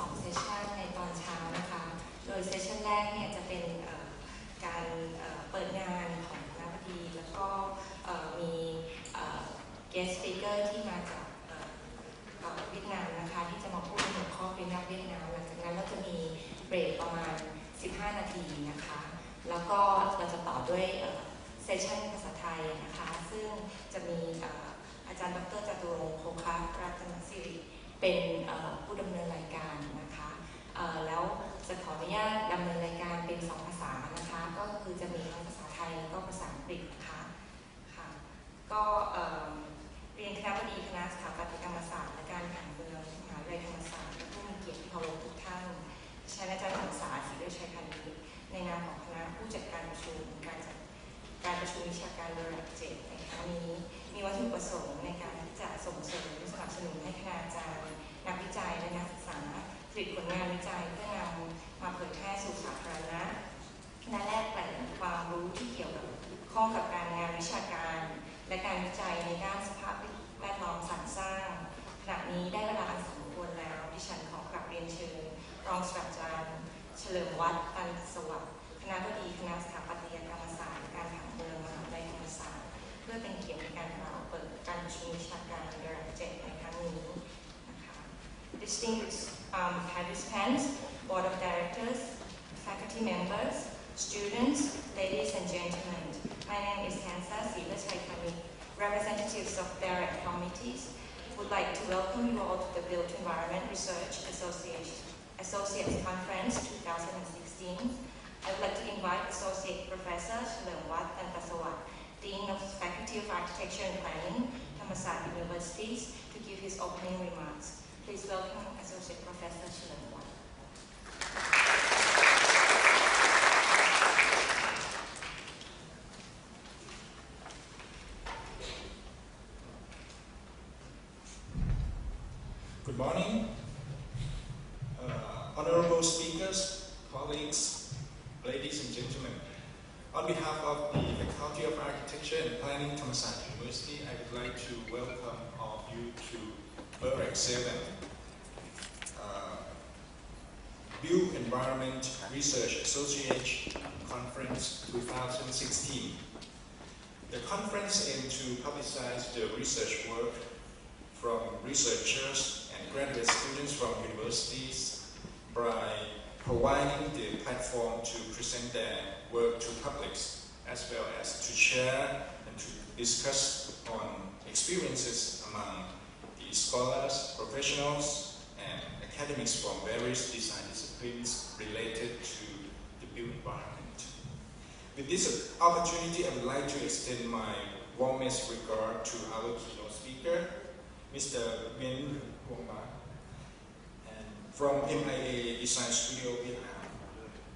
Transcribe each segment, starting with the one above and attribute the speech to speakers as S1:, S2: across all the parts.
S1: 2 เซสชันในตอนเช้านะคะโดยเซสชันแรกเนี่ยจะเป็นการเปิดงานของคณะบดีแล้วก็มี guest speaker ที่มาจากเวียดนามนะคะที่จะมาพูดในหัวข้อเป็นหน้าเวียดนามหลังจากนั้นเราจะมีเบรกประมาณ15 นาทีนะคะแล้วก็เราจะต่อด้วยเซสชันภาษาไทยนะคะซึ่งจะมีอาจารย์ดร.จตุรงค์ โภคะรัตนศิริเป็นผู้ดำเนินรายการนะคะแล้วจะขออนุญาตดำเนินรายการเป็น2 ภาษานะคะก็คือจะมีทั้งภาษาไทยแล้วก็ภาษาอังกฤษนะคะค่ะก็เรียนคณะบดีคณะสถาปัตยกรรมศาสตร์และการผังเมืองมหาวิทยาลัยธรรมศาสตร์และผู้มีเกียรติที่เคารพทุกท่านดิฉันอาจารย์ศึกษาศรีเดชชัยพานิชในนามของคณะผู้จัดการประชุมการจัดการประชุมวิชาการBerac7ในครั้งนี้มีวัตถุประสงค์ในการที่จะส่งเสริมสนับสนุนให้คณาจารย์นักวิจัยและนักศึกษาผลิตผลงานวิจัยเพื่อนำมาเผยแพร่สู่สาธารณะและแลกเปลี่ยนความรู้ที่เกี่ยวข้องกับการงานวิชาการและการวิจัยในด้านสภาพแวดล้อมสรรสร้างขณะนี้ได้เวลาอันสมควรแล้วดิฉันขอกราบเรียนเชิญรองศาสตราจารย์เฉลิมวัฒน์ตันสวัสดิ์คณบดีคณะสถาปัตยกรรมศาสตร์และการผังเมืองมหาวิทยาลัยธรรมศาสตร์เพื่อเป็นเกียรติในการกล่าวเปิดการประชุมวิชาการBerac7ในครั้งนี้นะคะ Distinguished participants, Board of Directors, faculty members, students, ladies and gentlemen. My name is Hansa Silachaikani, representatives of Berac committees. Would like to welcome you all to the Built Environment Research Associates Conference 2016. I would like to invite Associate Professor Cherlem Watt Tantasawat, Dean of Faculty of Architecture and Planning, Thammasat Universities, to give his opening remarks. Please welcome Associate Professor Cherlem Watt.
S2: Good morning, honorable speakers, colleagues, ladies and gentlemen. On behalf of the Faculty of Architecture and Planning, Thammasat University, I would like to welcome all of you to Berac7 Built Environment Research Association Conference 2016. The conference aims to publicize the research work from researchers and graduate students from universities by providing the platform to present their work to publics, as well as to share and to discuss on experiences among the scholars, professionals, and academics from various design disciplines related to the built environment. With this opportunity, I would like to extend my warmest regard to our keynote speaker, Mr. Nguyen Huong Ma, and from MIA Design Studio Vietnam.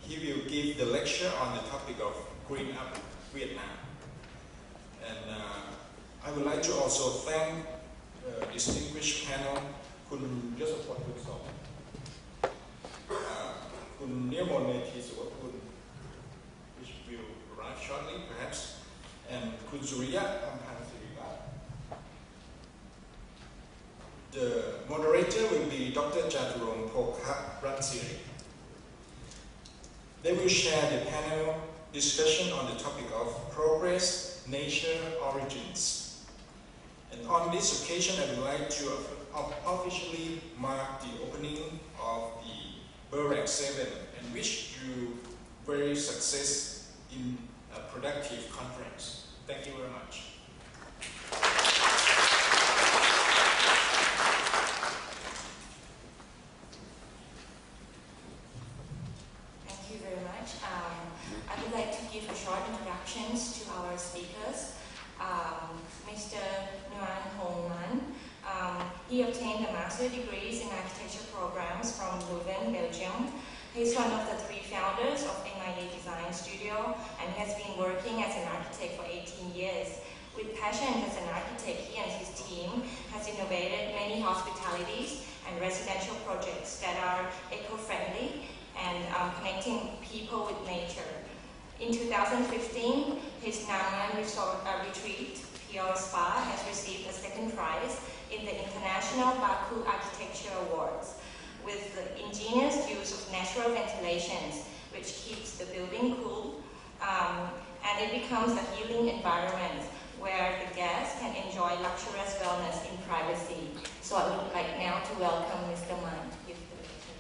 S2: He will give the lecture on the topic of Green Up Vietnam. And I would like to also thank the distinguished panel, Kun Yosaport Kunsong, Kun Nirmoneti Suwapun, which will arrive shortly perhaps, and Kun Surya Amhan Siribat. The moderator will be Dr. Jaturon Phokha Ratsiri. They will share the panel discussion on the topic of progress, nature, origins. And on this occasion, I would like to officially mark the opening of the Berac7 and wish you very success in a productive conference. Thank you very much.
S1: I would like to give short introductions to our speakers. Mr. Nguyen Huong Ma, he obtained a master's degrees in architecture programs from Leuven, Belgium. He is one of the 3 founders of MIA Design Studio and has been working as an architect for 18 years. With passion as an architect, he and his team has innovated many hospitalities and residential projects that are eco-friendly and connecting people with nature. In 2015, his Namlan retreat, PR Spa, has received a 2nd prize in the International Baku Architecture Awards, with the natural ventilations, which keeps the building cool, and it becomes a healing environment where the guests can enjoy luxurious wellness in privacy. So I would like now to welcome Mr. Man to give the lecture.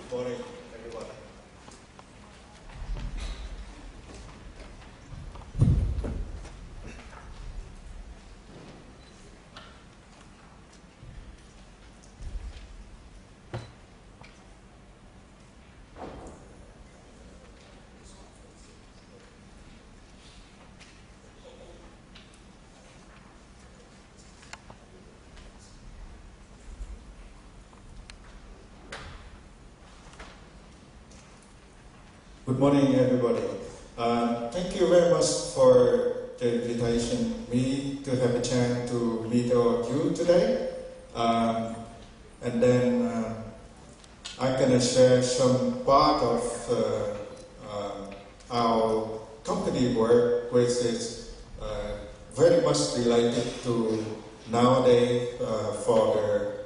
S2: Good morning, everybody. Good morning, everybody. Thank you very much for the invitation, me to have a chance to meet all of you today. And then I'm going to share some part of our company work, which is very much related to nowadays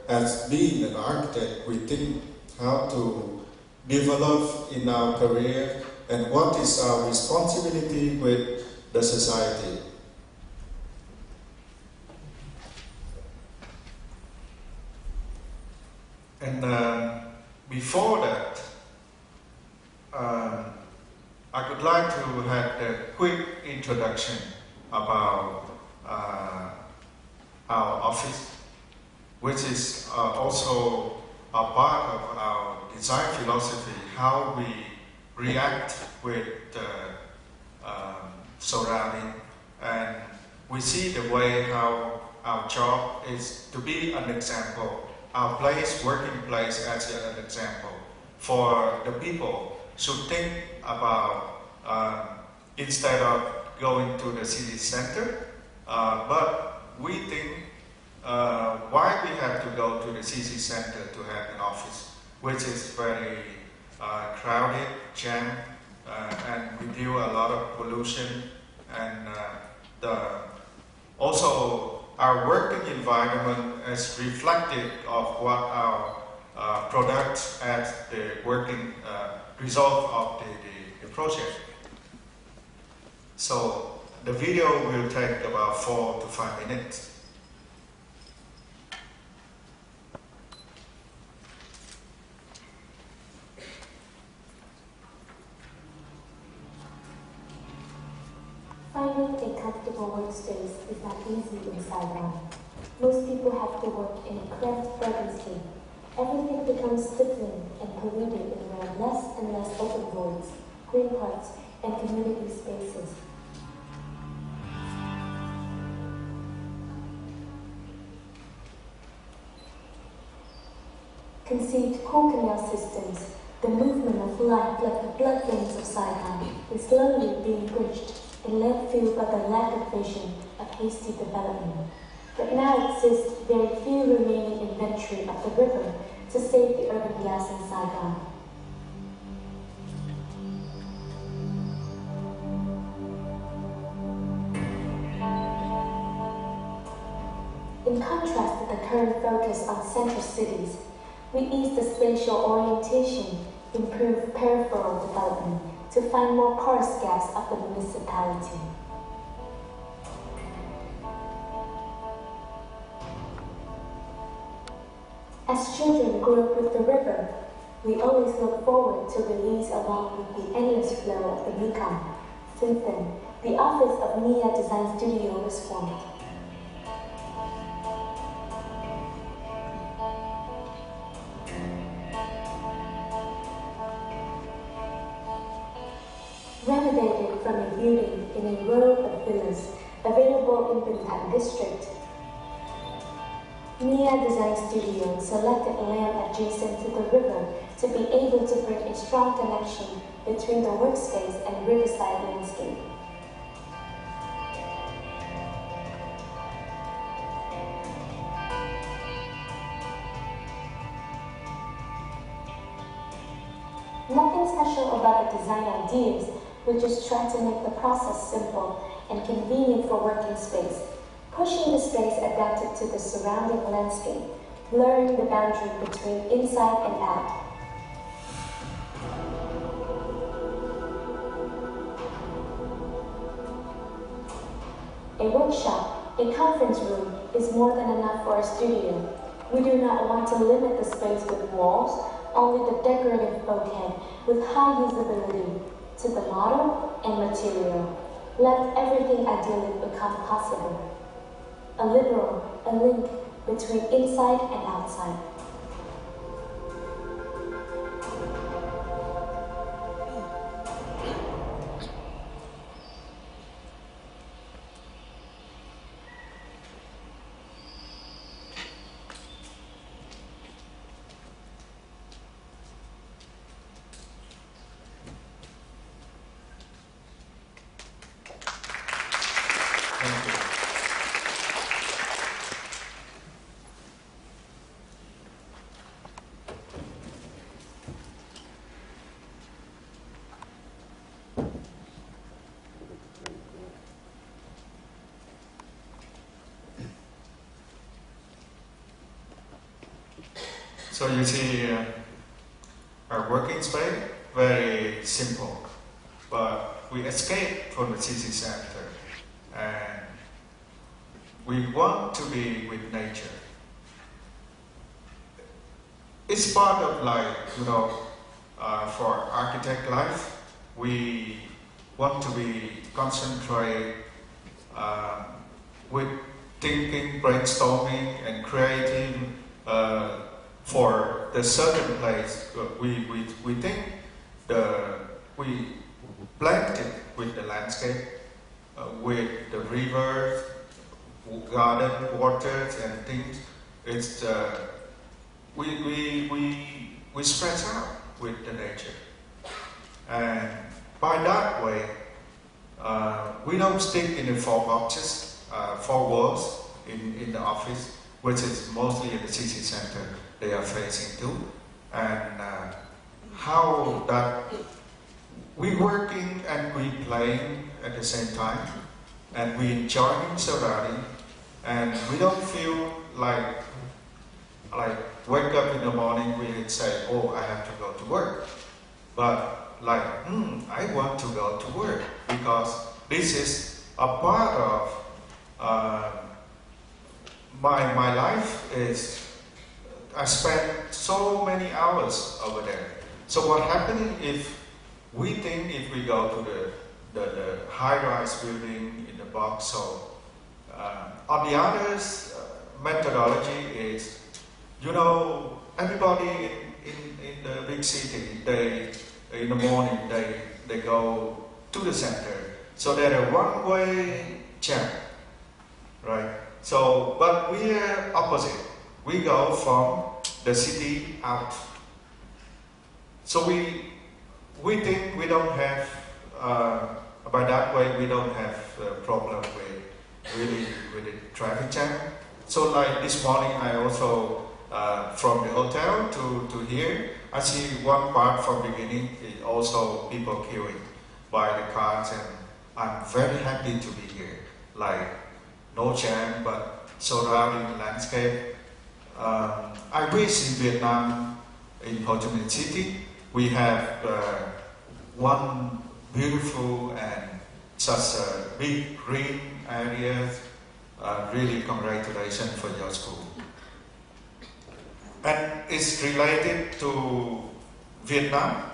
S2: as being an architect, we think how to develop in our career and what is our responsibility with the society. And before that, I would like to have a quick introduction about our office, which is also a part of our design philosophy, how we react with the surrounding, and we see the way how our job is to be an example, our place, working place as an example for the people should think about instead of going to the city center, but we think why we have to go to the city center to have an office, which is very crowded, jammed, and we deal a lot of pollution, and also our working environment is reflective of what our products as the working result of the project. So the video will take about 4 to 5 minutes.
S3: Finding a comfortable workspace is not easy in Saigon. Most people have to work in a cramped urban space. Everything becomes stifling and polluted around less and less open voids, green parks, and community spaces. Conceived cool canal systems, the movement of life like the blood veins of Saigon is slowly being bridged and left field by the lack of vision of hasty development. But now exists very few remaining inventory of the river to save the urban gas in Saigon. In contrast to the current focus on central cities, we ease the spatial orientation, improve peripheral development to find more porous gaps of the municipality. As children grew up with the river, we always look forward to release along with the endless flow of the Mekong. Since then, the office of Nia Design Studio was formed. Renovated from a building in a row of villas available in Bintang district. Mia Design Studio selected land adjacent to the river to be able to bring a strong connection between the workspace and riverside landscape. Nothing special about the design ideas, we just try to make the process simple and convenient for working space, pushing the space adapted to the surrounding landscape, blurring the boundary between inside and out. A workshop, a conference room, is more than enough for a studio. We do not want to limit the space with walls, only the decorative bulkhead with high usability to the model and material. Let everything idyllic become possible. A liberal, a link between inside and outside.
S2: Thank you. So you see, our working space, very simple, but we escape from the city center and we want to be with nature. It's part of like, for architect life, we want to be concentrate with thinking, brainstorming, and creating for the certain place. We think we blend it with the landscape, with the rivers, garden, waters, and things. It's we spread out with the nature, and by that way, we don't stick in the four boxes, four walls in the office, which is mostly in the city center they are facing to, and how that we working and we playing at the same time, and we enjoying surrounding, and we don't feel like wake up in the morning we say, oh, I have to go to work, but like, I want to go to work because this is a part of my life. Is I spend so many hours over there. So what happening if we think if we go to the high-rise building in the box? So on the others, methodology is, everybody in the big city, in the morning they go to the center. So they're a one-way jam, right? So, but we are opposite. We go from the city out. So we think we don't have, by that way we don't have a problem with the traffic jam. So like this morning I also, from the hotel to here, I see one part from beginning, is also people queuing by the cars, and I'm very happy to be here. Like, no jam, but surrounding the landscape. I wish in Vietnam, in Ho Chi Minh City, we have one beautiful and such a big green area. Really congratulations for your school. And it's related to Vietnam.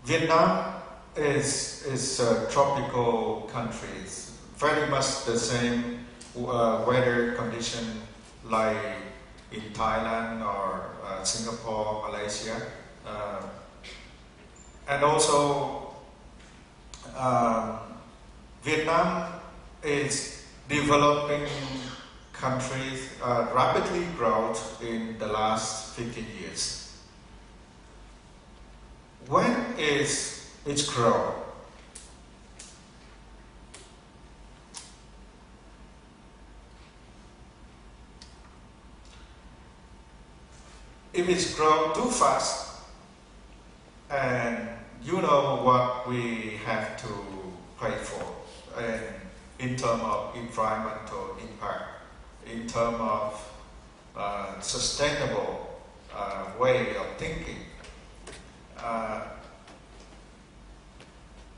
S2: Vietnam is a tropical country. It's very much the same weather condition like in Thailand or Singapore, Malaysia.
S4: And also, Vietnam is developing countries rapidly growth in the last 15 years. When is its growth? If it's grown too fast, and you know what we have to pay for in terms of environmental impact, in terms of sustainable way of thinking.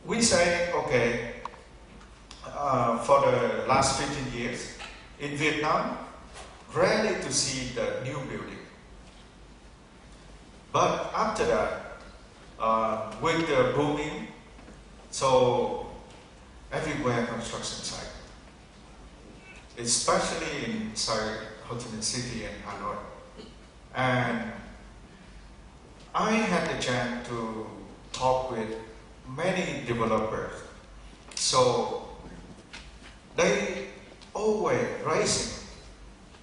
S4: We say, okay, for the last 15 years, in Vietnam, rarely to see the new building. But after that, with the booming, so everywhere construction site, especially inside Ho Chi Minh City and Hanoi. And I had the chance to talk with many developers. So they always raising.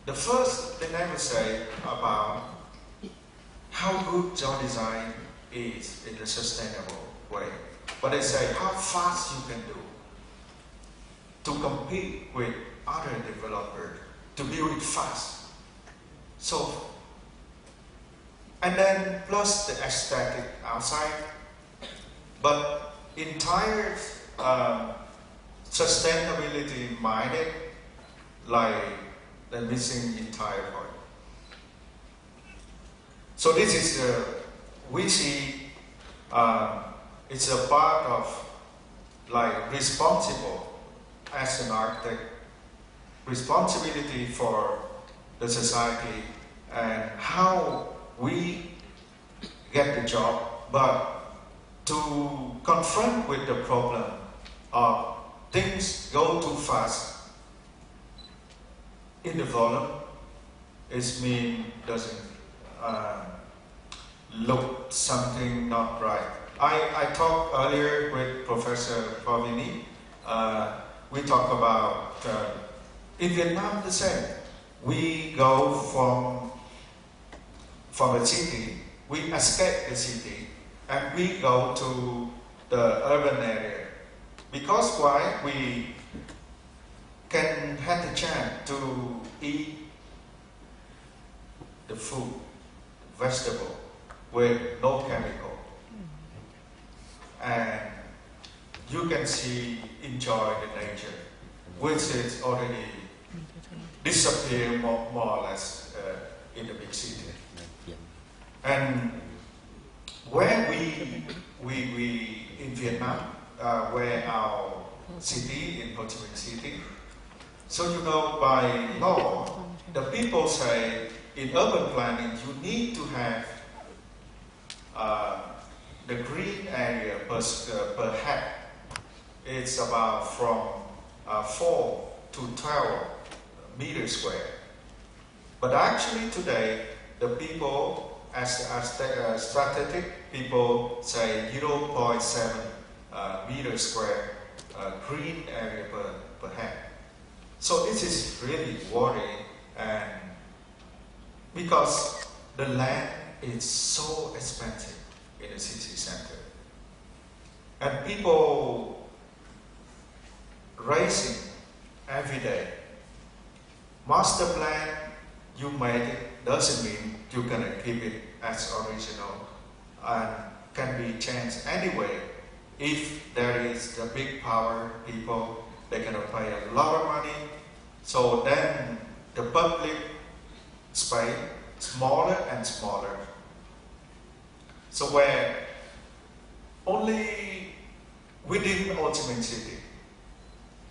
S4: The first, they never say about how good your design is in a sustainable way, but they say how fast you can do to compete with other developers to build it fast. So, and then plus the aesthetic outside, but entire sustainability minded, like the missing entire point. So this is we see it's a part of like responsible as an architect, responsibility for the society and how we get the job, but to confront with the problem of things go too fast in the volume, it mean doesn't look something not right. I talked earlier with Professor Pavini. We talk about in Vietnam the same. We go from a city, we escape the city, and we go to the urban area. Because why? We can have the chance to eat the food, vegetable, with no chemical. And you can enjoy the nature, which is already disappear more or less in the big city. And where we in Vietnam, where our city in Ho Chi Minh City, so you know by law, the people say in urban planning you need to have the green area per head. It's about from 4 to 12 meters square. But actually today, the people, as strategic people say 0.7 meters square green area per head. So this is really worrying, and because the land is so expensive in the city center. And people racing every day. Master plan, you made it, doesn't mean you're gonna keep it as original and can be changed anyway. If there is the big power people, they're gonna pay a lot of money. So then the public space smaller and smaller. So where only within Ho Chi Minh City,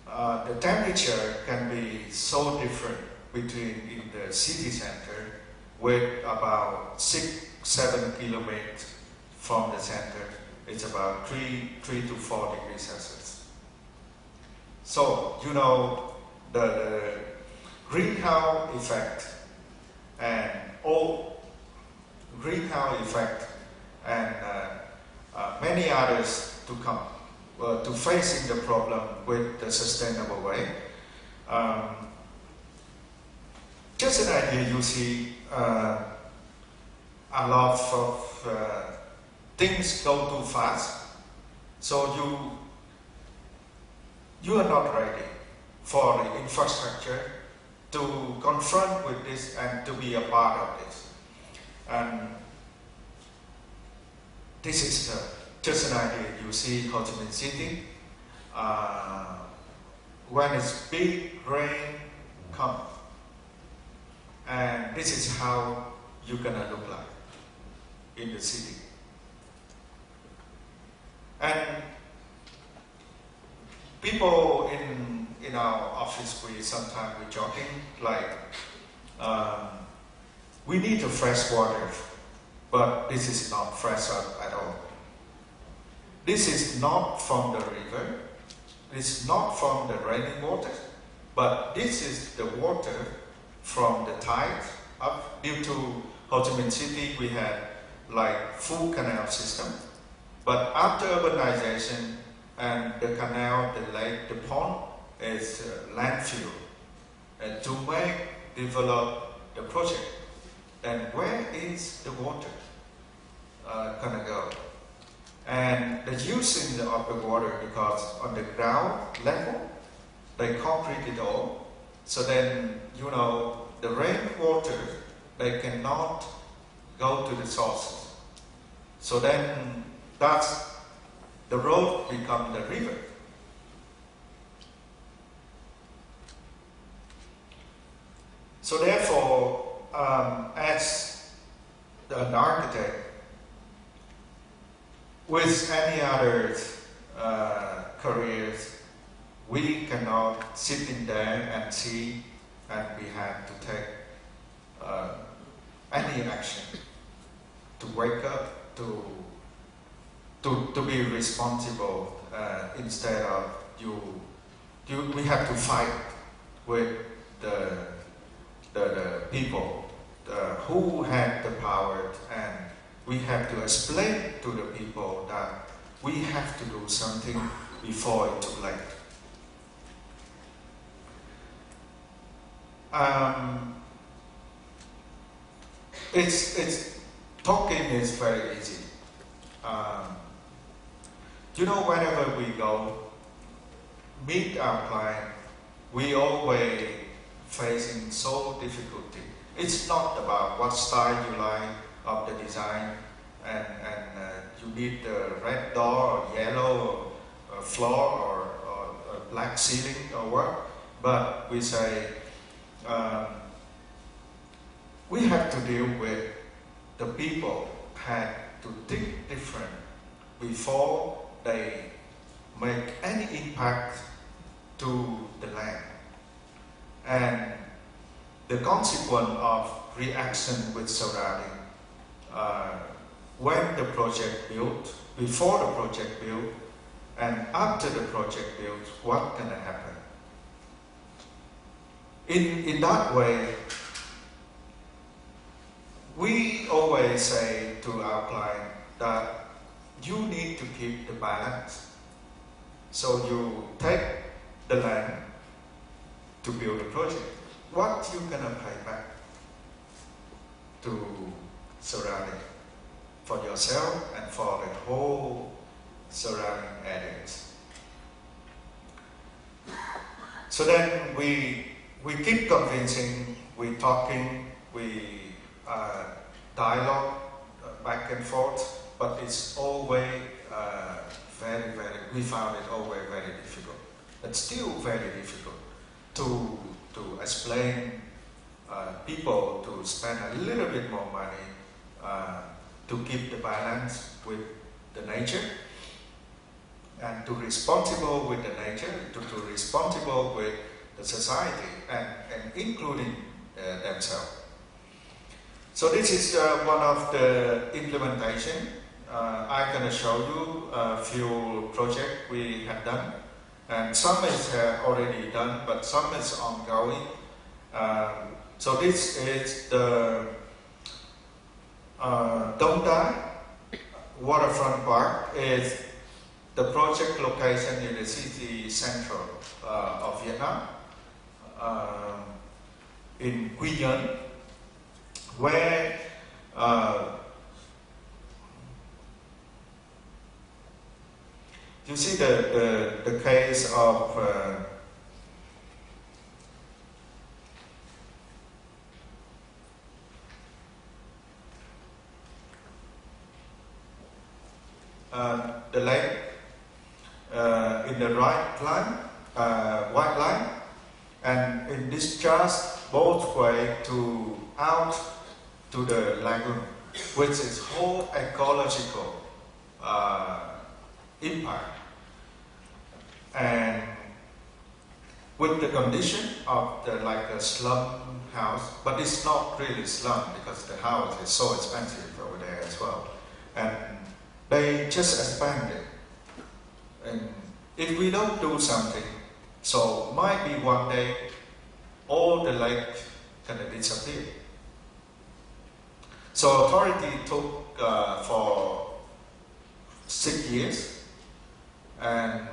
S4: the temperature can be so different between in the city center with about 6-7 kilometers from the center. It's about 3 to 4 degrees Celsius. So you know the greenhouse effect and all greenhouse effect and many others to come to facing the problem with the sustainable way. Just an idea, you see a lot of things go too fast, so you are not ready for the infrastructure to confront with this and to be a part of this. And this is just an idea. You see Ho Chi Minh City, when it's big rain come, and this is how you're gonna look like in the city. And people in our office, sometimes we're joking like, we need a fresh water, but this is not fresh at all. This is not from the river, it's not from the raining water, but this is the water from the tide up. Due to Ho Chi Minh City, we had like full canal system, but after urbanization and the canal, the lake, the pond is landfill. And to develop the project, then where is the water gonna go? And the using of the water, because on the ground level, they concrete it all. So then, you know, the rainwater, they cannot go to the sources. So then, that's the road become the river. So therefore, as an architect, with any other careers, we cannot sit in there and see, and we have to take any action to wake up, to be responsible, instead of we have to fight with the people who have the power, and we have to explain to the people that we have to do something before it's too late. It's talking is very easy. You know, whenever we go meet our client, we always facing so difficulty. It's not about what style you like of the design, and you need the red door or yellow or floor or black ceiling or what, but we say we have to deal with the people had to think different before they make any impact to the land. And the consequence of reaction with surrounding, when the project built, before the project built, and after the project built, what can happen? In that way, we always say to our client that you need to keep the balance. So you take the land to build a project. What you gonna pay back to surrounding for yourself and for the whole surrounding areas? So then we keep convincing, we talking, we dialogue back and forth, but it's always we found it always very difficult. It's still very difficult to explain people to spend a little bit more money to keep the balance with the nature, and to responsible with the nature, to responsible with the society, and including themselves. So this is one of the implementation. I'm going to show you a few projects we have done, and some is already done, but some is ongoing. So this is the Don't Die, waterfront park is the project location in the city central of Vietnam, in Quy Nhơn, where you see the case of the lake in the right line, white line, and it discharges both way to out to the lagoon, which is whole ecological impact. And with the condition of like a slum house, but it's not really slum because the house is so expensive over there as well. And they just expand it. And if we don't do something, so might be one day all the lake gonna disappear. So authority took for 6 years and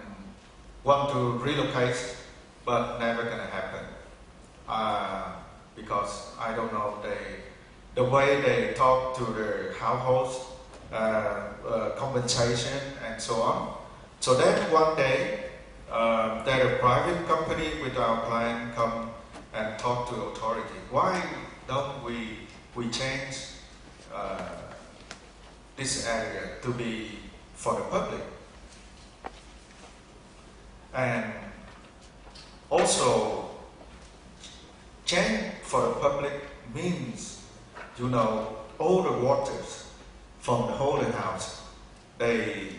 S4: want to relocate, but never gonna happen because I don't know the way they talk to the households, compensation and so on. So then one day, that a private company with our client come and talk to authority. Why don't we change this area to be for the public? And also, change for the public means, you know, all the waters from the holy house, they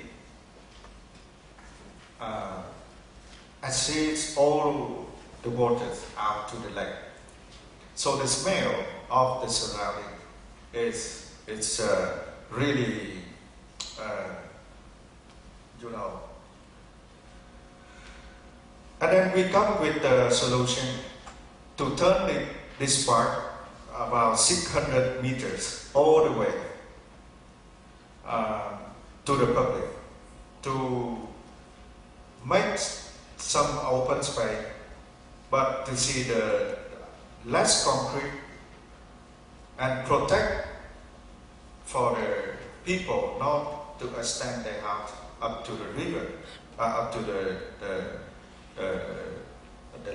S4: exceeds all the waters out to the lake. So the smell of the surrounding is really, you know. And then we come with the solution to turn this park about 600 meters all the way to the public, to make some open space, but to see the less concrete and protect for the people not to extend their house up to the river, up to the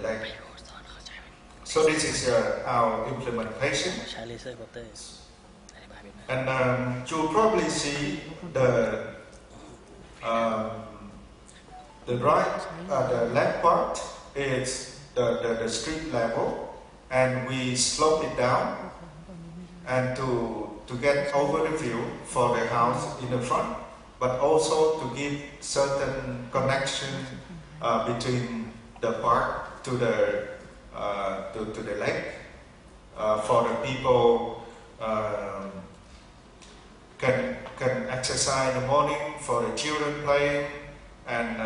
S4: lake. So this is our implementation. And you'll probably see the left part is the street level, and we slope it down and to get over the view for the house in the front, but also to give certain connection between the park to the lake for the people can exercise in the morning, for the children playing, and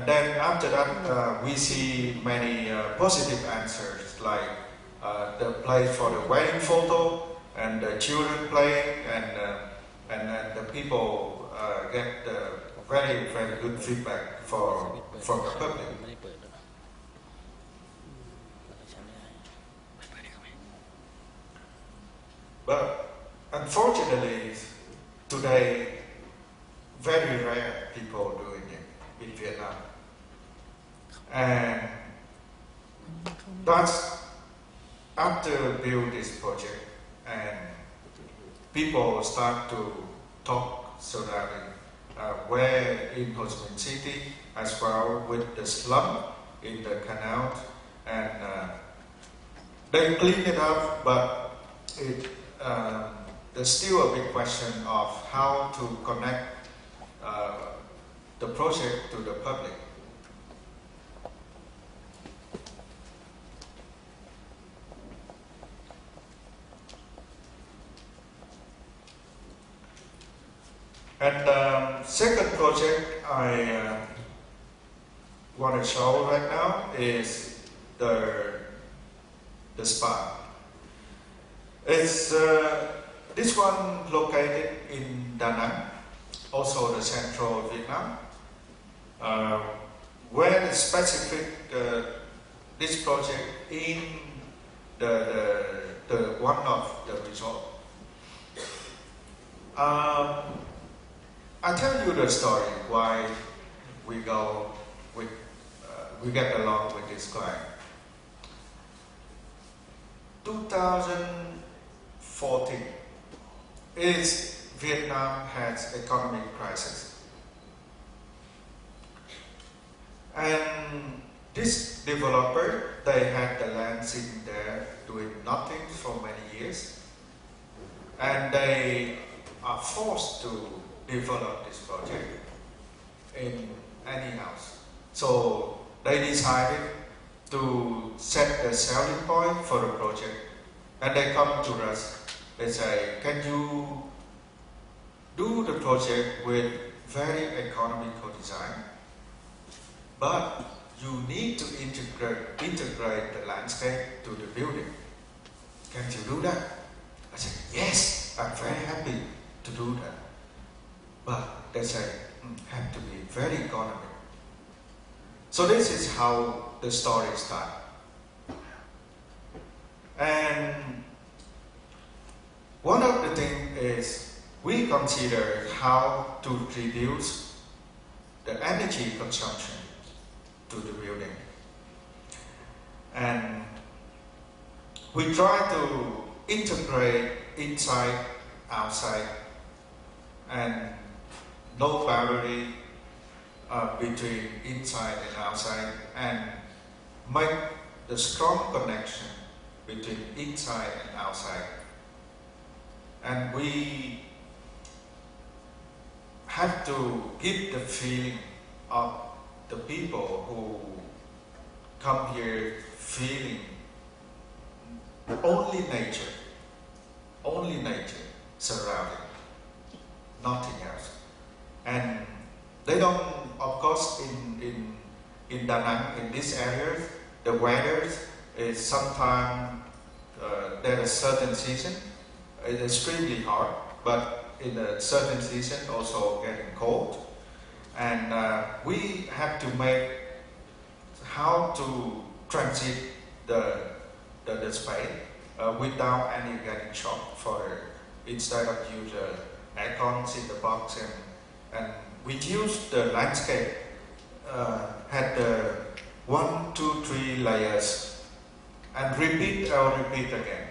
S4: then after that we see many positive answers, like the place for the wedding photo and the children playing, and the people get very good feedback from the public. But unfortunately, today, very rare people doing it in Vietnam. And that's after build this project, and people start to talk surrounding where in Ho Chi Minh City, as well with the slum in the canal, and they clean it up, but there's still a big question of how to connect the project to the public. And second project I want to show right now is the spa. It's this one located in Da Nang, also the central Vietnam, where the specific this project in the one of the resort. I tell you the story why we go with we get along with this client. 2014 is Vietnam has economic crisis, and this developer, they had the land sitting there doing nothing for many years, and they are forced to develop this project in any house. So they decided to set the selling point for the project, and they come to us. They say, can you do the project with very economical design, but you need to integrate the landscape to the building. Can you do that? I said, yes, I'm very happy to do that. But they say, have to be very economical. So this is how the story starts. And one of the things is we consider how to reduce the energy consumption to the building. And we try to integrate inside, outside, and no boundary between inside and outside, and make the strong connection between inside and outside. And we have to give the feeling of the people who come here feeling only nature surrounding, nothing else. And they don't, of course, in Da Nang, in this area, the weather is sometimes, there is certain season, it's extremely hot, but in a certain season also getting cold. And we have to make how to transit the space without any getting shock. For instead of use aircons in the box, and we use the landscape had the 1, 2, 3 layers, and repeat again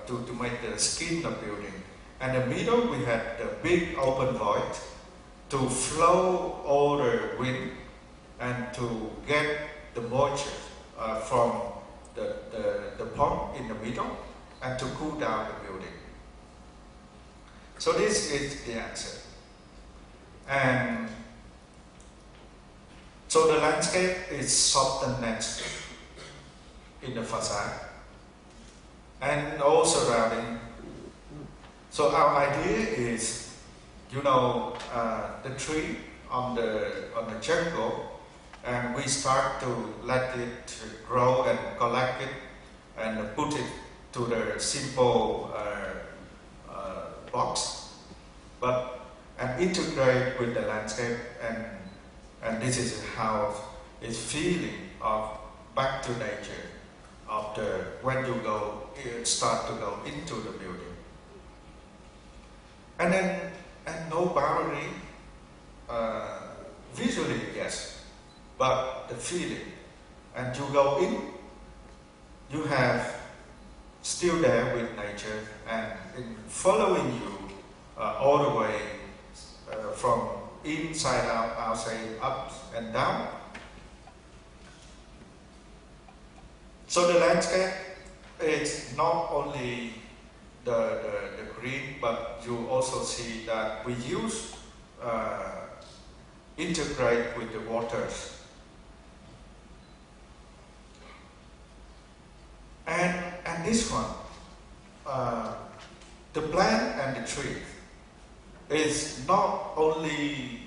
S4: to make the skin of building. And in the middle we had the big open void to flow all the wind and to get the moisture from the pump in the middle and to cool down the building. So this is the answer. And so the landscape is softened next in the facade and all surrounding. So our idea is, you know, the tree on the jungle, and we start to let it grow and collect it and put it to the simple box, and integrate with the landscape, and this is how it's feeling of back to nature after when you start to go into the building. And then, and no boundary, visually yes, but the feeling. And you go in, you have still there with nature, and in following you all the way from inside out, outside, up and down. So the landscape is not only the green, but you also see that we use integrate with the waters. And this one, the plant and the tree is not only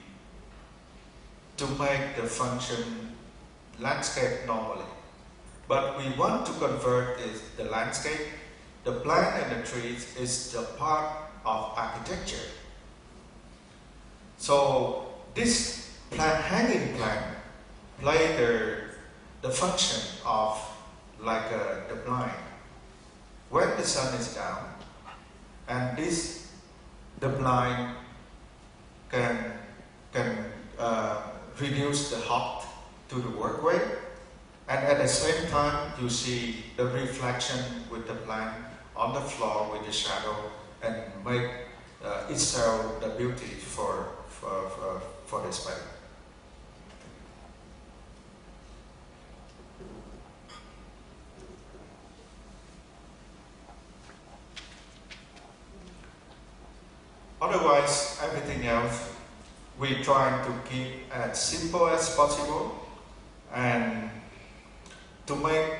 S4: to make the function landscape normally, but we want to convert the landscape, the plant and the trees is the part of architecture. So this hanging plant play the function of like the blind. When the sun is down, and the blind can reduce the hot to the workway, and at the same time you see the reflection with the plant on the floor with the shadow, and make itself the beauty for the space. Otherwise, everything else we try to keep as simple as possible, and to make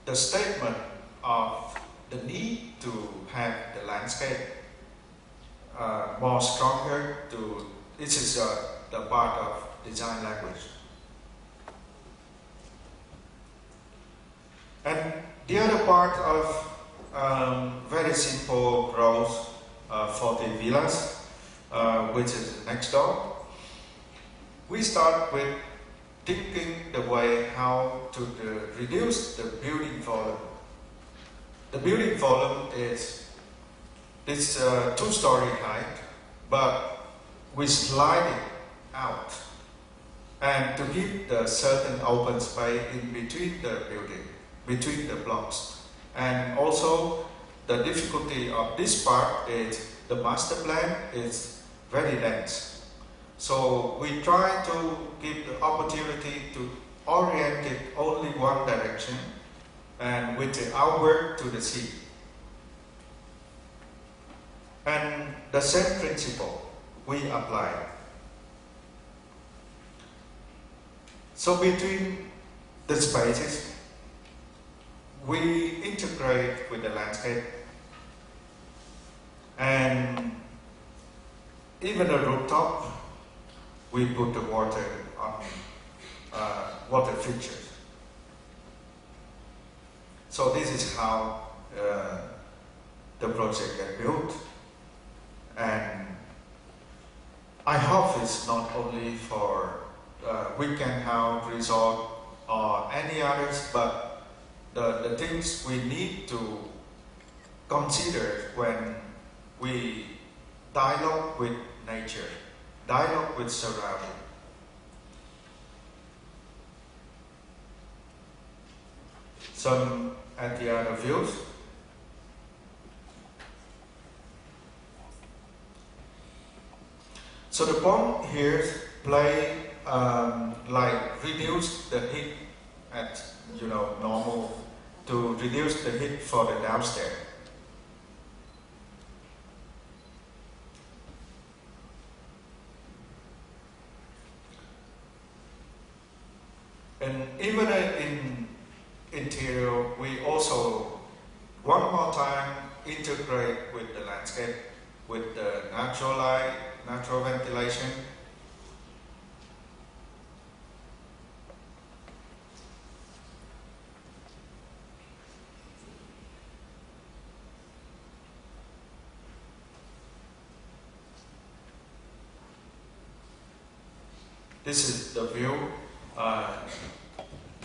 S4: the statement of the need to have the landscape more stronger. This is the part of design language. And the other part of very simple growth for the villas, which is next door. We start with thinking the way how to reduce the building volume. The building volume is this 2-story height, but we slide it out, and to give the certain open space in between the building, between the blocks. And also the difficulty of this part is the master plan is very dense. So we try to give the opportunity to orient it only one direction, and with the outward to the sea. And the same principle we apply. So between the spaces, we integrate with the landscape, and even the rooftop, we put the water on water features. So this is how the project gets built, and I hope it's not only for weekend house, resort, or any others, but the things we need to consider when we dialogue with nature, dialogue with surrounding. Some at the other views. So the bomb here play like reduce the heat at normal, to reduce the heat for the downstairs. And even in interior, we also one more time integrate with the landscape, with the natural light, natural ventilation. This is the view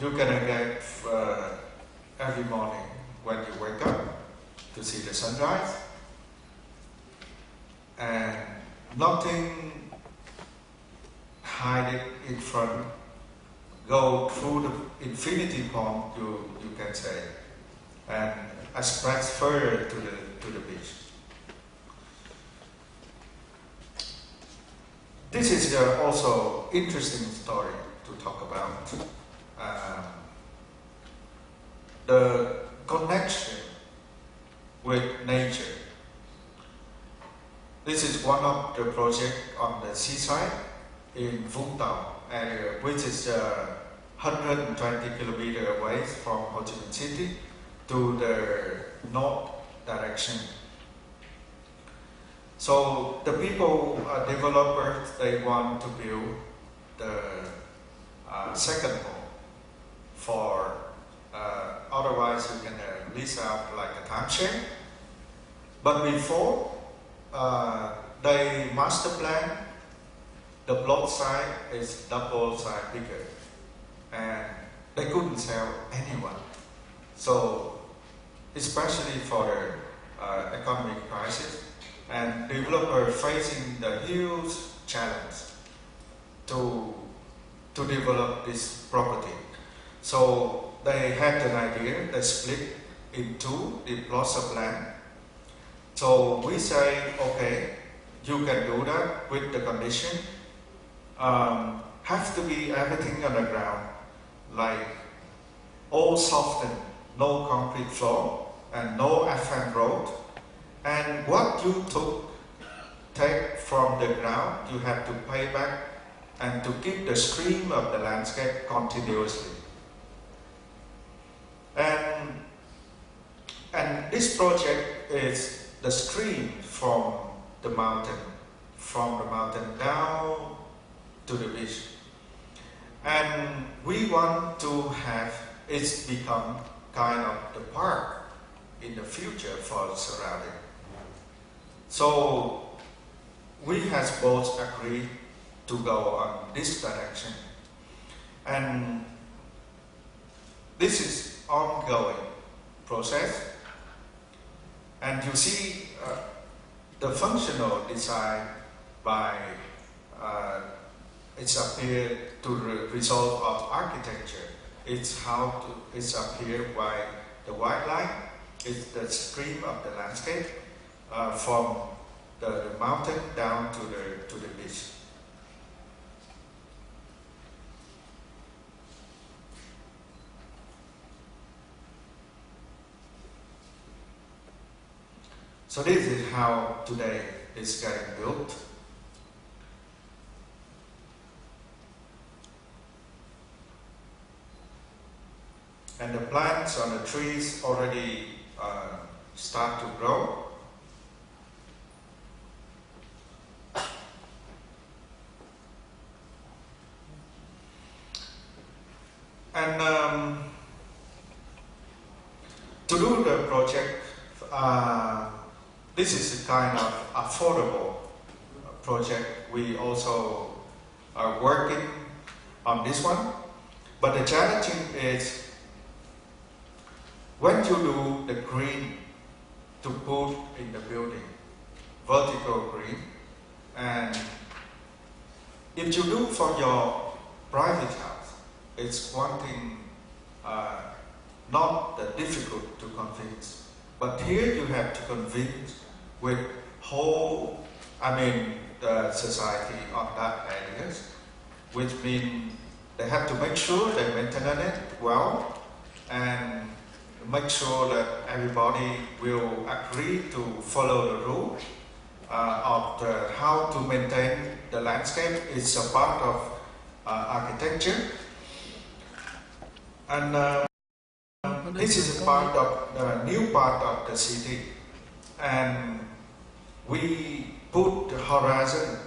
S4: you're gonna get every morning when you wake up to see the sunrise, and nothing hide it in front. Go through the infinity pond, you can say, and spread further to the beach. This is also interesting story to talk about. The connection with nature. This is one of the projects on the seaside in Vũng Tàu area, which is 120 kilometers away from Ho Chi Minh City to the north direction. So the people, developers, they want to build the second home for, otherwise you can lease out like a timeshare. But before, they master plan, the plot size is double size bigger, and they couldn't sell anyone. So, especially for the economic crisis, and developers facing the huge challenge to develop this property. So they had an idea, they split into the plots of land. So we say, okay, you can do that with the condition, have to be everything on the ground, like all softened, no concrete floor, and no asphalt road. And what you take from the ground, you have to pay back and to keep the stream of the landscape continuously. And this project is the stream from the mountain down to the beach. And we want to have it become kind of the park in the future for the surrounding. So we have both agreed to go on this direction. And this is ongoing process. And you see the functional design by it's appeared to the result of architecture. It's appeared by the white line. It's the stream of the landscape from the mountain down to the beach. So this is how today it's getting built. And the plants on the trees already start to grow. And to do the project, this is a kind of affordable project. We also are working on this one. But the challenging is when you do the green to put in the building, vertical green, and if you do for your private house, it's one thing not that difficult to convince. But here you have to convince with the society on that areas, which means they have to make sure they maintain it well and make sure that everybody will agree to follow the rule of how to maintain the landscape. It's a part of architecture. And this is a part of the new part of the city. And we put the horizon.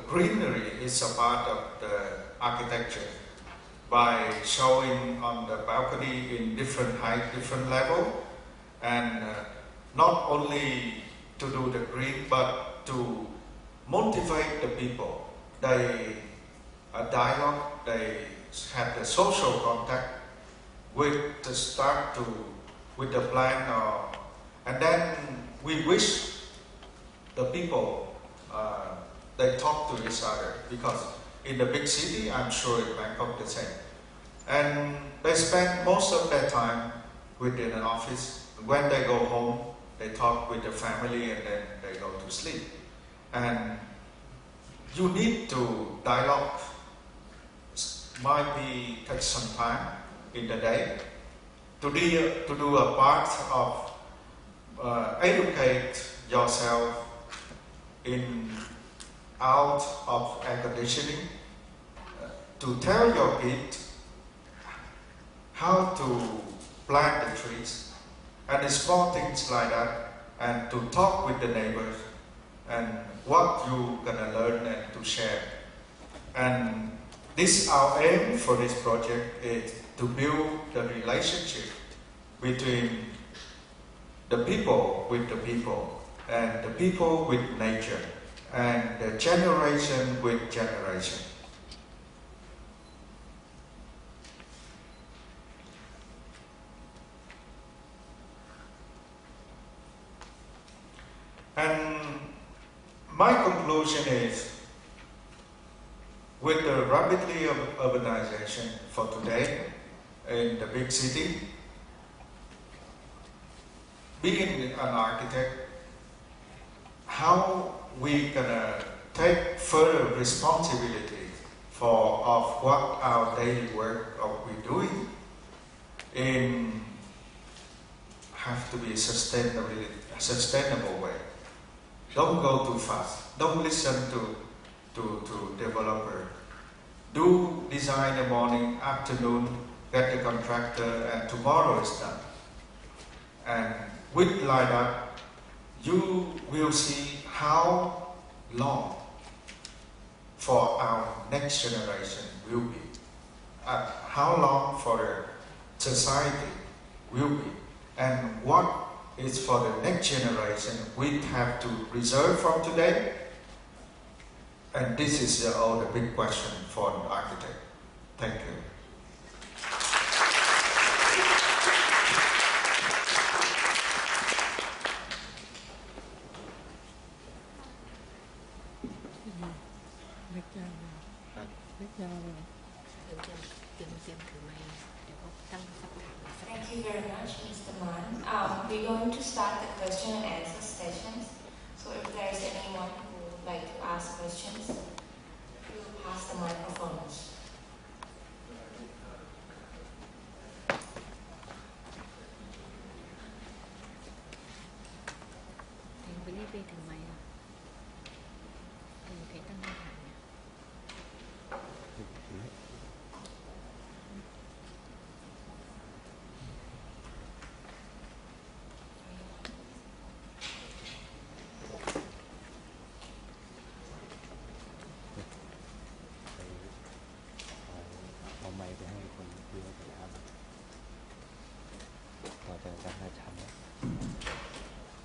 S4: Greenery is a part of the architecture by showing on the balcony in different height, different level, and not only to do the green, but to motivate the people. They dialogue, they have the social contact with the start with the plan, and then we wish the people they talk to each other, because in the big city, I'm sure in Bangkok the same. And they spend most of their time within an office. When they go home, they talk with their family and then they go to sleep. And you need to dialogue. Might be take some time in the day to do a part of educate yourself out of air conditioning, to tell your kids how to plant the trees and the small things like that, and to talk with the neighbors and what you're gonna learn and to share. And this our aim for this project is to build the relationship between the people with the people, and the people with nature, and the generation with generation. And my conclusion is, with the rapidly urbanization for today in the big city, being an architect, how we gonna take further responsibility of what our daily work are we doing in have to be a sustainable way. Don't go too fast. Don't listen to developer. Do design in the morning, afternoon, get the contractor, and tomorrow is done. And with like that, you will see how long for our next generation will be, how long for the society will be, and what is for the next generation we have to reserve from today. And this is all the big question for an architect. Thank you.
S1: Thank you very much, Mr. Man. We're going to start the question and answer sessions. So if there is anyone who would like to ask questions, we'll pass the microphones.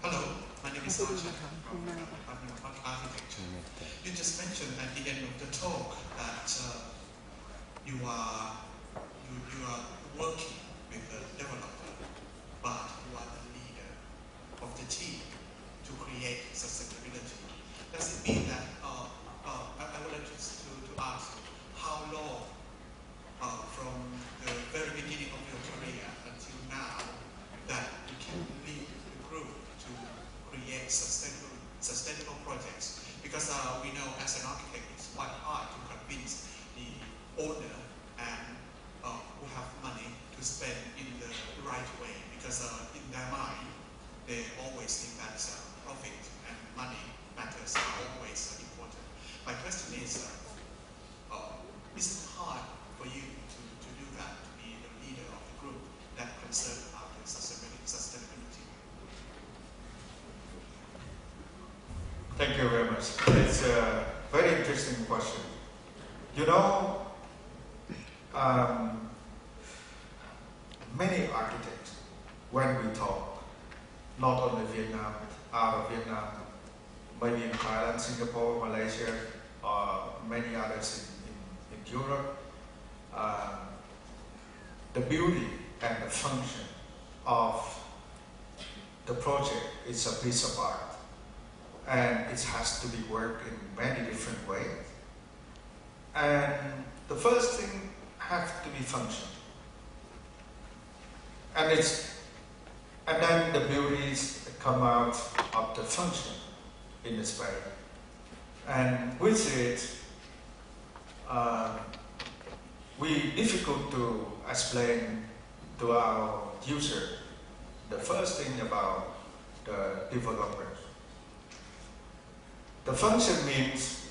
S5: Hello, my name is Archie from the Department of Architecture. You just mentioned at the end of the talk that you are working with the developer, but you are the leader of the team to create sustainability. Does it mean that I would like to ask how long from the very beginning of your career until now that you can lead the group to create sustainable projects? Because we know as an architect it's quite hard to convince the owner and who have money to spend in the right way, because in their mind they always think that profit and money matters are always important. My question is it hard for you to do that, to be the leader of the group that concerned about the sustainability?
S4: Thank you very much. It's a very interesting question. You know, many architects, when we talk, not only Vietnam, out of Vietnam, maybe in Thailand, Singapore, Malaysia, or many others in Europe, the beauty and the function of the project is a piece of art. And it has to be worked in many different ways. And the first thing has to be function. And then the beauties come out of the function in the space. And with it, we difficult to explain to our user the first thing about the developers. The function means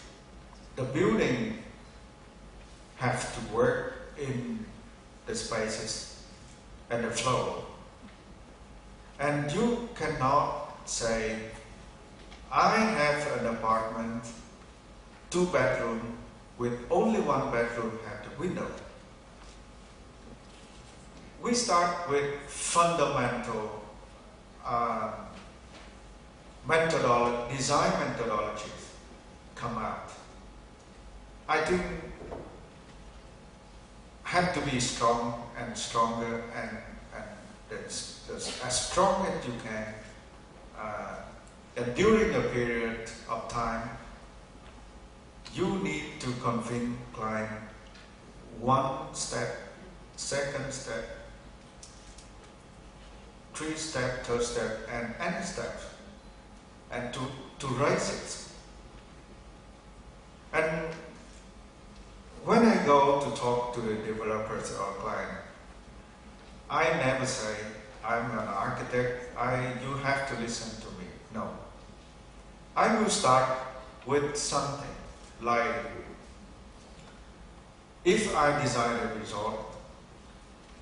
S4: the building has to work in the spaces and the flow. And you cannot say, I have an apartment, 2 bedrooms, with only 1 bedroom have the window. We start with fundamental design methodologies come out. I think have to be strong and stronger and that's as strong as you can. And during a period of time, you need to convince client one step, second step, 3 step, third step, and any step, and to raise it. And when I go to talk to the developers or client, I never say, I'm an architect, you have to listen to me. No. I will start with something like, if I design a resort,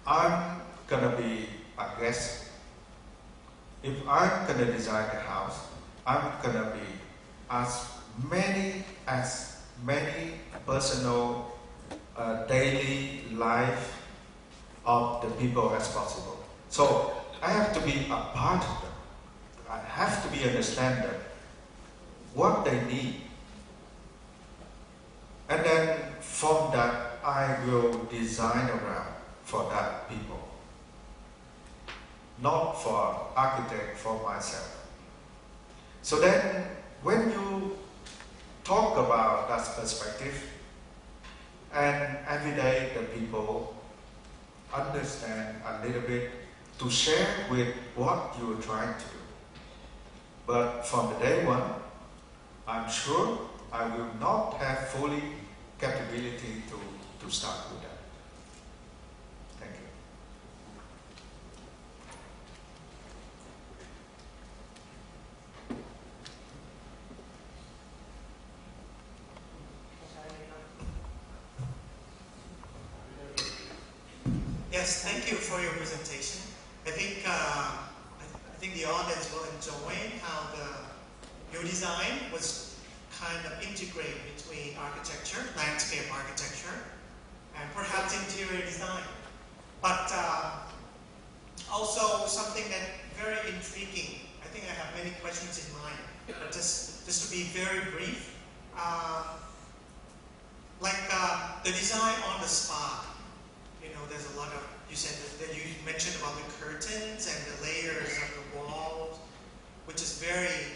S4: I'm gonna be a guest. If I'm gonna design a house, I'm gonna be as many personal daily life of the people as possible. So I have to be a part of them. I have to be understand them, what they need. And then from that, I will design around for that people. Not for architect, for myself. So then, when you talk about that perspective, and every day the people understand a little bit to share with what you are trying to do. But from the day one, I'm sure I will not have fully capability to start with that. Thank you.
S5: Yes, thank you for your presentation. I think the audience will enjoy how your design was kind of integrated between architecture, landscape architecture, and perhaps interior design. But also something that very intriguing. I think I have many questions in mind, but just to be very brief, the design on the spot. You know, there's a lot of, you said that you mentioned about the curtains and the layers of the walls, which is very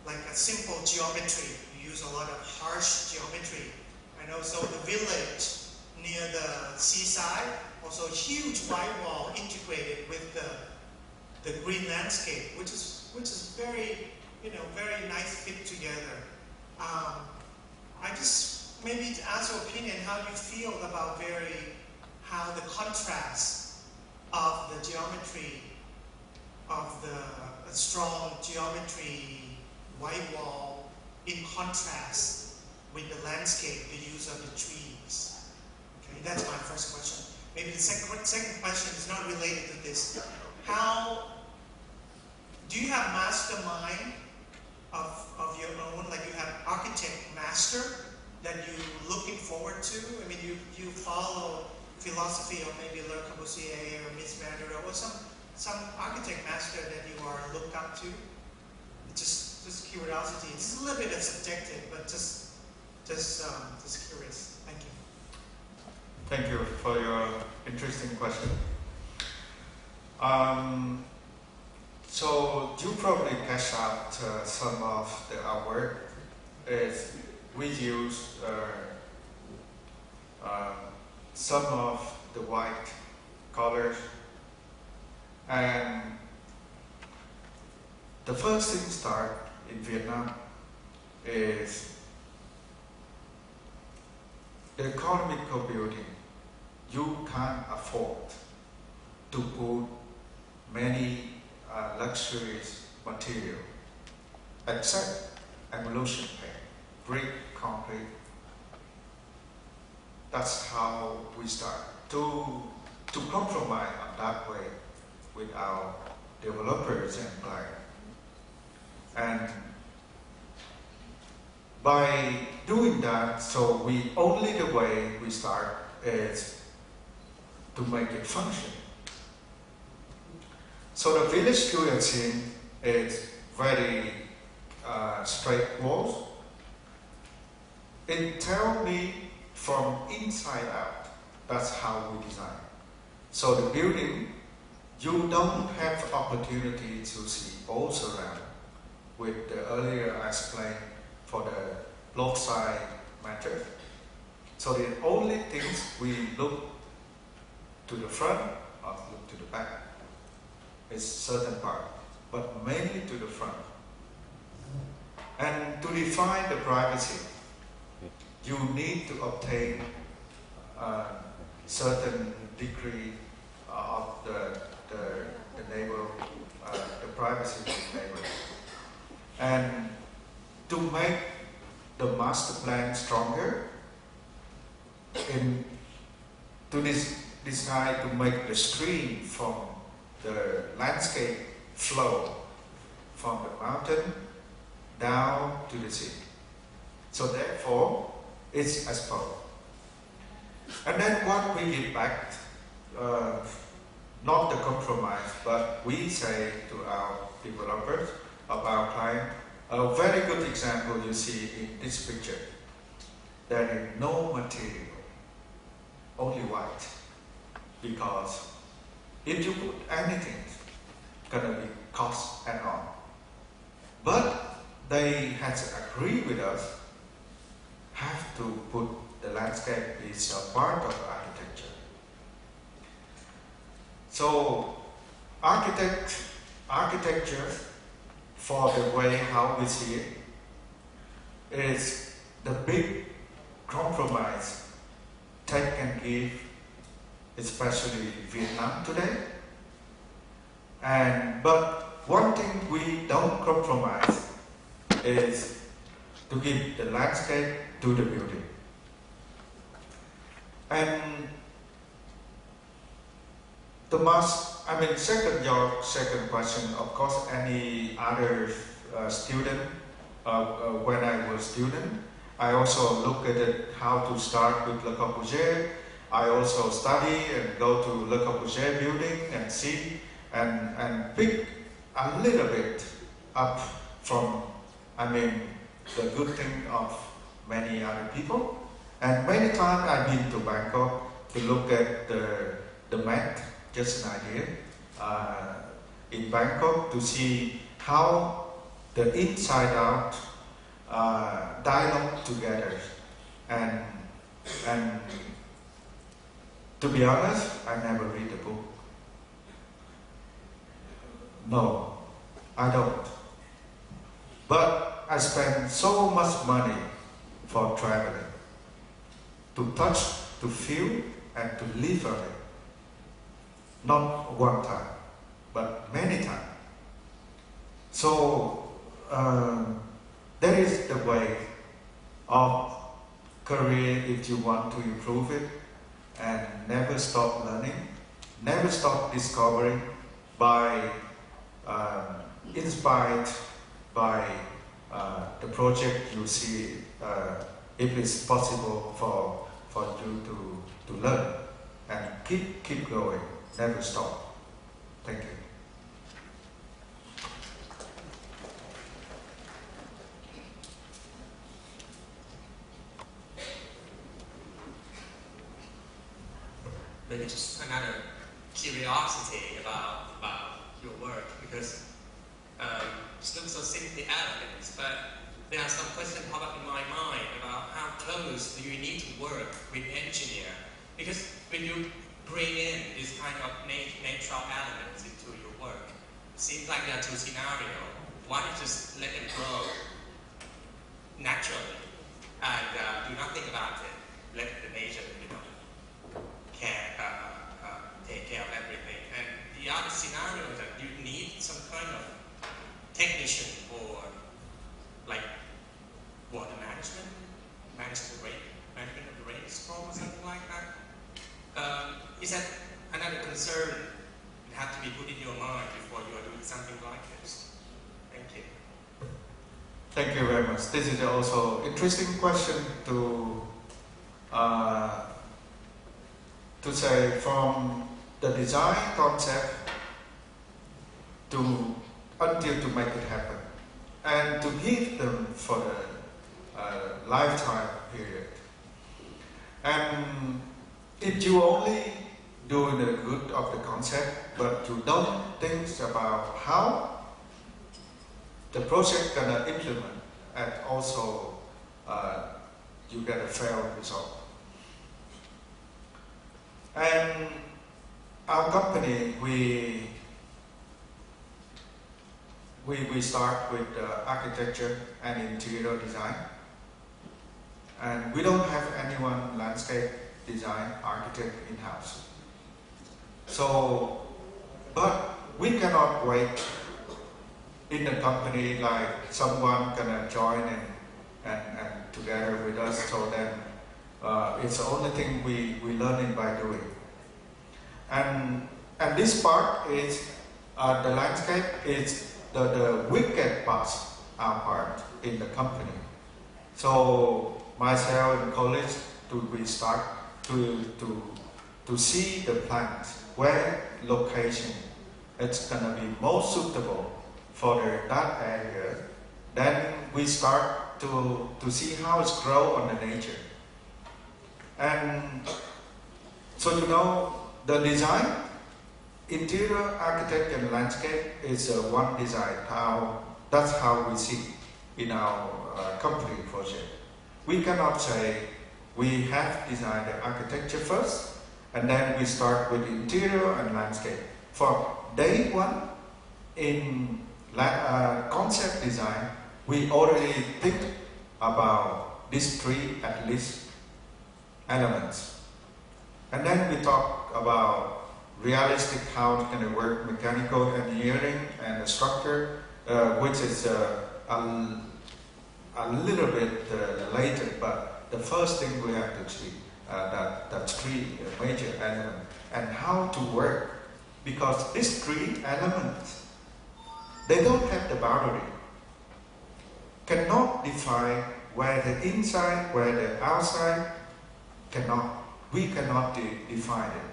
S5: like a simple geometry. You use a lot of harsh geometry. And also the village near the seaside, also a huge white wall integrated with the green landscape, which is very, very nice fit together. I just maybe to ask your opinion, how you feel about how the contrast of the geometry of the strong geometry white wall in contrast with the landscape, the use of the trees. Okay, that's my first question. Maybe the second question is not related to this. How do you have mastermind of your own, like you have architect master that you're looking forward to? I mean, you follow philosophy of maybe Le Corbusier or Mies van der Rohe, or some architect master that you are looked up to? Just curiosity. It's a little bit subjective, but just curious. Thank you.
S4: Thank you for your interesting question. So you probably catch out some of our work is we use some of the white colors, and the first thing start in Vietnam is the economical building. You can't afford to put many luxurious material except emulsion paint, brick, concrete. That's how we start to compromise on that way with our developers and clients. And by doing that, so only the way we start is to make it function. So the village guillotine is very straight walls. It tells me from inside out. That's how we design. So the building, you don't have opportunity to see all surround. With the earlier I explained for the block side method. So the only things we look to the front or look to the back is certain part, but mainly to the front. And to define the privacy, you need to obtain a certain degree of the neighbor, the privacy of the neighbor. And to make the master plan stronger, decide to make the stream from the landscape flow from the mountain down to the sea. So therefore, it's asphalt. And then what we give back, not the compromise, but we say to our developers, of our client, a very good example you see in this picture. There is no material, only white. Because if you put anything, it's gonna be cost and on. But they had to agree with us, have to put the landscape is a part of architecture. So architecture, for the way how we see it, is the big compromise take and give, especially Vietnam today. But one thing we don't compromise is to give the landscape to the building. And your second question, of course, any other student, when I was student, I also look at it how to start with Le Corbusier. I also study and go to Le Corbusier building and see and pick a little bit up from, the good thing of many other people. And many times I've been to Bangkok to look at the map, just an idea, in Bangkok to see how the inside out dialogue together. And to be honest, I never read the book. No, I don't. But I spend so much money for traveling, to touch, to feel, and to live on it. Not one time, but many times. So that is the way of career if you want to improve it, and never stop learning, never stop discovering, by inspired by the project you see, if it's possible for you to learn, and keep going, never stop. Thank you.
S6: Maybe just another curiosity about your work, because it looks so simply elegant, but there are some questions pop up in my mind about how close do you need to work with engineer, because when you bring in this kind of natural elements into your work, it seems like there are two scenarios. One is just let it grow naturally and do nothing about it, let the nature, take care of everything. And the other scenario is that you need some kind of technician or like water management of the rainstorm or something like that. Is that another concern that has to be put in your mind before you are doing something like this? Thank you.
S4: Thank you very much. This is also interesting question to say from the design concept. until to make it happen, and to give them for the lifetime period. And if you only do the good of the concept, but you don't think about how the project gonna implement, and also you get a failed result. And our company, we start with architecture and interior design, and we don't have anyone landscape design architect in-house. So, but we cannot wait in the company like someone gonna join and together with us. So then it's the only thing we learning by doing. And this part is the landscape is the wicked part, our part in the company. So myself and colleagues, we start to see the plants, where location it's gonna be most suitable for that area. Then we start to see how it's grow on the nature. And so you know, the design, interior, architect and landscape is one design. That's how we see in our company project. We cannot say we have designed the architecture first and then we start with interior and landscape. For day one in concept design, we already think about these three at least elements. And then we talk about realistic how it's going to work, mechanical engineering and the structure, which is a little bit later, but the first thing we have to see that three major elements and how to work, because these three elements, they don't have the boundary, cannot define where the inside, where the outside, we cannot define it.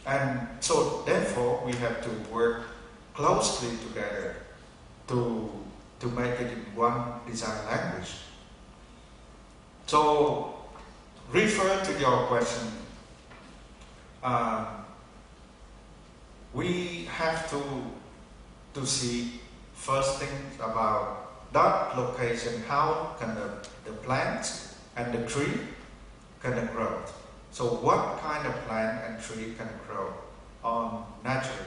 S4: And so therefore we have to work closely together to make it in one design language. So refer to your question, we have to see first thing about that location, how can the plants and the tree can grow. So what kind of plant and tree can grow on naturally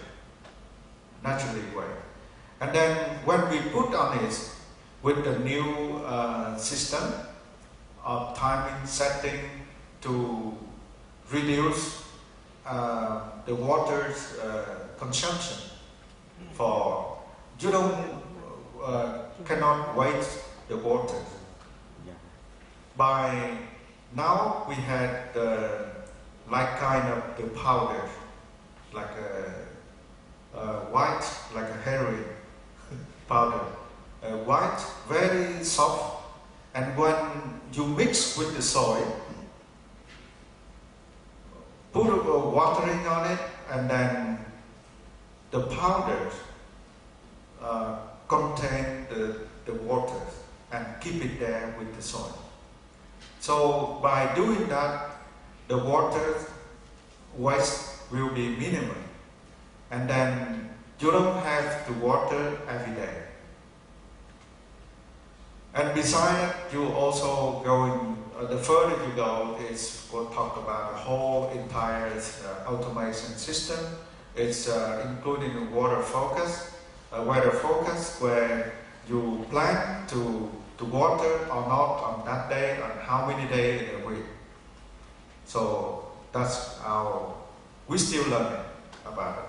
S4: way. And then when we put on it with the new system of timing setting to reduce the water's consumption, for you don't cannot waste the water. By now we had like kind of the powder, like a white, like a heroin powder, white, very soft, and when you mix with the soil, put watering on it, and then the powder contain the water and keep it there with the soil. So by doing that, the water waste will be minimal, and then you don't have to water every day. And besides, you also going, the further you go is we'll talk about the whole entire automation system. It's including the weather focus, where you plan to water or not on that day and how many days in a week. So that's we still learning about it.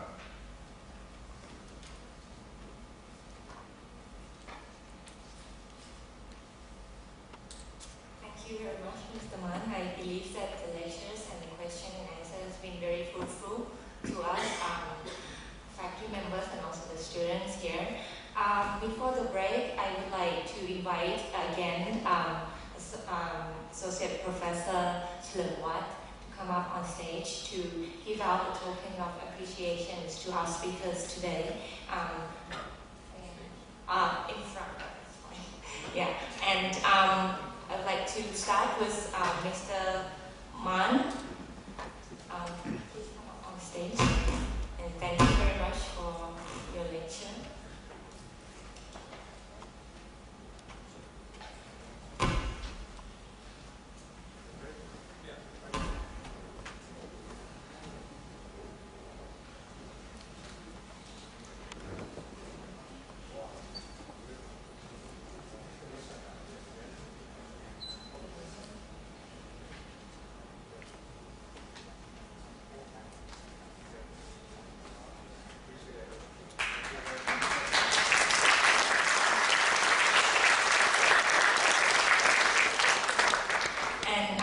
S1: Thank you very much, Mr. Man. I believe that the lectures and the question and answer has been very fruitful to us, faculty members and also the students here. Before the break, I would like to invite again Associate Professor Chlem Wat to come up on stage to give out a token of appreciation to our speakers today. In front. Yeah, and I'd like to start with Mr. Man. Please come up on stage. And thank you very much for your lecture.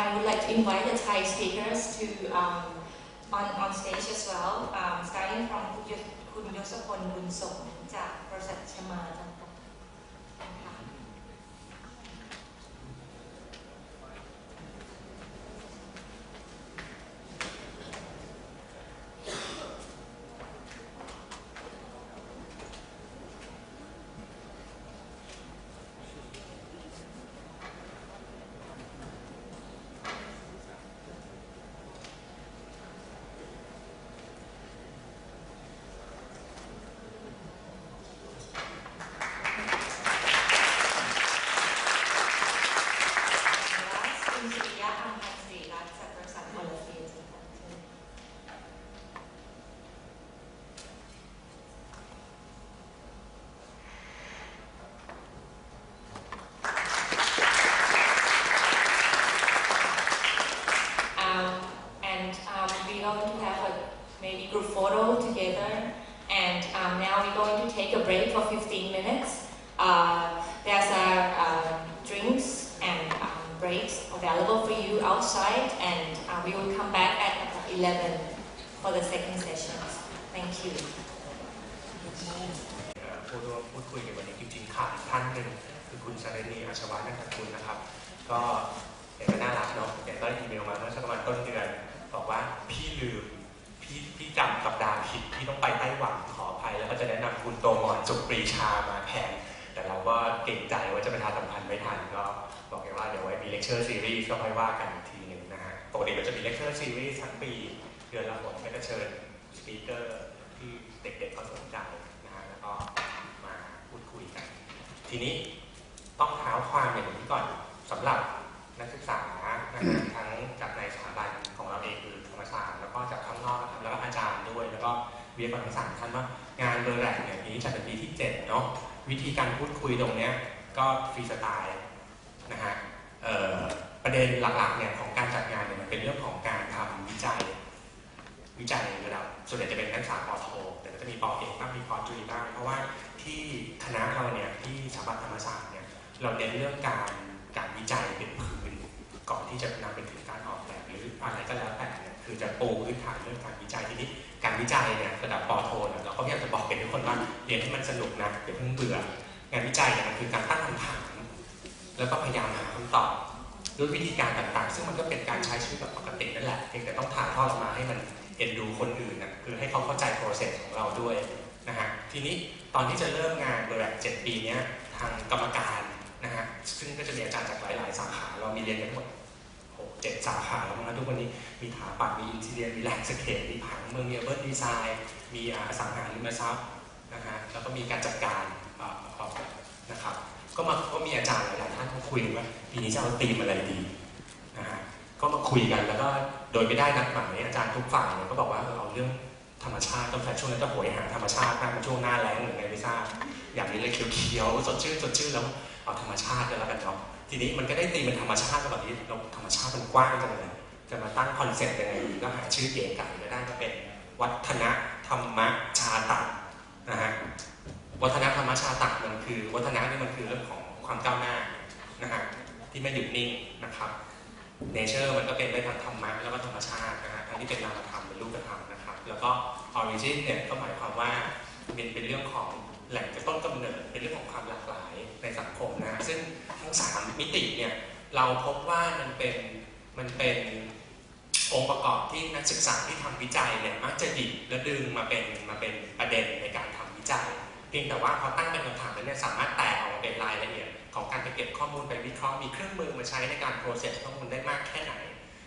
S1: I would like to invite the Thai speakers to on stage as well, starting from คุณยศพล บุญสมจากบริษัทชมาจำกัด Group photo together, and now we're going to take a break for 15 minutes. There's drinks and breaks available for you outside, and we will come back at 11 for the second session. Thank you.
S6: พูดคุยกันวันนี้จริงๆขาดอีกท่านหนึ่งคือคุณสรณี อาชวานันทกุลนะครับก็แกก็น่ารักเนาะแกก็อีเมลมาเมื่อสักประมาณต้นเดือนบอกว่าพี่ลืมพี่จำสัปดาห์ผิดพี่ต้องไปไต้หวันขออภัยแล้วก็จะแนะนำคุณโตมอนสุปรีชามาแทนแต่เราก็เกรงใจว่าจะประชาสัมพันธ์ไม่ทันก็บอกแกว่าเดี๋ยวไว้มีเลคเชอร์ซีรีส์ก็ค่อยว่ากันอีกทีหนึ่งนะฮะปกติเราจะมีเลคเชอร์ซีรีส์ทั้งปีเดือนละหนก็จะเชิญสปีกเกอร์ที่เด็กๆเขาสนใจนะฮะแล้วก็มาพูดคุยกันทีนี้ต้องเท้าความอย่างนี้ก่อนสำหรับนักศึกษาทั้งจากในสถาบันของเราเองคือธรรมศาสตร์แล้วก็จากข้างนอกนะครับแล้วก็อาจารย์ด้วยแล้วก็วิทยากรทั้ง3ท่านว่างานเบอร์แรกเนี่ยนี้จะเป็นปีที่7เนาะวิธีการพูดคุยตรงเนี้ยก็ฟรีสไตล์นะฮะประเด็นหลักๆเนี่ยของการจัดงานเนี่ยมันเป็นเรื่องของการทำวิจัยระดับส่วนใหญ่จะเป็นนักศึกษาป.โทแต่ก็จะมีป.เอกบ้างมีป.ตรีบ้างเพราะว่าที่คณะเราเนี่ยที่สถาบันธรรมศาสตร์เนี่ยเราเน้นเรื่องการวิจัยเป็นพื้นก่อนที่จะนำไปถึงการออกแบบหรืออะไรก็แล้วแต่คือจะปูพื้นฐานเรื่องการวิจัยทีนี้การวิจัยเนี่ยระดับป.โทเนี่ยเราก็อยากจะบอกเป็นทุกคนว่าเรียนที่มันสนุกนะอย่าเพิ่งเบื่องานวิจัยเนี่ยมันคือการตั้งคำถามแล้วก็พยายามหาคำตอบด้วยวิธีการต่างๆซึ่งมันก็เป็นการใช้ชีวิตแบบปกตินั่นแหละเพียงแต่ต้องถ่ายทอดออกมาให้มันเอ็นดูคนอื่นนะคือให้เขาเข้าใจโปรเซสของเราด้วยนะฮะทีนี้ตอนที่จะเริ่มงานแบบ7 ปีนี้ทางกรรมการนะฮะซึ่งก็จะมีอาจารย์จากหลายๆสาขาเรามีเรียนกันทั้งหมด7 สาขาแล้วนะทุกวันนี้มีถาปัตย์มีอินทีเรียมีแลนด์สเคปมีผังเมืองมีเบิร์ดดีไซน์มีอสังหาริมทรัพย์นะฮะแล้วก็มีการจัดการออกแบบนะครับก็มีอาจารย์หลายๆท่านเขาคุยว่าปีนี้จะเอาธีมอะไรดีนะฮะก็มาคุยกันแล้วก็โดยไม่ได้นัดหมายอาจารย์ทุกฝ่ายก็บอกว่าเอาเรื่องธรรมชาติต้องแต่ช่วงนั้นจะโหยหาธรรมชาติมากเป็นช่วงหน้าแล้งหรือไงไม่ทราบอย่างนี้เลยเขียวๆสดชื่นแล้วเอาธรรมชาติแล้วกันเนาะทีนี้มันก็ได้ตีเป็นธรรมชาติแบบนี้เราธรรมชาติมันกว้างจังเลยจะมาตั้งคอนเซ็ปต์ยังไงก็หาชื่อเก๋ไก่ก็ได้ก็เป็นวัฒนธรรมชาตะนะฮะวัฒนธรรมชาตะมันคือวัฒนะนี่มันคือเรื่องของความก้าวหน้านะฮะที่ไม่หยุดนิ่งนะครับเนเจอร์มันก็เป็นไปทางธรรมะแล้วก็ธรรมชาตินะฮะทั้งที่เป็นนามธรรมเป็นรูปธรรมนะครับแล้วก็ออริจินเนี่ยก็หมายความว่าเป็นเรื่องของแหล่งต้นกำเนิดเป็นเรื่องของความหลากหลายในสังคมนะซึ่งทั้ง3 มิติเนี่ยเราพบว่ามันเป็น องค์ประกอบที่นักศึกษาที่ทำวิจัยเนี่ยมักจะหยิบและดึงมาเป็นประเด็นในการทำวิจัยเพียงแต่ว่าพอตั้งเป็นคำถามแล้วเนี่ยสามารถแตกออกมาเป็นรายละเอียดของการไปเก็บข้อมูลไปวิเคราะห์มีเครื่องมือมาใช้ในการ process ข้อมูลได้มากแค่ไหน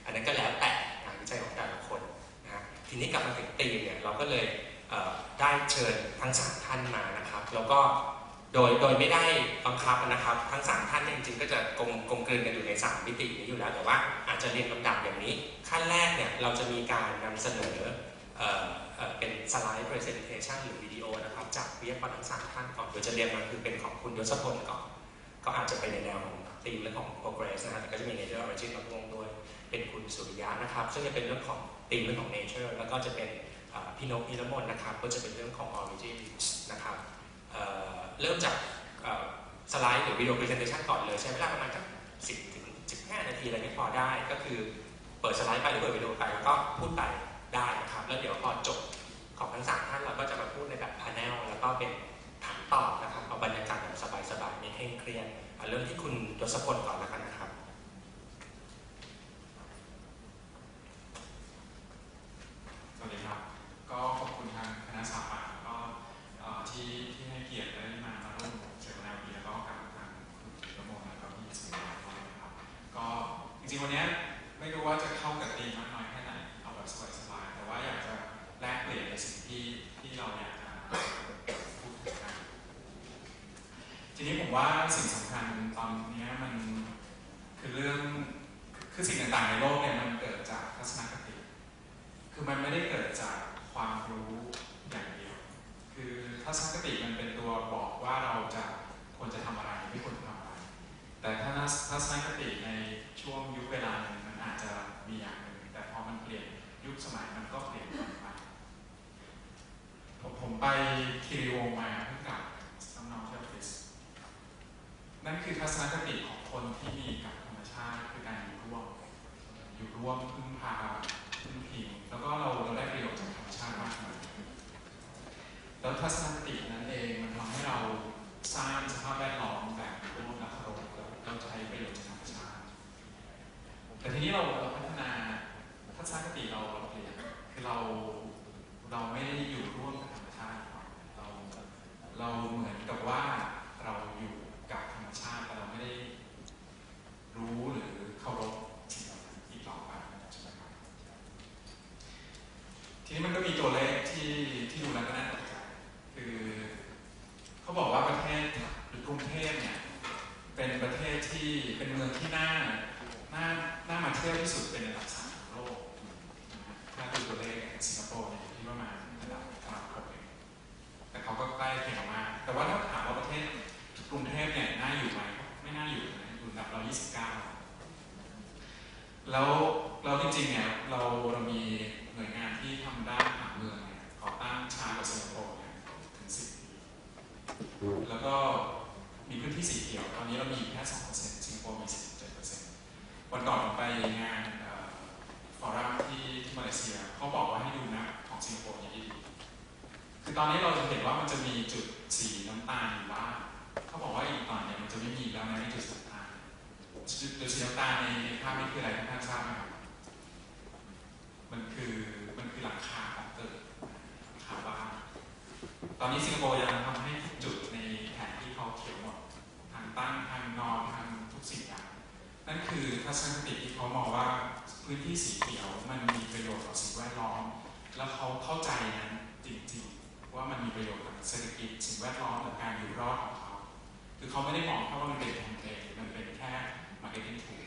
S6: อันนั้นก็แล้วแต่งานวิจัยของแต่ละคนนะทีนี้กลับมาถึงธีมเนี่ยเราก็เลยได้เชิญทั้ง3ท่านมานะครับแล้วก็โดยไม่ได้บังคับนะครับทั้ง3ท่านจริงๆก็จะกลมกลืนกันอยู่ใน3มิตินี้อยู่แล้วแต่ว่าอาจจะเรียงลำดับอย่างนี้ขั้นแรกเนี่ยเราจะมีการนำเสนอเป็นสไลด์ presentation หรือวิดีโอนะครับจากวิทยากรทั้ง3ท่านก่อนโดยจะเรียงมาคือเป็นของคุณยศพลก่อนก็อาจจะไปในแนวของธีมและของ progress นะฮะแต่ก็จะมี nature origin มาร่วมด้วยเป็นคุณสุริยะนะครับซึ่งจะเป็นเรื่องของธีมเรื่องของ nature แล้วก็จะเป็นพี่นกพีรมนนะครับก็จะเป็นเรื่องของ origin นะครับเริ่มจากสไลด์หรือวิดีโอ presentation ก่อนเลยใช้เวลาประมาณจาก10 ถึง 15 นาทีอะไรนี้พอได้ก็คือเปิดสไลด์ไปหรือเปิดวิดีโอไปแล้วก็พูดไปได้นะครับแล้วเดี๋ยวพอจบของทั้ง3ท่านเราก็จะมาพูดในแบบ panel แล้วก็เป็นถามตอบนะครับเอาบรรยากาศแบบสบายๆไม่เคร่งเครียดเริ่มที่คุณยศพลก่อนแล้วกันนะครับ
S7: สวัสดีครับก็ขอบคุณทางคณะสถาปัตย์ก็ที่ให้เกียรติได้มาร่วมเสวนาวันนี้แล้วก็กับทางคุณประโมทแล้วก็พี่สุริยะด้วยนะครับก็จริงๆวันนี้ไม่รู้ว่าจะเข้ากับธีมมากน้อยแค่ไหนเอาแบบสบายๆแต่ว่าอยากจะแลกเปลี่ยนในสิ่งที่เราอยากจะพูดถึงกันทีนี้ผมว่าสิ่งสำคัญตอนนี้มันคือเรื่องคือสิ่งต่างๆในโลกเนี่ยมันเกิดจากทัศนคติคือมันไม่ได้เกิดจากความรู้อย่างเดียวคือทัศนคติมันเป็นตัวบอกว่าเราจะควรจะทำอะไรไม่ควรทำอะไรแต่ถ้าทัศนคติในช่วงยุคเวลาหนึ่งมันอาจจะมีอย่างหนึ่งแต่พอมันเปลี่ยนยุคสมัยมันก็เปลี่ยนไปผมไปคีรีวงศ์มาเพิ่งกลับน้องๆที่ออฟฟิศนั่นคือทัศนคติของคนที่มีกับธรรมชาติคือการอยู่ร่วมพึ่งพาพึ่งพิงแล้วก็เราได้ประโยชน์จากธรรมชาติมากมายแล้วทัศนคตินั้นเองมันทำให้เราสร้างสภาพแวดล้อมแบบร่วมและเคารพเราใช้ประโยชน์จากธรรมชาติแต่ทีนี้เราพัฒนาทัศนคติเราเปลี่ยนคือเราไม่ได้อยู่ร่วมกับธรรมชาติเราเหมือนกับว่าเราอยู่กับธรรมชาติแต่เราไม่ได้รู้หรือเคารพสิ่งเหล่านั้นอีกต่อไปใช่ไหมครับทีนี้มันก็มีตัวเลขที่ดูแล้วก็น่าตกใจคือเขาบอกว่าประเทศหรือกรุงเทพเนี่ยเป็นประเทศที่เป็นเมืองที่น่ามาเที่ยวที่สุดเป็นอันดับ3ของโลกถ้าดูตัวเลขสิงคโปร์เนี่ยที่ประมาณอันดับ6เองแต่เขาก็ใกล้เคียงมากแต่ว่าถ้าถามว่าประเทศกรุงเทพเนี่ยน่าอยู่ไหมไม่น่าอยู่นะอยู่อันดับ129แล้วจริงๆเนี่ยเรามีหน่วยงานที่ทำด้านผังเมืองเนี่ยก่อตั้งช้ากว่าสิงคโปร์เนี่ยถึง10 ปีแล้วก็มีพื้นที่สีเขียวตอนนี้เรามีแค่ 2% สิงคโปร์มี 17%วันก่อนผมไปงานฟอรัมที่มาเลเซียเขาบอกว่าให้ดูนะของสิงคโปร์อย่างดีคือตอนนี้เราจะเห็นว่ามันจะมีจุดสีน้ำตาลอยู่บ้างเขาบอกว่าอีกตอนเนี่ยมันจะไม่มีแล้วในจุดสีน้ำตาลจุดสีน้ำตาลในภาพนี้คืออะไรท่านทราบไหมครับมันคือหลังคาของตึกหลังคาบ้านตอนนี้สิงคโปร์ยังทำให้จุดในแผนที่เขาเขียวหมดทางตั้งทางนอนทางทุกสิ่งอย่างนั่นคือทัศนคติที่เขามองว่าพื้นที่สีเขียวมันมีประโยชน์ต่อสิ่งแวดล้อมแล้วเขาเข้าใจนั้นจริงๆว่ามันมีประโยชน์กับเศรษฐกิจสิ่งแวดล้อมและการอยู่รอดของเขาคือเขาไม่ได้มองแค่ว่ามันเป็นแคมเปญมันเป็นแค่ marketing tool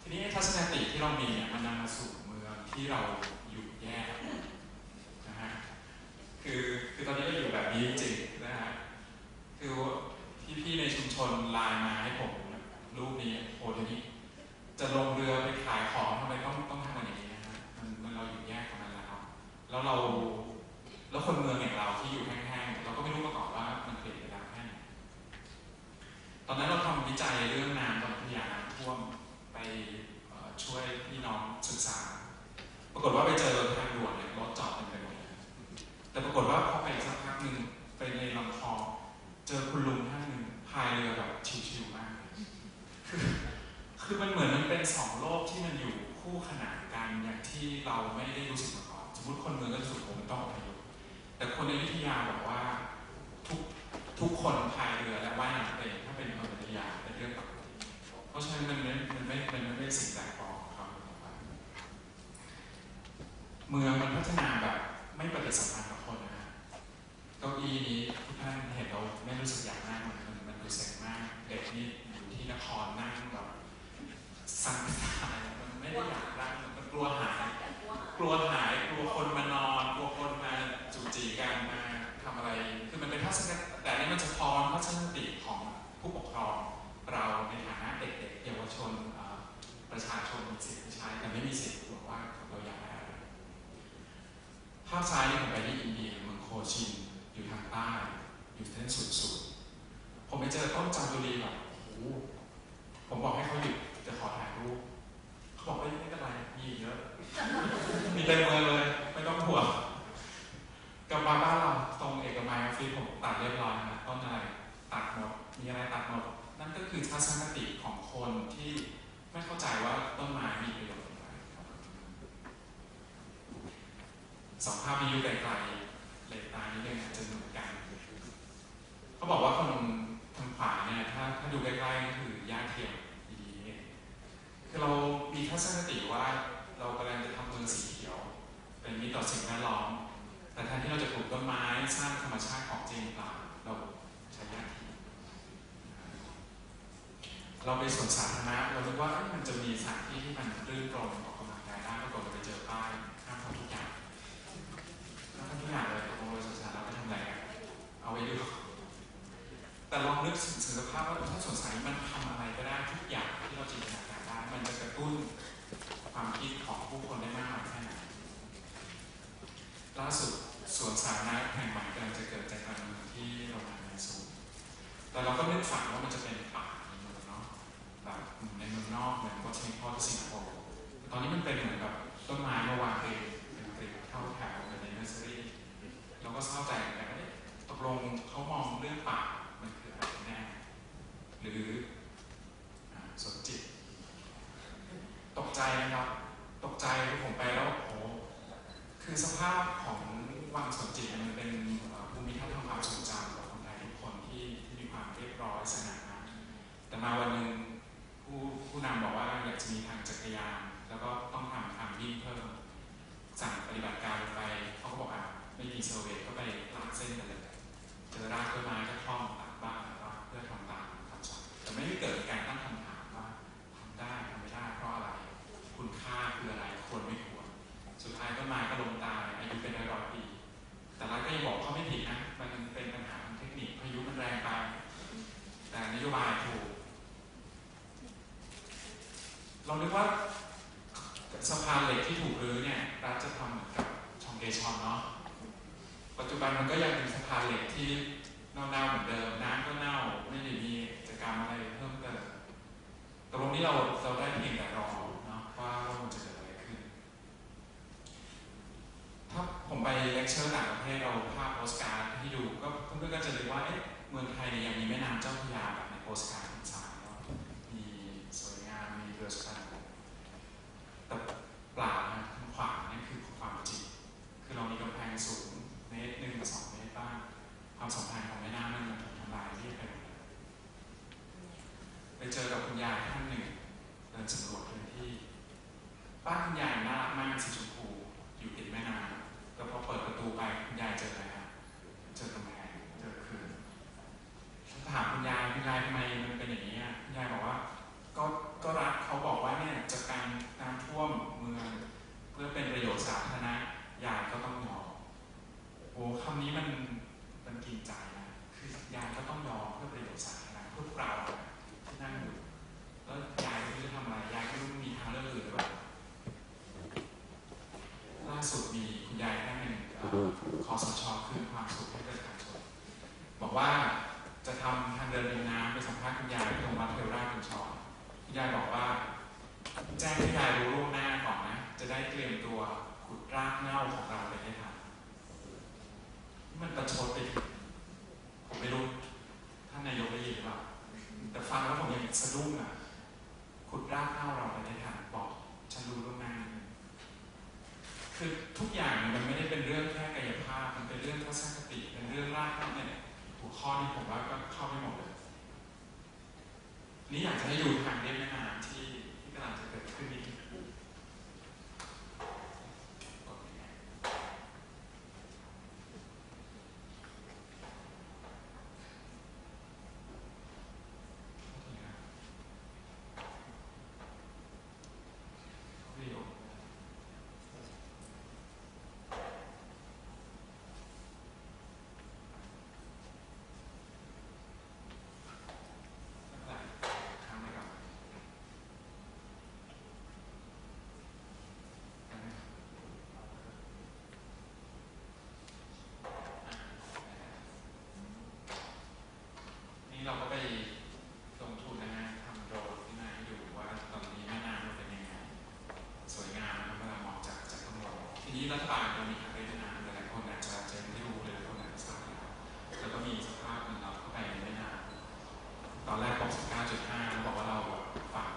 S7: ทีนี้ทัศนคติที่เรามีเนี่ยมันนำมาสู่เมืองที่เราอยู่แย่นะฮะคือตอนนี้เราอยู่แบบนี้จริงๆนะฮะคือพี่ในชุมชนไลน์มาให้ผมรูปนี้โอ้เดี๋ยวนี้จะลงเรือไปขายของทำไมต้องทำอะไรอย่างนี้นะฮะมันเราอยู่แย่กว่านั้นแล้วคนเมืองอย่างเราที่อยู่แห้งๆเราก็ไม่รู้มาก่อนว่ามันเปลี่ยนไปแล้วแค่ไหนตอนนั้นเราทำวิจัยเรื่องน้ำตอนที่น้ำท่วมไปช่วยพี่น้องศึกษาปรากฏว่าไปเจอทางด่วนเนี่ยรถจอดเต็มไปหมดเลยแต่ปรากฏว่าพอไปสักพักหนึ่งไปในลำคลองเจอคุณลุงท่านหนึ่งพายเรือแบบชิวๆมากคือ คือมันเหมือนมันเป็น2โลกที่มันอยู่คู่ขนานกันอย่างที่เราไม่ได้รู้สึกมาก่อนสมมติคนเมืองก็รู้สึกว่ามันต้องอพยพแต่คนในอยุธยาบอกว่าทุกคนพายเรือและว่ายน้ำเป็นถ้าเป็นคนอยุธยาเป็นเรื่องปกติเพราะฉะนั้นมันไม่สิ่งแปลกปลอมครับเมืองมันพัฒนาแบบไม่ปฏิสัมพันธ์กับคนนะฮะเก้าอี้นี้ทุกท่านเห็นเราไม่รู้สึกอยากนั่งมันดูเซ็งมากเด็กนี่อยู่ที่นครนั่งแบบสั่งตายมันไม่ได้อยากนั่งมันกลัวหายกลัวคนมานอนกลัวคนมาจูจีกันมาทำอะไรคือมันเป็นทัศนคติแต่นี่มันจะพอทัศนคติของผู้ปกครองเราในฐานะเด็กๆเยาวชนประชาชนมีสิทธิ์ใช้แต่ไม่มีสิทธิ์บอกว่าเราอยากได้อะไรภาพซ้ายนี่ผมไปที่อินเดียเมืองโคชินอยู่ทางใต้อยู่เส้นสุดผมไปเจอต้นจามจุรีแบบโอ้โหผมบอกให้เขาหยุดจะขอถ่ายรูปเขาบอกว่าไม่เป็นไรมีเยอะมีเต็มเมืองเลยไม่ต้องห่วงกับบ้านเราตรงเอกมัยออฟฟิศผมตัดเรียบร้อยนะต้นอะไรตัดหมดมีอะไรตัดหมดนั่นก็คือทัศนคติของคนที่ไม่เข้าใจว่าต้นไม้มีประโยชน์อะไรสองภาพนี้อยู่ไกลๆเลนตานี้ยังจะเหมือนกันเขาบอกว่าคนทางขวาเนี่ยถ้าดูใกล้ๆก็คือหญ้าเทียมดีๆเนี่ยคือเรามีทัศนคติว่าเรากำลังจะทำเมืองสีเขียวเป็นมิตรต่อสิ่งแวดล้อมแต่แทนที่เราจะปลูกต้นไม้สร้างธรรมชาติของจริงเปล่าเราใช้หญ้าเทียมเราไปสวนสาธารณะเราคิดว่ามันจะมีสถานที่ที่มันรื่นรมออกกำลังกายได้ปรากฏเราไปเจอป้ายห้ามทำทุกอย่างเลยโอ้ยสวนสาธารณะไปทำอะไรกันเอาไว้ดูแต่ลองนึกถึงสภาพว่าถ้าสวนสาธารณะมันทำอะไรก็ได้ทุกอย่างที่เราจินตนาการได้มันจะกระตุ้นความคิดของผู้คนได้มากน้อยแค่ไหนล่าสุดสวนสาธารณะแห่งใหม่กำลังจะเกิดใจกลางเมืองที่โรงงานแมนซูแต่เราก็นึกฝันว่ามันจะเป็นป่าในเมืองเนาะแบบในเมืองนอกเหมือนวัฒนธรรมที่สิงคโปร์ตอนนี้มันเป็นเหมือนแบบต้นไม้มาวางเป็นเข้าแถวในเนอร์เซอรี่เราก็เศร้าใจกันว่าตกลงเขามองเรื่องป่ามันคืออะไรแน่หรือสนจิตตกใจนะครับตกใจผมไปแล้วโอ้คือสภาพของวังสนจิตมันเป็นภูมิทัศน์ทางความทรงจำของคนไทยทุกคนที่มีความเรียบร้อยสง่างามแต่มาวันหนึ่งผู้นำบอกว่าอยากจะมีทางจักรยานแล้วก็ต้องทำทางวิ่งเพิ่มสั่งปฏิบัติการลงไปเขาก็บอกไม่มีเซอร์เวย์ก็ไปลากเส้นกันเลยเจอรากต้นไม้ก็คล่อมตัดบ้างว่าเพื่อทำตามคำสั่งแต่ไม่ได้เกิดการตั้งคำถามว่าทำได้ทำไม่ได้เพราะอะไรคุณค่าคืออะไรควรไม่ควรสุดท้ายต้นไม้ก็ล้มตายอายุเป็นร้อยปีแต่รัฐก็ยังบอกเขาไม่ผิดนะมันเป็นปัญหาทางเทคนิคพายุมันแรงไปแต่นโยบายถูกเราคิดว่าสะพานเหล็กที่ถูกรื้อเนี่ยรัฐจะทำเหมือนกับชองเกชอนเนาะปัจจุบันมันก็ยังเป็นสะพานเหล็กที่เน่าๆเหมือนเดิมน้ำก็เน่าไม่ได้มีกิจกรรมอะไรเพิ่มเติมตรงนี้เราได้เพียงแต่รอเนาะว่ามันจะเกิดอะไรขึ้นถ้าผมไปเลคเชอร์ต่างประเทศเราภาพโปสการ์ดที่ดูก็เพื่อนๆก็จะรู้ว่าเมืองไทยเนี่ยยังมีแม่น้ำเจ้าพระยาแบบในโปสการ์ดสายมีสวยงามมีเรือสำราญแต่เปล่านะทางขวานี่คือความจริงคือเรามีกำแพงสูง1 เมตร 2 เมตรบ้างความสัมพันธ์ของแม่น้ำมันถูกทำลายเรียบไปหมดไปเจอกับคุณยายท่านหนึ่งเดินสำรวจพื้นที่บ้านคุณยายน่ารักมากสีชมพูอยู่ติดแม่น้ำแต่พอเปิดประตูไปคุณยายเจออะไรครับเจอกำแพงเจอคืนถามคุณยายทำไมมันเป็นอย่างนี้คุณยายบอกว่าก็รัฐเขาบอกว่าเนี่ยจากการน้ำท่วมเมืองเพื่อเป็นประโยชน์สาธารณะยายก็ต้องยอมโอ้คำนี้มันกินใจนะคือยายก็ต้องยอมเพื่อประโยชน์สาธารณะเพื่อเราที่นั่งอยู่แล้วยายไม่รู้จะทำอะไรยายก็ไม่มีทางเลือกอื่นหรือเปล่าล่าสุดมีคุณยายท่านหนึ่งคสช.คืนความสุขให้ประชาชนบอกว่าจะทำทางเดินริมน้ำไปสัมภาษณ์คุณยายที่โรงพยาบาลเทวราชคุณชรคุณยายบอกว่าแจ้งให้ยายรู้ล่วงหน้าก่อนนะจะได้เตรียมตัวขุดรากเหง้าของเราไปให้ทันมันประชดไปถึงผมไม่รู้ท่านนายกได้ยินหรือเปล่าแต่ฟังแล้วผมยังสะดุ้ง ขุดรากเหง้าเราไปในทางบอกฉันรู้ล่วงหน้าคือทุกอย่างมันไม่ได้เป็นเรื่องแค่กายภาพมันเป็นเรื่องทัศนคติเป็นเรื่องรากเหง้าเนี่ยหัวข้อนี้ผมว่าก็เข้าไม่หมดเลยนี่อยากจะให้ดูทางเรียบแม่น้ำที่กำลังจะเกิดขึ้นนี้เราก็ไปลงทุนนะฮะทำโดรนขึ้นมาให้ดูว่าตอนนี้แม่น้ำมันเป็นยังไงสวยงามนะครับเวลามองจากข้างบนทีนี้รัฐบาลเรามีทางเดินน้ำหลายคนอาจจะยังไม่รู้เลยคนอาจจะทราบแล้วก็มีสภาพมันเราเข้าไปในแม่น้ำตอนแรกบอก 19.5 บอกว่าเราฝัง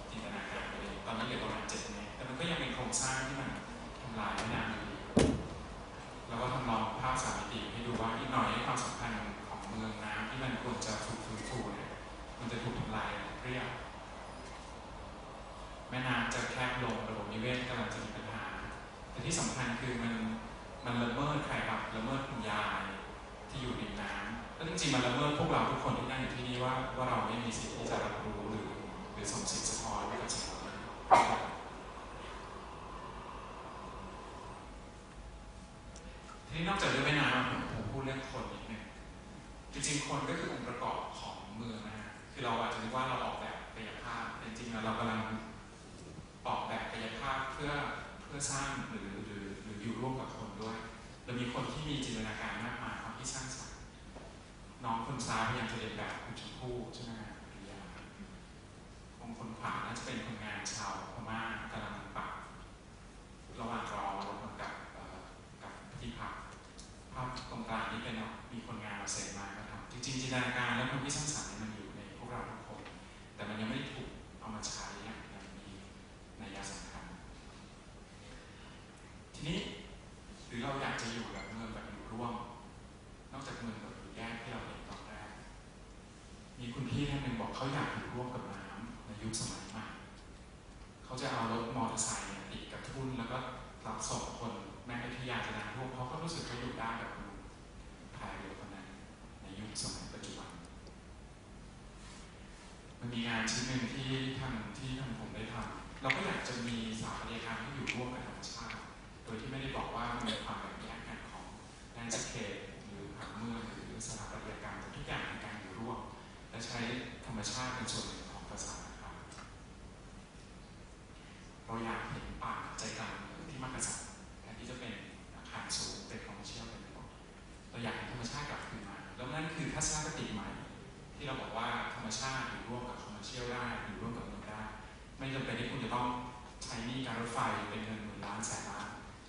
S7: จินตนาการไปเลยตอนนี้เหลือประมาณ 7 เมตรแต่มันก็ยังเป็นโครงสร้างที่มันทำลายแม่น้ำอยู่แล้วก็ทำลองภาพ3 มิติให้ดูว่าอีกหน่อยความสำคัญของเมืองน้ำที่มันควรจะถูกฟื้นฟูเนี่ยมันจะถูกทำลายเรียบแม่น้ำจะแคบลงระบบนิเวศกำลังจะมีปัญหาแต่ที่สำคัญคือมันละเมิดใครครับละเมิดคุณยายที่อยู่ริมน้ำแล้วจริงๆมันละเมิดพวกเราทุกคนที่นั่งอยู่ที่นี่ว่าเราไม่มีสิทธิ์ที่จะรับรู้หรือส่งสิทธิ์สะท้อนกับสิ่งเหล่านี้ทีนี้นอกจากเรื่องแม่น้ำผมพูดเรื่องคนนิดนึงจริงๆคนก็คือองค์ประกอบของเมืองนะฮะคือเราอาจจะนึกว่าเราออกแบบกายภาพแต่จริงๆแล้วเรากำลังออกแบบกายภาพเพื่อสร้างหรืออยู่ร่วมกับคนด้วยเรามีคนที่มีจินตนาการมากมายความที่สร้างสรรค์น้องคนซ้ายพยายามจะเรียนแบบคุณชมพู่ใช่ไหมครับปริยาองค์คนขวาน่าจะเป็นคนงานชาวพม่ากำลังปักระหว่างรอรถกับที่พักภาพตรงกลางนี้เป็นมีคนงานเอาเศษไม้มาทำจริงๆจินตนาการและความคิดสร้างสรรค์มันอยู่ในพวกเราทุกคนแต่มันยังไม่ได้ถูกเอามาใช้อย่างมีนัยสำคัญทีนี้หรือเราอยากจะอยู่แบบเมืองแบบอยู่ร่วมนอกจากเมืองแบบอยู่แยกที่เราเห็นตอนแรกมีคุณพี่ท่านหนึ่งบอกเขาอยากอยู่ร่วมกับน้ำในยุคสมัยใหม่เขาจะเอารถมอเตอร์ไซค์ติดกับทุ่นแล้วก็รับส่งคนแม้ที่อยากจะน้ำท่วมเขาก็รู้สึกเขาอยู่ได้แบบภายเดียวกันนั้นในยุคสมัยปัจจุบันมันมีงานชิ้นหนึ่งที่ทางผมได้ทำเราก็อยากจะมีสถาปัตยกรรมที่อยู่ร่วมกับธรรมชาติโดยที่ไม่ได้บอกว่ามันมีความแบ่งแยกกันของแลนด์สเคปหรือผังเมืองหรือสถาปัตยกรรมแต่ทุกอย่างเป็นการอยู่ร่วมและใช้ธรรมชาติเป็นส่วนหนึ่งของภาษาครับเราอยากเห็นป่าใจกลางที่มักกะสันแทนที่จะเป็นอาคารสูงเป็นคอมเมอร์เชียลเป็นหมดเราอยากเห็นธรรมชาติกลับคืนมาแล้วนั่นคือทัศนคติใหม่ที่เราบอกว่าธรรมชาติอยู่ร่วมกับคอมเมอร์เชียลได้อยู่ร่วมกับเมืองได้ไม่จำเป็นที่คุณจะต้องใช้หนี้การรถไฟเป็นเงินหมื่นล้านแสนล้าน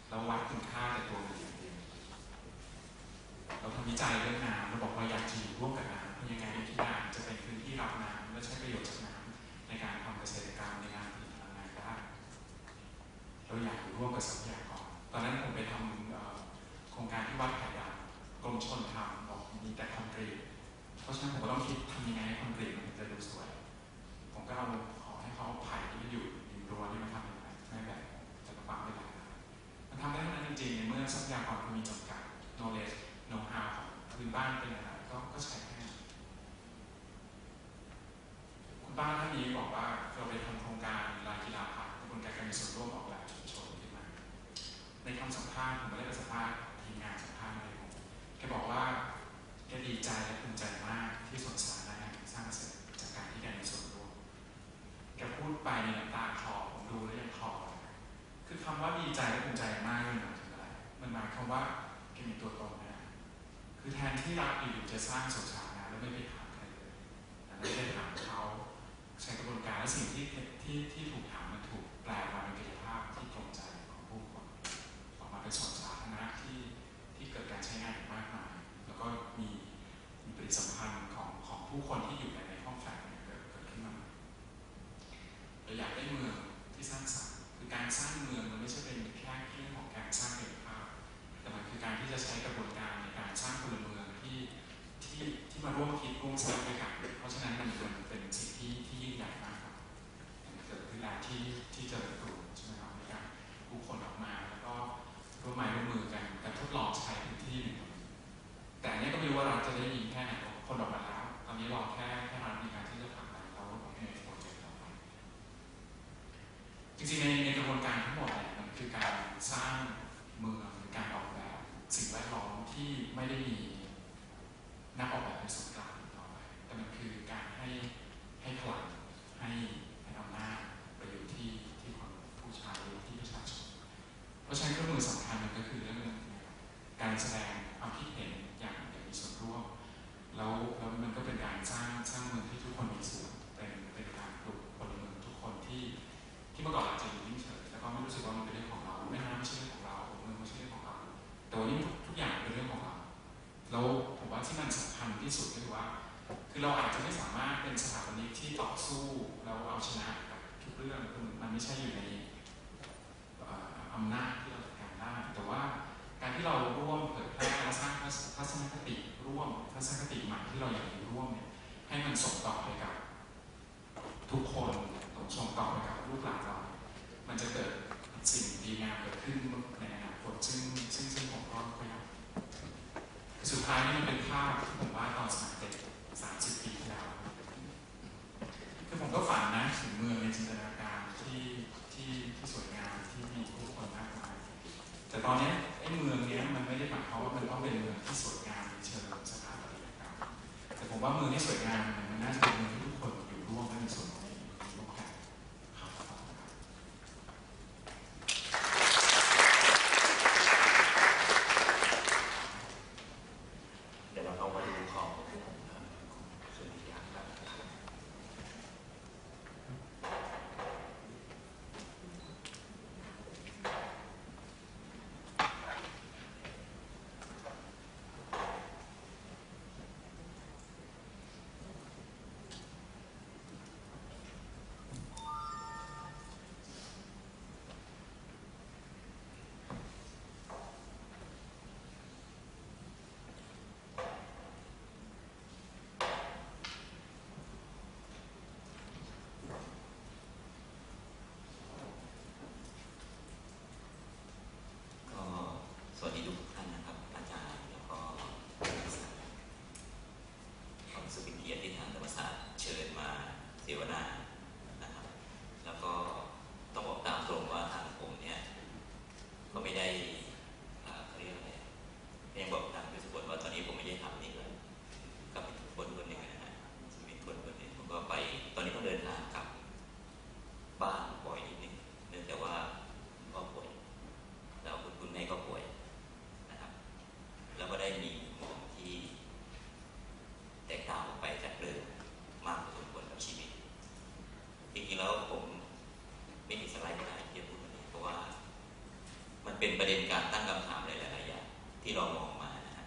S7: แล้ววัดคุณค่าแต่ตัวเงินอย่างเดียวเราทำวิจัยเรื่องน้ำเราบอกว่าอยากจะอยู่ร่วมกับน้ำยังไงที่น้ำจะเป็นพื้นที่รับน้ำและใช้ประโยชน์จากน้ำในการทำเกษตรกรรมในงานผลิตพลังงานได้เราอยากอยู่ร่วมกับทรัพยากรตอนนั้นผมไปทำโครงการที่วัดไผ่ดำกรมชลทำบอกมีแต่คอนกรีตเพราะฉะนั้นผมก็ต้องคิดทำยังไงให้คอนกรีตมันจะดูสวยผมก็ขอให้เขาไผ่ที่อยู่รั้วนี่มาทำยังไงไม่แบบจะกระปังไม่ได้มันทำได้เท่านั้นจริงๆเมื่อทรัพยากรมีจำกัด knowledge know how ของพื้นบ้านเป็นอะไรก็ใช้แค่คุณป้าท่านนี้บอกว่าเราไปทำโครงการลานกีฬาพักกระบวนการมีส่วนร่วมออกแบบชุมชนขึ้นมาในคำสัมภาษณ์ผมไม่ได้ไปสัมภาษณ์ทีมงานสัมภาษณ์เลยผมแกบอกว่าแกดีใจและภูมิใจมากที่สวนสาธารณะสร้างเสร็จจากการที่แกมีส่วนร่วมแกพูดไปในน้ำตาคลอผมดูแล้วยังคลอคือคำว่าดีใจและภูมิใจมากมันหมายถึงอะไรมันหมายความว่าแกมีตัวตนนะคือแทนที่รัฐอยู่จะสร้างสวนสาธารณะแล้วไม่ไปถามใครเลยแต่ไม่ได้ถามเขาใช้กระบวนการและสิ่งที่ถูกถามมันถูกแปลมาเป็นกายภาพที่ตรงใจของผู้คนออกมาเป็นสวนสาธารณะที่เกิดการใช้งานมากมายแล้วก็มีปฏิสัมพันธ์ของผู้คนที่อยู่ในห้องแฟ แสดงความคิดเห็นอย่างมีส่วนร่วมแล้วมันก็เป็นการสร้างเมืองที่ทุกคนมีส่วนเป็นการปลุกพลเมืองทุกคนที่เมื่อก่อนอาจจะอยู่นิ่งเฉยแล้วก็ไม่รู้สึกว่ามันเป็นเรื่องของเราแม่น้ำไม่ใช่เรื่องของเราเมืองไม่ใช่เรื่องของเราแต่วันนี้ทุกอย่างเป็นเรื่องของเราแล้วผมว่าที่มันสำคัญที่สุดก็คือว่าคือเราอาจจะไม่สามารถเป็นสถาปนิกที่ต่อสู้แล้วเอาชนะกับทุกเรื่องมันไม่ใช่อยู่ในอำนาจที่เราจัดการได้แต่ว่าการที่เราร่วมเผยแพร่และสร้างทัศนคติร่วมทัศนคติใหม่ที่เราอยากมีร่วมเนี่ยให้มันส่งต่อไปกับทุกคนส่งต่อไปกับลูกหลานเรามันจะเกิดสิ่งดีงามเกิดขึ้นในอนาคตซึ่งผมก็อยากสุดท้ายนี่มันเป็นภาพที่ผมวาดตอนสมัยเด็ก30 ปีที่แล้วคือผมก็ฝันนะถึงเมืองในจินตนาการที่สวยงามที่มีผู้คนมากมายแต่ตอนนี้ไอ้เมืองนี้มันไม่ได้หมายความว่ามันต้องเป็นเมืองที่สวยงามในเชิงสถาปัตยกรรมแต่ผมว่าเมืองที่สวยงามมันน่าจะเป็นเมืองที่ทุกคนอยู่ร่วมและมีส่วนในร่วมกันครับ
S8: เดี๋ยวเราเอามาดูของส่วนที่ยากครับสวัสดีทุกท่านนะครับอาจารย์แล้วก็ผมรู้สึกเป็นเกียรติที่ทางธรรมศาสตร์เชิญมาเสวนานะครับแล้วก็ต้องบอกตามตรงว่าทางผมเนี่ยก็ไม่ได้เขาเรียกอะไรยังบอกทางพิสุทธิ์ว่าตอนนี้ผมไม่ได้ทำนี่เลยก็เป็นคนหนึ่งนะฮะชีวิตคนหนึ่งผมก็ไปตอนนี้ต้องเดินทางกลับบ้านบ่อยนิดนึงเนื่องจากว่าพ่อป่วยแล้วคุณแม่ก็ป่วยแล้วก็ได้มีมุมมองที่แตกต่างออกไปจากเดิมมากพอสมควรกับชีวิตจริงๆแล้วผมไม่มีสไลด์อะไรที่จะพูดวันนี้เพราะว่ามันเป็นประเด็นการตั้งคำถามหลายๆอย่างที่เรามองมานะฮะ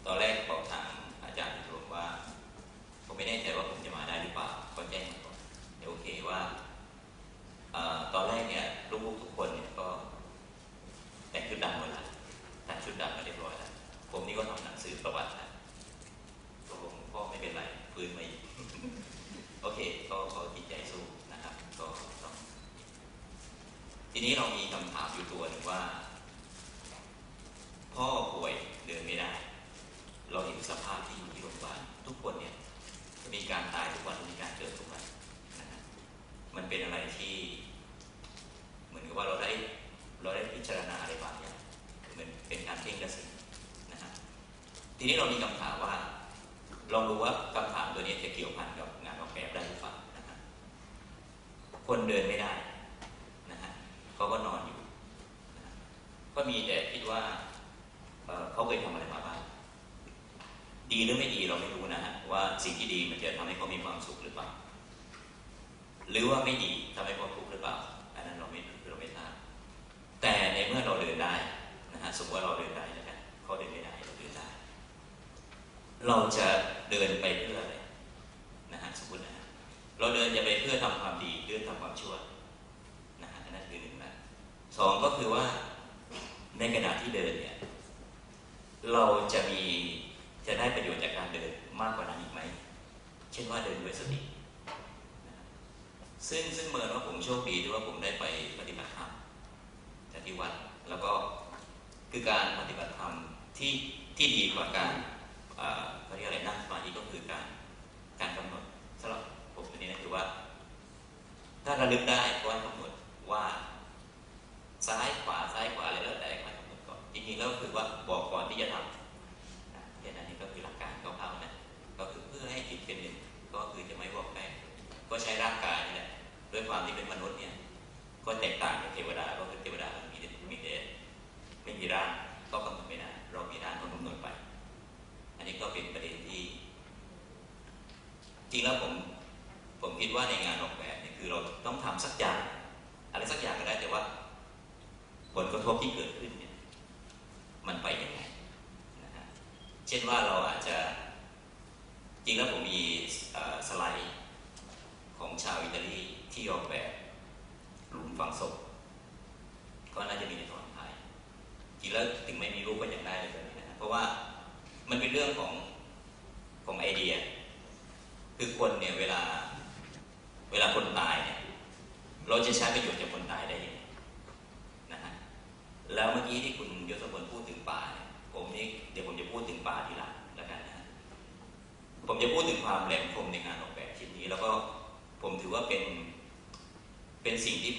S8: ตอนแรกบอกทางอาจารย์รวมว่าผมไม่แน่ใจว่าผมจะมาได้หรือเปล่าก็แจ้งมาก่อนเดี๋ยวโอเคว่าตอนแรกเนี่ยลูกๆทุกคนเนี่ยก็แต่งชุดดำหมดแล้วแต่งชุดดำมาเรียบร้อยแล้วผมนี่ก็ทำหนังสือประวัตินะตกลงพ่อไม่เป็นไรฟื้นมาอีก โอเคก็จิตใจสู้นะครับก็ต้องทีนี้เรามีคำถามอยู่ตัวหนึ่งว่าพ่อป่วยเดินไม่ได้เราเห็นสภาพที่อยู่ที่โรงพยาบาลทุกคนเนี่ยมีการตายทุกวันมีการเกิดทุกวันนะฮะมันเป็นอะไรที่เหมือนกับว่าเราได้พิจารณาอะไรบางอย่างเหมือนเป็นการเพ่งกระสินนะฮะทีนี้เรามีคำถามว่าลองดูว่าคำถามตัวนี้จะเกี่ยวพันกับงานออกแบบได้หรือเปล่านะฮะคนเดินไม่ได้นะฮะเขาก็นอนอยู่นะก็มีแต่คิดว่าเขาเคยทำอะไรมาบ้างดีหรือไม่ดีเราไม่รู้นะฮะว่าสิ่งที่ดีมันจะทำให้เขามีความสุขหรือเปล่าหรือว่าไม่ดีทำให้เขาทุกข์หรือเปล่าอันนั้นเราไม่ทราบแต่ในเมื่อเราเดินได้นะฮะสมมติว่าเราเดินได้นะครับเขาเดินไม่ได้เราเดินได้เราจะเดินไปเพื่ออะไรนะฮะสมมตินะฮะเราเดินจะไปเพื่อทำความดีหรือทำความชั่วนะฮะนั่นคือหนึ่งนะสองก็คือว่าในขณะที่เดินเนี่ยเราจะได้ประโยชน์จากการเดินมากกว่านั้นอีกไหมเช่นว่าเดินด้วยสติซึ่งเมื่อว่าผมโชคดีที่ว่าผมได้ไปปฏิบัติธรรมจากที่วัดแล้วก็คือการปฏิบัติธรรมที่ดีกว่าการเขาเรียกอะไรนั่งสมาธิก็คือการกำหนดสำหรับผมตัวนี้นะคือว่าถ้าระลึกได้ก็ให้กำหนดว่าซ้ายขวาอะไรแล้วแต่ให้กำหนดก่อนจริงๆแล้วก็คือว่าบอกก่อนที่จะทำแค่นั้นนี่ก็คือหลักการคร่าวๆนะก็คือเพื่อให้จิตเป็นหนึ่งก็คือจะไม่วอกแวกก็ใช้ร่างกายนี่แหละด้วยความที่เป็นมนุษย์เนี่ยก็แตกต่างกับเทวดาก็คือเทวดาไม่มีร่างก็ ก็กำหนดไม่ได้เรามีด้านก็กำหนดไปอันนี้ก็เป็นประเด็นที่จริงแล้วผมคิดว่าในงานออกแบบเนี่ยคือเราต้องทำสักอย่างอะไรสักอย่างก็ได้แต่ว่าผลกระทบที่เกิดขึ้นเนี่ยมันไปยังไงนะฮะเช่นว่าเราอาจจะจริงแล้วผมมีสไลด์ของชาวอิตาลีที่ออกแบบหลุมฝังศพก็น่าจะมีในตอนท้ายจริงแล้วถึงไม่มีรูปก็ยังได้เลยแบบนี้นะเพราะว่ามันเป็นเรื่องของไอเดียคือคนเนี่ยเวลาคนตายเนี่ยเราจะใช้ประโยชน์จากคนตายได้ยังไงนะฮะแล้วเมื่อกี้ที่คุณยศพลพูดถึงป่าเนี่ยเดี๋ยวผมจะพูดถึงป่าทีหลังแล้วกันนะผมจะพูดถึงความแหลมคมในงานออกแบบชิ้นนี้แล้วก็ผมถือว่าเป็นสิ่งที่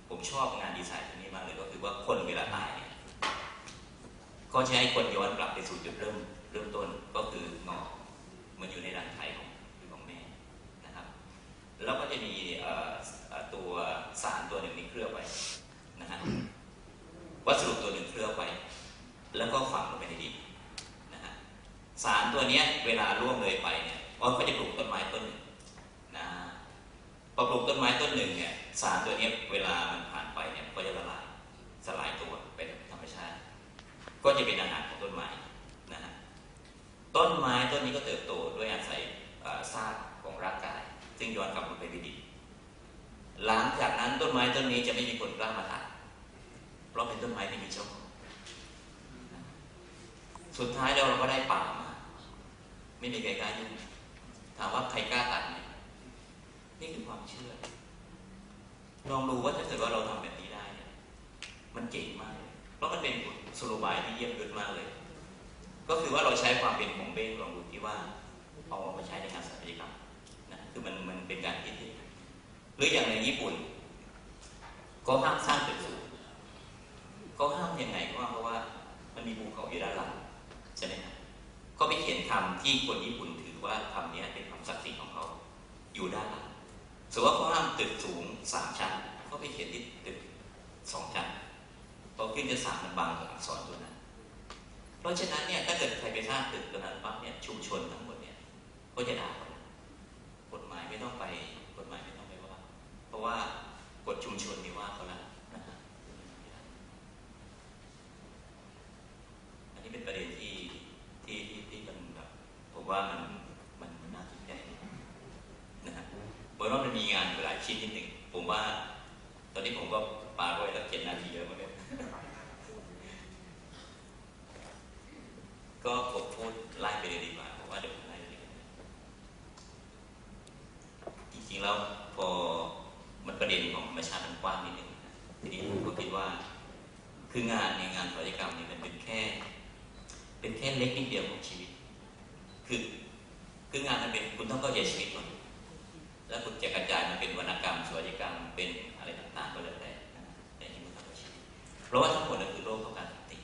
S8: ผมชอบงานดีไซน์ชิ้นนี้มากเลยก็คือว่าคนเวลาตายเนี่ยก็จะให้คนย้อนกลับไปสู่จุดเริ่มต้นก็คืองอกมันอยู่ในรังไข่ของแม่นะครับแล้วก็จะมีตัวสารตัวหนึ่งเคลือบไว้นะฮะวัสดุตัวหนึ่งเคลือบไว้แล้วก็ฝังลงไปในดินนะฮะสารตัวนี้เวลาล่วงเลยไปเนี่ยก็จะปลูกต้นไม้ต้นหนึ่งนะพอปลูกต้นไม้ต้นหนึ่งเนี่ยสารตัวนี้เวลามันผ่านไปเนี่ยก็จะละลายสลายตัวเป็นธรรมชาติก็จะเป็นอาหารของต้นไม้นะฮะต้นไม้ต้นนี้ก็เติบโตด้วยอาศัยซากของร่างกายซึ่งย้อนกลับลงไปในดินหลังจากนั้นต้นไม้ต้นนี้จะไม่มีคนกล้ามาตัดเพราะเป็นต้นไม้ไม่มีเจ้าของสุดท้ายเราก็ได้ป่ามาไม่มีใครกล้ายุ่งถามว่าใครกล้าตัดไหมนี่คือความเชื่อลองดูว่าถ้าเกิดว่าเราทำแบบนี้ได้เนี่ยมันเก่งมากเลยเพราะมันเป็นสโลบายที่เยี่ยมยศมากเลยก็คือว่าเราใช้ความเป็นของเบ้งลองดูที่ว่าเอามาใช้ในงานสถาปัตยกรรมนะคือมันเป็นการคิดที่หรืออย่างในญี่ปุ่นก็ห้ามสร้างตึกสูงก็ห้ามยังไงเพราะว่ามันมีภูเขาอยู่ด้านหลังใช่ไหมครับก็ไปเขียนคำที่คนญี่ปุ่นถือว่าคำนี้เป็นคำศักดิ์สิทธิ์ของเขาอยู่ด้านหลังสมมติว่าเขาห้ามตึกสูง3 ชั้นเขาไปเขียนที่ตึก2 ชั้นพอขึ้นจะ3มันบังกับอักษรตัวนั้นเพราะฉะนั้นเนี่ยถ้าเกิดใครไปสร้างตึกตัวนั้นปั๊บเนี่ยชุมชนทั้งหมดเนี่ยก็จะด่าคนกฎหมายไม่ต้องไปว่าเพราะว่ากฎชุมชนมีว่าเขาแล้วนะฮะอันนี้เป็นประเด็นที่มันแบบผมว่ามันน่าสนใจนะฮะเพราะว่ามันมีงานหลายชิ้นนิดหนึ่งผมว่าตอนนี้ผมก็ปาไว้ตั้ง7 นาทีแล้วมั้งเนี่ยก็ผมพูดไล่ไปเลยดีกว่าเพราะว่าเดี๋ยวผมไล่เลยจริงๆแล้วพอมันประเด็นของธรรมชาติมันกว้างนิดนึงทีนี้ผมก็คิดว่าคืองานในงานสถาปัตยกรรมนี่มันเป็นแค่เล็กนิดเดียวของชีวิตคืองานมันเป็นคุณต้องเข้าใจชีวิตก่อนแล้วคุณจะกระจายมันเป็นวรรณกรรมสถาปัตยกรรมเป็นอะไรต่างๆก็แล้วแต่ในที่มันเข้าใจชีวิตเพราะว่าทั้งหมดนั้นคือโลกของการสติ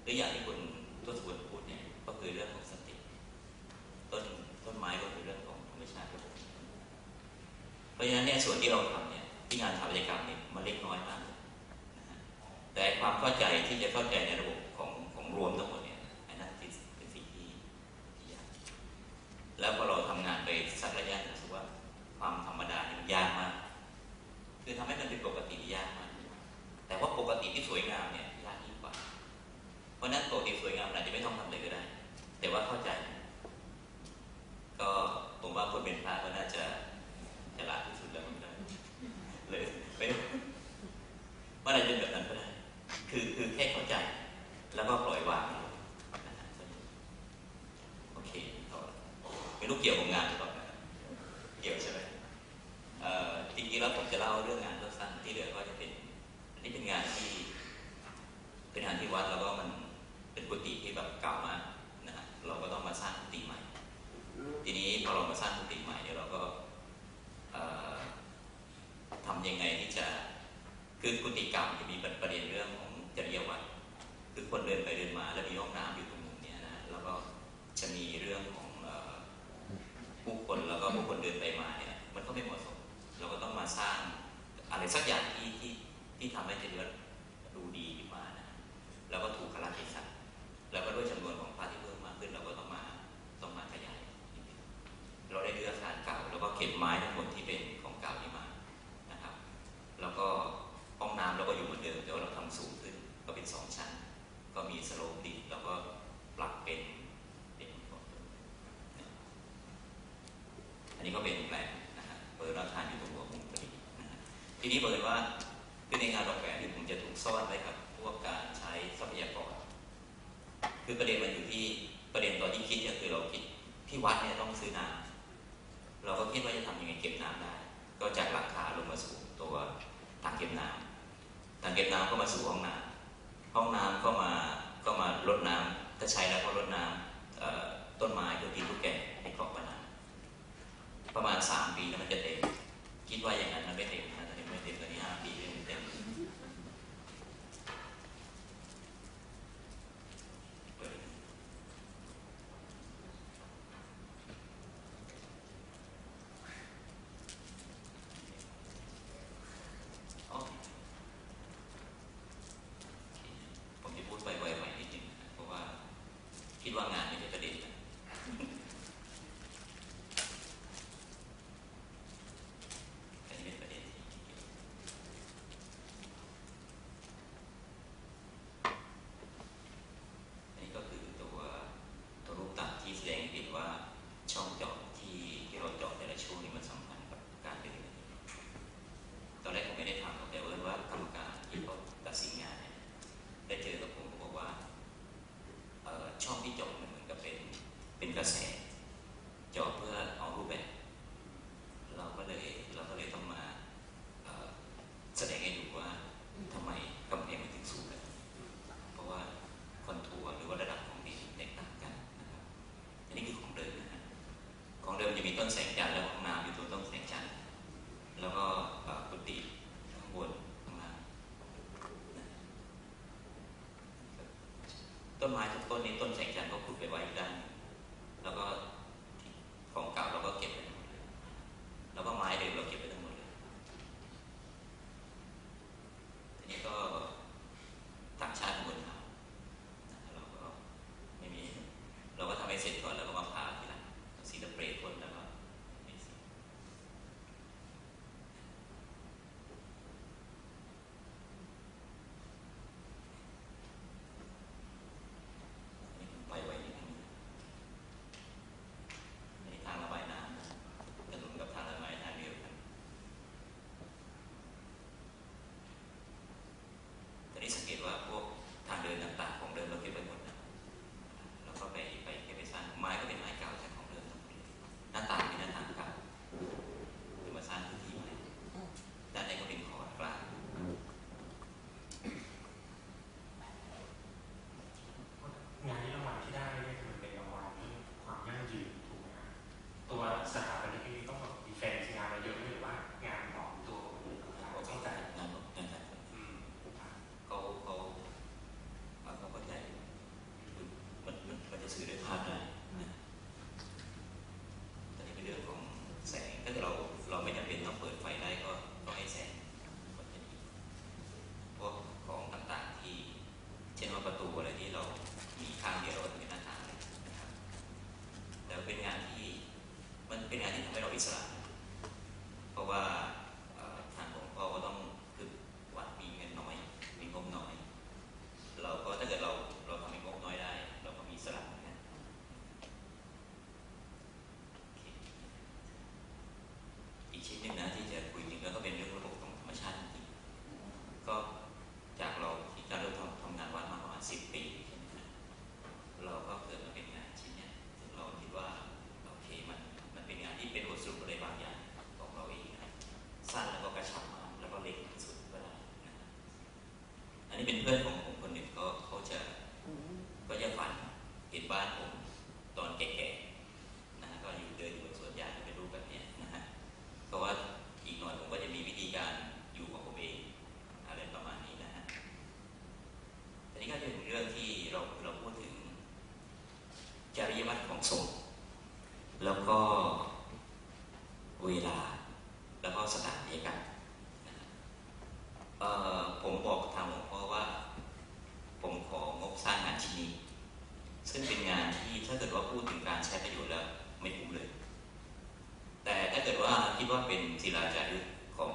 S8: หรืออย่างที่คุณตัวสกุลพูดเนี่ยก็คือเรื่องของสติต้นไม้ก็คือเรื่องของธรรมชาติระบบเพราะฉะนั้นเนี่ยส่วนที่เราทำเนี่ยที่งานสถาปัตยกรรมเนี่ยมันเล็กน้อยมากนะฮะแต่ความเข้าใจที่จะเข้าใจในระบบของรวมทั้งหมดเนี่ยอันนั้นเป็นสิ่งที่ยากแล้วพอเราทำงานไปสักระยะรู้สึกว่าความธรรมดาเนี่ยมันยากมากคือทำให้มันเป็นปกติยากมากแต่ว่าปกติที่สวยงามเนี่ยยากยิ่งกว่าเพราะนั้นปกติสวยงามอาจจะไม่ต้องทำเลยก็ได้แต่ว่าเข้าใจก็ผมว่าคนเป็นพระก็น่าจะฉลาดที่สุดแล้วเลยไม่ว่าอะไรเป็นแบบนั้นก็ได้คือแค่เข้าใจแล้วก็ปล่อยวางโอเคต่อไม่รู้เกี่ยวกับงานหรือเปล่าเกี่ยวใช่ไหมจริงๆแล้วผมจะเล่าเรื่องงานสั้นๆที่เหลือก็จะเป็นอันนี้เป็นงานที่วัดแล้วก็มันเป็นกุฏิที่แบบเก่ามากนะฮะเราก็ต้องมาสร้างกุฏิใหม่ทีนี้พอเรามาสร้างกุฏิใหม่เนี่ยเราก็ทำยังไงที่จะคือกุฏิเก่าจะมีประเด็นเรื่องของจริยวัตรคือคนเดินไปเดินมาแล้วมีห้องน้ำอยู่ตรงมุมนี้นะแล้วก็จะมีเรื่องของผู้คนแล้วก็ผู้คนเดินไปมาเนี่ยมันก็ไม่เหมาะสมเราก็ต้องมาสร้างอะไรสักอย่างที่ทำให้จริยวัตรดูดีขึ้นมานะ แล้วก็ถูกคาราเทศะแล้วก็ด้วยจำนวนของพระที่เพิ่มมากขึ้นเราก็ต้องมาขยายเราได้รื้ออาคารเก่าแล้วก็เก็บไม้ทั้งหมดที่เป็นของเก่านี้มานะครับแล้วก็ห้องน้ำเราก็อยู่เหมือนเดิมแต่ว่าเราทำสูงขึ้นก็เป็น2 ชั้นก็มีสโลปดินแล้วก็ปรับเป็นอันนี้ก็เป็นแปลนนะฮะเปิดอาคารอยู่ตรงหัวมุมพอดีนะฮะทีนี้เปิดว่าคือในงานออกแบบเนี่ยผมจะถูกซ่อนไว้กับพวกการใช้ทรัพยากรคือประเด็นมันอยู่ที่ประเด็นตอนที่คิดเนี่ยคือเราคิดที่วัดเนี่ยต้องซื้อน้ำเราก็คิดว่าจะทำยังไงเก็บน้ำได้ก็จากหลังคาลงมาสู่ตัวถังเก็บน้ำก็มาสู่ห้องน้ำก็มารดน้ำถ้าใช้แล้วก็รดน้ำต้นไม้โดยที่ทุกแก่ให้ครอบปัญหาประมาณ3 ปีแล้วมันจะเต็มคิดว่าอย่างนั้นมันไม่เต็มนะตอนนี้ไม่เต็มตอนนี้5 ปียังไม่เต็มผมจะพูดไปไวๆนิดนึงเพราะว่าคิดว่างานไม่ใช่ประเด็นแสดงเห็นว่าช่องเจาะที่เราเจาะแต่ละช่วงนี้มันสัมพันธ์กับการเป็นตอนแรกผมไม่ได้ทำแต่ว่ากรรมการที่เขาตัดสินงานเนี่ยได้เจอกับผมบอกว่าช่องที่เจาะมันเหมือนกับเป็นกระแสเจาะเพื่อเอารูปแบบเราก็เลยต้องมาแสดงให้ดูว่าทำไมกำแพงมันถึงสูงเลยเพราะว่าคอนทัวร์หรือว่าระดับของดินแตกต่างกันอันนี้คือของเดิมนะฮะของเดิมจะมีต้นแสงจันทร์และห้องน้ำอยู่ตัวต้นแสงจันทร์แล้วก็กุฏิข้างบนข้างล่างต้นไม้ทุกต้นนี้ต้นแสงจันทร์ก็ขุดไปไว้ด้านแล้วก็ของเก่าเราก็เก็บไปทั้งหมดเลยแล้วก็ไม้เดิมเราเก็บไปทั้งหมดเลยทีนี้ก็ต่างชาติบนเขาเราก็ไม่มีเราก็ทำให้เสร็จก่อนแล้วก็มาผ่าทีหลังซีลเปรย์พ่นแล้วก็ไม่สิไปไว้นิดนึงในทางระบายน้ำถนนกับทางระบายน้ำเดียวกันตอนนี้สังเกตว่าพวกทางเดินต่างๆของเดิมเราเก็บไปหมดนะแล้วก็ไปเก็บไปสร้างไม้ก็เป็นไม้เก่าจากของเดิมทั้งหมดเลยหน้าต่างเป็นหน้าต่างเก่าจะมาสร้างพื้นที่ใหม่ด้านในก็เป็นคอร์ดกลาง
S9: งานนี้รางวัลที่ได้เนี่ยคือมันเป็นรางวัลเรื่องความยั่งยืนถูกไหมครับตัวสถาปนิกนี่ต้องแบบดีเฟนซ์งานมาเยอะหรือว่างานของตัวเขาเข้าใจ
S8: งานเข้าใจมันจะสื่อด้วยภาพได้นะตอนนี้เป็นเรื่องของแสงถ้าเราไม่จำเป็นต้องเปิดไฟได้ก็ให้แสงก็จะดีพวกของต่างๆที่เช่นว่าประตูอะไรที่เรามีข้างเดียวเราเป็นหน้าต่างนะครับแล้วเป็นงานที่มันเป็นงานที่ทำให้เราอิสระเพราะว่าทางของพ่อก็ต้องคือวัดมีเงินน้อยมีงบน้อยเราก็ถ้าเกิดเราทำให้งบน้อยได้เราก็มีอิสระนะอีกชิ้นหนึ่งนะที่จะคุยถึงก็เป็นเรื่องระบบของธรรมชาติจริงก็จากเราที่การเริ่มทำงานวัดมาประมาณ10 ปีใช่ไหมครับเราก็เกิดมาเป็นงานชิ้นนี้ซึ่งเราคิดว่าโอเคมันเป็นงานที่เป็นบทสรุปอะไรบางอย่างของเราเองนะสั้นแล้วก็กระชับมากแล้วก็เล็กที่สุดก็ได้นะอันนี้เป็นเพื่อนของผมคนหนึ่งเขาจะฝันเห็นบ้านผมตอนแก่ๆนะก็อยู่เดินอยู่บนสวนยางเป็นรูปแบบนี้นะฮะเพราะว่าอีกหน่อยผมก็จะมีวิธีการอยู่ของผมเองอะไรประมาณนี้นะฮะทีนี้ก็จะเป็นเรื่องที่เราพูดถึงจริยวัตรของสงฆ์แล้วก็เวลาแล้วก็สถาปัตยกรรมผมบอกทางหลวงพ่อว่าผมขอ ว่าเป็นศิลาจารึกของ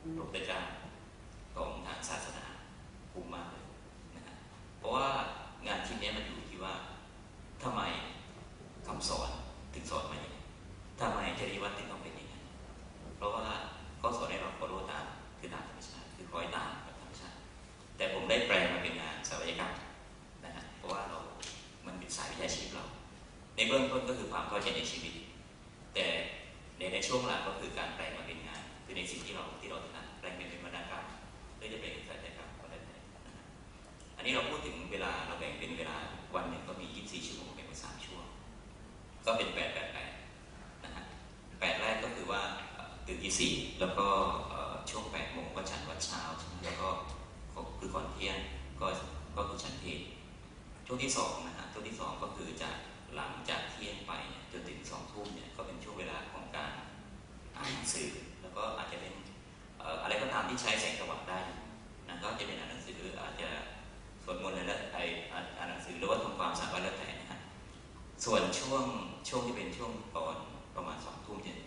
S8: พระพุทธเจ้าของทางศาสนาภูมิมากเลยนะฮะเพราะว่างานชิ้นนี้มันอยู่ที่ว่าทำไมคำสอนถึงสอนมาอย่างนี้ทำไมจริยวัตรถึงต้องเป็นอย่างนั้นเพราะว่าเขาสอนให้เราเคารพตามคือตามธรรมชาติคือคอยตามกับธรรมชาติแต่ผมได้แปลมาเป็นงานศัลยกรรมนะฮะเพราะว่ามันเป็นสายวิชาชีพเราในเบื้องต้นก็คือความเข้าใจในชีวิตแต่ในช่วงหลังก็คือการแปลงมาเป็นงานคือในสิ่งที่เราถนัดแปลงเป็นวรรณกรรมหรือจะเป็นศัลยกรรมก็ได้นะฮะอันนี้เราพูดถึงเวลาเราแบ่งเป็นเวลาวันหนึ่งก็มี24 ชั่วโมงแบ่งเป็น3 ช่วงก็เป็น8นะฮะ8แรกก็คือว่าตื่นที่4แล้วก็ช่วง8 โมงก็ฉันวัดเช้าแล้วก็คือก่อนเที่ยงก็คือฉันเพลช่วงที่2นะฮะช่วงที่2ก็คือจะหลังจากเที่ยงไปจนถึง2 ทุ่มเนี่ยก็เป็นช่วงเวลาของการอ่านหนังสือแล้วก็อาจจะเป็นอะไรก็ตามที่ใช้แสงสว่างได้นะก็จะเป็นอ่านหนังสืออาจจะสวดมนต์อะไรอ่านหนังสือหรือว่าทำความสะอาดแล้วแต่นะฮะส่วนช่วงที่เป็นช่วงตอนประมาณ2 ทุ่มถึง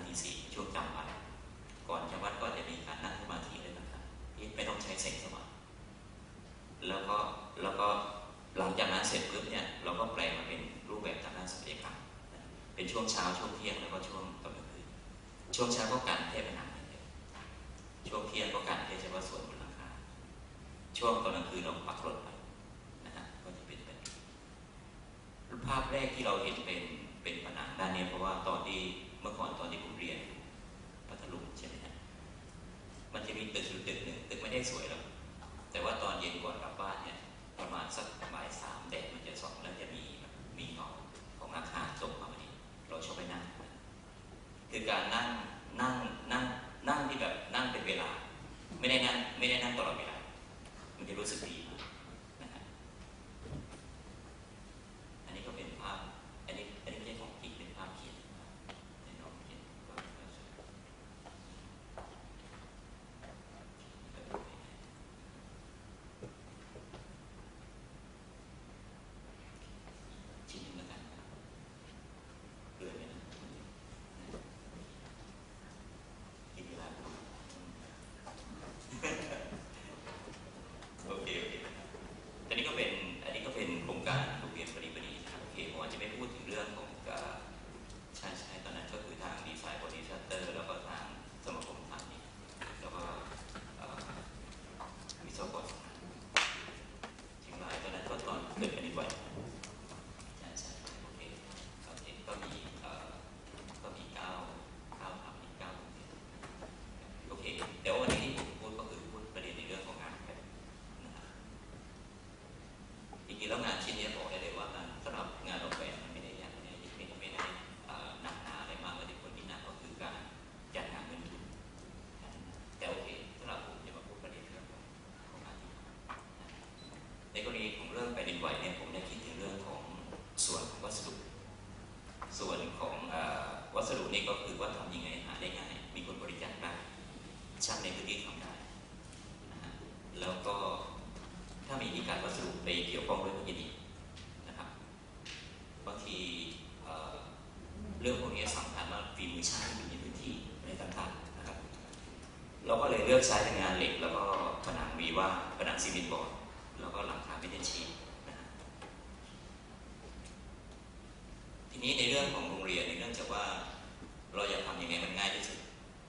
S8: ตี 4ช่วงจำวัดก่อนจำวัดก็จะมีการนั่งสมาธิอะไรต่างๆที่ไม่ต้องใช้แสงสว่างแล้วก็หลังจากนั้นเสร็จปุ๊บเนี่ยเราก็แปลมาเป็นรูปแบบทางด้านศัลยกรรมเป็นช่วงเช้าช่วงเที่ยงแล้วก็ช่วงตอนกลางคืนช่วงเช้าก็การเทผนังช่วงเที่ยงก็การเทเฉพาะส่วนบนหลังคาช่วงตอนกลางคืนเราปักรถไปนะฮะก็จะเป็นแบบภาพแรกที่เราเห็นเป็นผนังด้านนี้เพราะว่าตอนที่เมื่อก่อนตอนที่ผมเรียนพัทลุงใช่ไหมฮะมันจะมีตึกหนึ่งตึกไม่ได้สวยหรอกแต่ว่าตอนเย็นก่อนกลับบ้านเนี่ยประมาณสักบ่าย 3แดดมันจะส่องแล้วจะมีเงาของอาคารตกมาพอดีเราชอบไปนั่งคือการนั่งที่แบบนั่งเป็นเวลาไม่ได้นั่งตลอดเวลามันจะรู้สึกดีนะฮะอันนี้ก็เป็นภาพอันนี้ไม่ใช่ของจริงเป็นภาพเขียนในน้องเขียนก็ชิ้นหนึ่งแล้วกันเกลือเลยนะกินเวลาโอเคอันนี้ก็เป็นโครงการโรงเรียนปรินะครับโอเคผมอาจจะไม่พูดถึงเรื่องของใช่ตอนนั้นก็คือทางดีไซน์บริษัทแล้วก็ทางสมาคมทางนี้แล้วก็วิศวกรเชียงรายตอนนั้นก็ตอนเกิดแผ่นดินไหวใช่โอเคก็มี9ครับมี9โอเคเดี๋ยววันนี้ที่ผมพูดก็คือพูดประเด็นในเรื่องของงานแบบนะครับจริงๆแล้วงานชิ้นนี้บอกได้เลยว่าสำหรับงานออกแบบมันไม่ได้ยากไม่ได้หนักหนาอะไรมากแต่คนที่หนักก็คือการจัดหาเงินทุนแต่โอเคสำหรับผมจะมาพูดประเด็นเรื่องของงานในกรณีของเรื่องแผ่นดินไหวเนี่ยผมได้คิดถึงเรื่องของส่วนของวัสดุส่วนของวัสดุนี่ก็คือว่าทำยังไงหาได้ง่ายมีคนบริจาคได้ช่างในพื้นที่ทำได้นะฮะแล้วก็ถ้ามีการวัสดุไปเกี่ยวข้องด้วยก็จะดีนะครับบางทีเรื่องพวกนี้สำคัญมากฝีมือช่างอยู่ในพื้นที่ในต่างๆนะครับเราก็เลยเลือกใช้เป็นงานเหล็กแล้วก็ผนังวีว่าผนังซีเมนต์บอร์ดแล้วก็หลังคาไม่ได้ชีนะฮะทีนี้ในเรื่องของโรงเรียนเนื่องจากว่าเราอยากทำยังไงมันง่ายที่สุด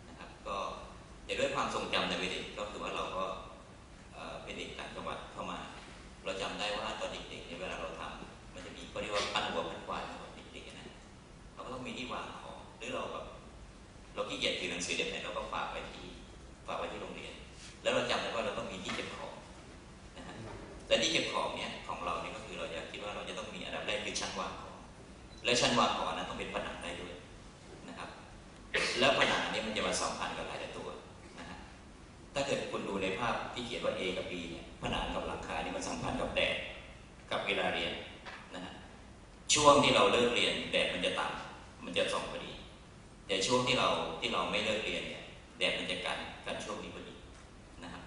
S8: นะครับก็แต่ด้วยความทรงจำในวัยเด็กก็คือว่าเราก็เป็นเด็กต่างจังหวัดเข้ามาเราจำได้ว่าตอนเด็กๆในเวลาเราทำมันจะมีก็เรียกว่าปั้นหัวปั้นควายของเด็กๆนะเราก็ต้องมีที่วางของหรือเราขี้เกียจถือหนังสือเด็กไหนเราก็ฝากไว้ที่โรงเรียนแล้วเราจำได้ว่าเราต้องมีที่เก็บของนะฮะและที่เก็บของเนี่ยของเราเนี่ยก็คือเราอยากคิดว่าเราจะต้องมีอันดับแรกคือชั้นวางของและชั้นวางของนั้นต้องเป็นผนังได้ด้วยนะครับแล้วผนังนี้มันจะมาสัมพันธ์กับหลายตัวนะฮะถ้าเกิดคุณดูในภาพที่เขียนว่า A กับ B เนี่ยผนังกับหลังคานี่มันสัมพันธ์กับแดดกับเวลาเรียนนะฮะช่วงที่เราเลิกเรียนแดดมันจะต่ำมันจะส่องพอดีแต่ช่วงที่เราไม่เลิกเรียนเนี่ยแดดมันจะกันช่วงนี้พอดีนะครับ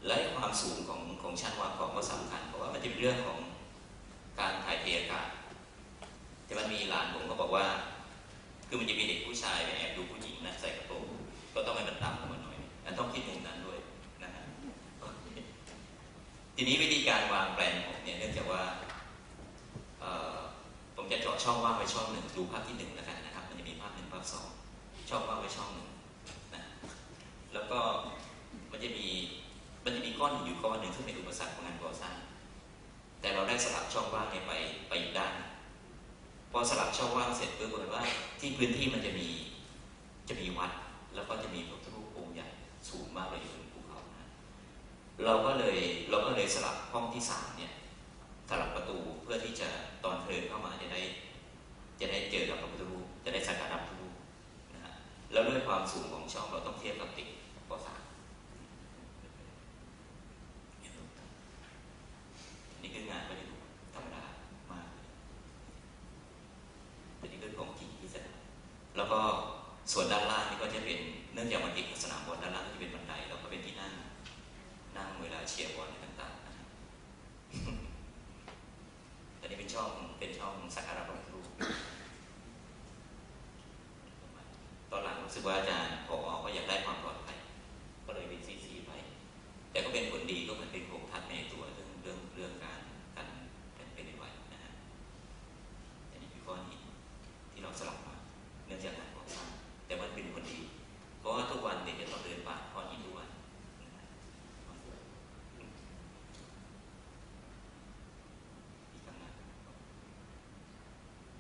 S8: และความสูงของชั้นวางของก็สำคัญเพราะว่ามันจะเป็นเรื่องของการถ่ายเทอากาศแต่มันมีหลานผมก็บอกว่าคือมันจะมีเด็กผู้ชายไปแอบดูผู้หญิงนะใส่ ทีนี้วิธีการวางแปลนผมเนี่ยเนื่องจากว่าผมจะเจาะช่องว่างไว้ช่องหนึ่งดูภาพที่1แล้วกันนะครับมันจะมีภาพ1ภาพ2ช่องว่างไว้ช่องหนึ่งนะแล้วก็มันจะมีก้อนหินอยู่ก้อนหนึ่งซึ่งเป็นอุปสรรคของงานก่อสร้างแต่เราได้สลับช่องว่างนี้ไปอีกด้านพอสลับช่องว่างเสร็จเปิดว่าที่พื้นที่มันจะมีวัดแล้วก็จะมีพระพุทธรูปองค์ใหญ่สูงมากเลยอยู่บนภูเขานะเราก็เลยสลับห้องที่3เนี่ยสลับประตูเพื่อที่จะตอนเดินเข้ามาจะได้เจอกับพระพุทธรูปจะได้สักการะพระพุทธรูปนะฮะแล้วด้วยความสูงของช่องเราต้องเทียบกับตึกก่อสร้างนี่คืองานไม่ได้ธรรมดามากแต่นี่คือของจริงที่แสดงแล้วก็ส่วนด้านล่างนี่ก็จะเป็นเนื่องจากมันติดสนามบอลด้านล่างก็จะเป็นบันไดแล้วก็เป็นที่นั่งเวลาเชียร์บอลต่างๆนะแต่นี่เป็นช่องสักการะพระพุทธรูปตอนหลังรู้สึกว่าอาจารย์ผอ.ก็อยากได้ความปลอดภัยก็เลยเป็นซีไปแต่ก็เป็นผลดีก็เหมือนเป็นโครงทัศน์ในตัวเรื่องการเป็นไหวนะฮะอันนี้คือข้อนี้ที่เราสลับมาเนื่องจากงานก่อสร้างแต่มันเป็นผลดีเพราะว่าทุกวันเด็กจะต้องเดินผ่านข้อนี้ทุกวัน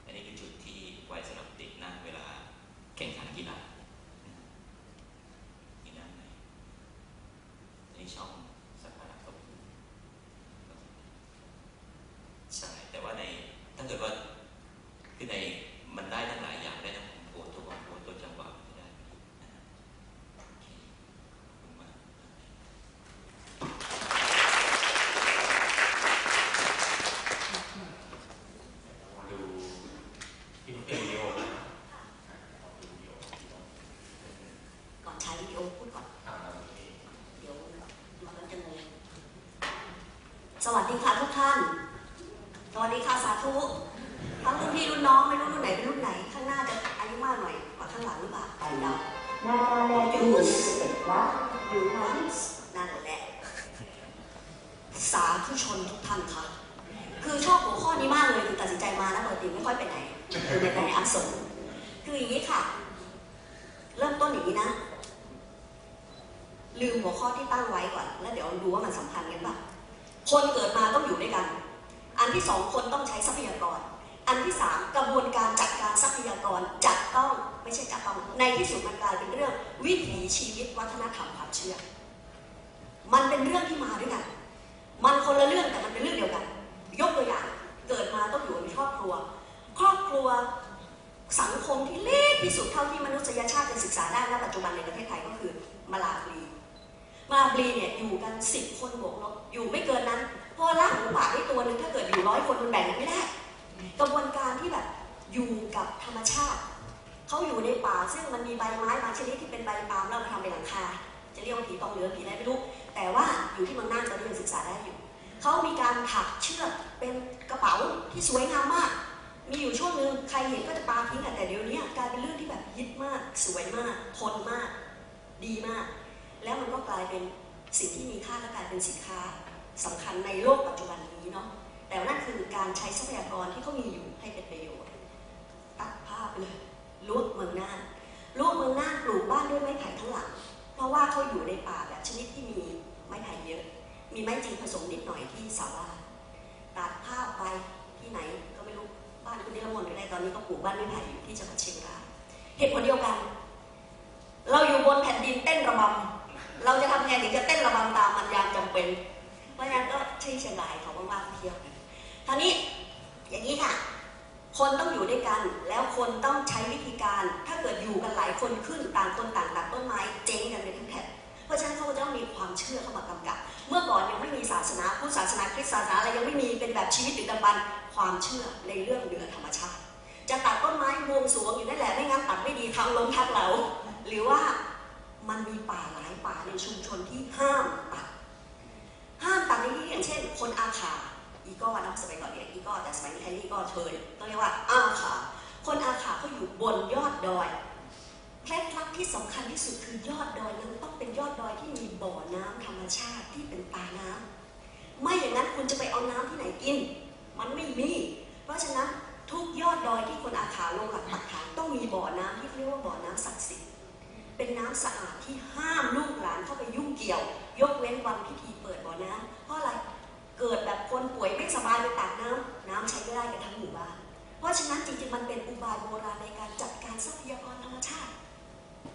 S8: อันนี้คือจุดที่ไว้สำหรับเด็กนั่งเวลาแข่งขันกีฬาที่นั่นในช่องสักการะพระพุทธรูปใช่แต่ว่าถ้าเกิดว่าคือมันได้ทั้งหลายอย่างได้ทั้งโผล่ตัวจังหวะไม่ได้
S9: ดูที่มันเป็นวิดีโอนะ
S10: ก่อนใช้วิดีโอพูดก่อนเดี๋ยวดูแล้วจะงงสวัสดีค่ะทุกท่านสวัสดีค่ะสาธุทั้งรุ่นพี่รุ่นน้องไม่รู้รุ่นไหนเป็นรุ่นไหนข้างหน้าจะอายุมากหน่อยกว่าข้างหลังหรือเปล่าเดาอยู่นั่นแหละสาธุชนทุกท่านค่ะคือชอบหัวข้อนี้มากเลยตัดสินใจมาแล้วปกติไม่ค่อยไปไหนในอาสมคืออย่างนี้ค่ะเริ่มต้นอย่างนี้นะลืมหัวข้อที่ตั้งไว้ก่อนแล้วเดี๋ยวดูว่ามันสัมพันธ์กันป่ะคนเกิดมาต้องอยู่ด้วยกันอันที่2คนต้องใช้ทรัพยากรอันที่3กระบวนการจัดการทรัพยากรจัดต้องไม่ใช่จัดต้องในที่สุดมันกลายเป็นเรื่องวิถีชีวิตวัฒนธรรมความเชื่อมันเป็นเรื่องที่มาด้วยกันมันคนละเรื่องแต่มันเป็นเรื่องเดียวกันยกตัวอย่างเกิดมาต้องอยู่ในครอบครัวสังคมที่เล็กที่สุดเท่าที่มนุษยชาติจะศึกษาได้ณปัจจุบันในประเทศไทยก็คือมาลาบลีเนี่ยอยู่กัน10 คนบวกลบอยู่ไม่เกินนั้นพอล้างหมูป่าได้ตัวนึงถ้าเกิดอยู่100 คนมันแบ่งกันไม่ได้กระบวนการที่แบบอยู่กับธรรมชาติเขาอยู่ในป่าซึ่งมันมีใบไม้บางชนิดที่เป็นใบปาล์มแล้วมาทำเป็นหลังคาจะเรียกว่าผีตองเหลืองผีอะไรไม่รู้แต่ว่าอยู่ที่เมืองน่านตอนนี้ยังศึกษาได้อยู่เขามีการถักเชือกเป็นกระเป๋าที่สวยงามมากมีอยู่ช่วงนึงใครเห็นก็จะปาทิ้งแต่เดี๋ยวนี้กลายเป็นเรื่องที่แบบฮิตมากสวยมากทนมากดีมากแล้วมันก็กลายเป็นสิ่งที่มีค่าและกลายเป็นสินค้าสำคัญในโลกปัจจุบันนี้เนาะแต่นั่นคือการใช้ทรัพยากรที่เขามีอยู่ให้เป็นประโยชน์ตัดภาพไปเลยลวกเมืองน่านปลูกบ้านด้วยไม้ไผ่ทั้งหลังเพราะว่าเขาอยู่ในป่าแบบชนิดที่มีไม้ไผ่เยอะมีไม้จริงผสมนิดหน่อยที่สาราตัดภาพไปที่ไหนก็ไม่รู้บ้านคุณนิรมนต์อะไรตอนนี้ก็ปลูกบ้านไม้ไผ่อยู่ที่จังหวัดเชียงรายเหตุผลเดียวกันเราอยู่บนแผ่นดินเต้นระบำเราจะทำไงถึงจะเต้นระบำตามมันยามจำเป็นเพราะฉะนั้นก็ที่เชียงรายเขามากๆเที่ยวคราวนี้อย่างนี้ค่ะคนต้องอยู่ด้วยกันแล้วคนต้องใช้วิธีการถ้าเกิดอยู่กันหลายคนขึ้นต่างคนต่างตัดต้นไม้เจ๊งกันไปทั้งแผ่นเพราะฉะนั้นเขาจะต้องมีความเชื่อเข้ามากำกับเมื่อก่อนยังไม่มีศาสนาพุทธศาสนาคริสต์ศาสนาอะไรยังไม่มีเป็นแบบชีวิตดึกดำบรรพ์ความเชื่อในเรื่องเหนือธรรมชาติจะตัดต้นไม้บวงสรวงอยู่นั่นแหละไม่งั้นตัดไม่ดีทางลมทับเหลาหรือว่ามันมีป่าหลายป่าในชุมชนที่ห้ามตัดในที่อย่างเช่นคนอาขาอีก้อนะสมัยก่อนเนี่ยอีก้อแต่สมัยนี้ไทยนี่ก็เชิญต้องเรียกว่าอาขาคนอาขาเขาอยู่บนยอดดอยเคล็ดลับที่สำคัญที่สุดคือยอดดอยนั้นต้องเป็นยอดดอยที่มีบ่อน้ำธรรมชาติที่เป็นตาน้ำ ไม่อย่างนั้นคุณจะไปเอาน้ำที่ไหนกินมันไม่มีเพราะฉะนั้นทุกยอดดอยที่คนอาขาลงหลักปักฐานต้องมีบ่อน้ำที่เรียกว่าบ่อน้ำศักดิ์สิทธิ์เป็นน้ำสะอาดที่ห้ามลูกหลานเข้าไปยุ่งเกี่ยวยกเว้นวันพิธีเปิดบ่อน้ำเพราะอะไรเกิดแบบคนป่วยไม่สบายไปตักน้ำใช้ไม่ได้กันทั้งหมู่บ้านเพราะฉะนั้นจริงๆมันเป็นอุบายโบราณในการจัดการทรัพยากรธรรมชาติ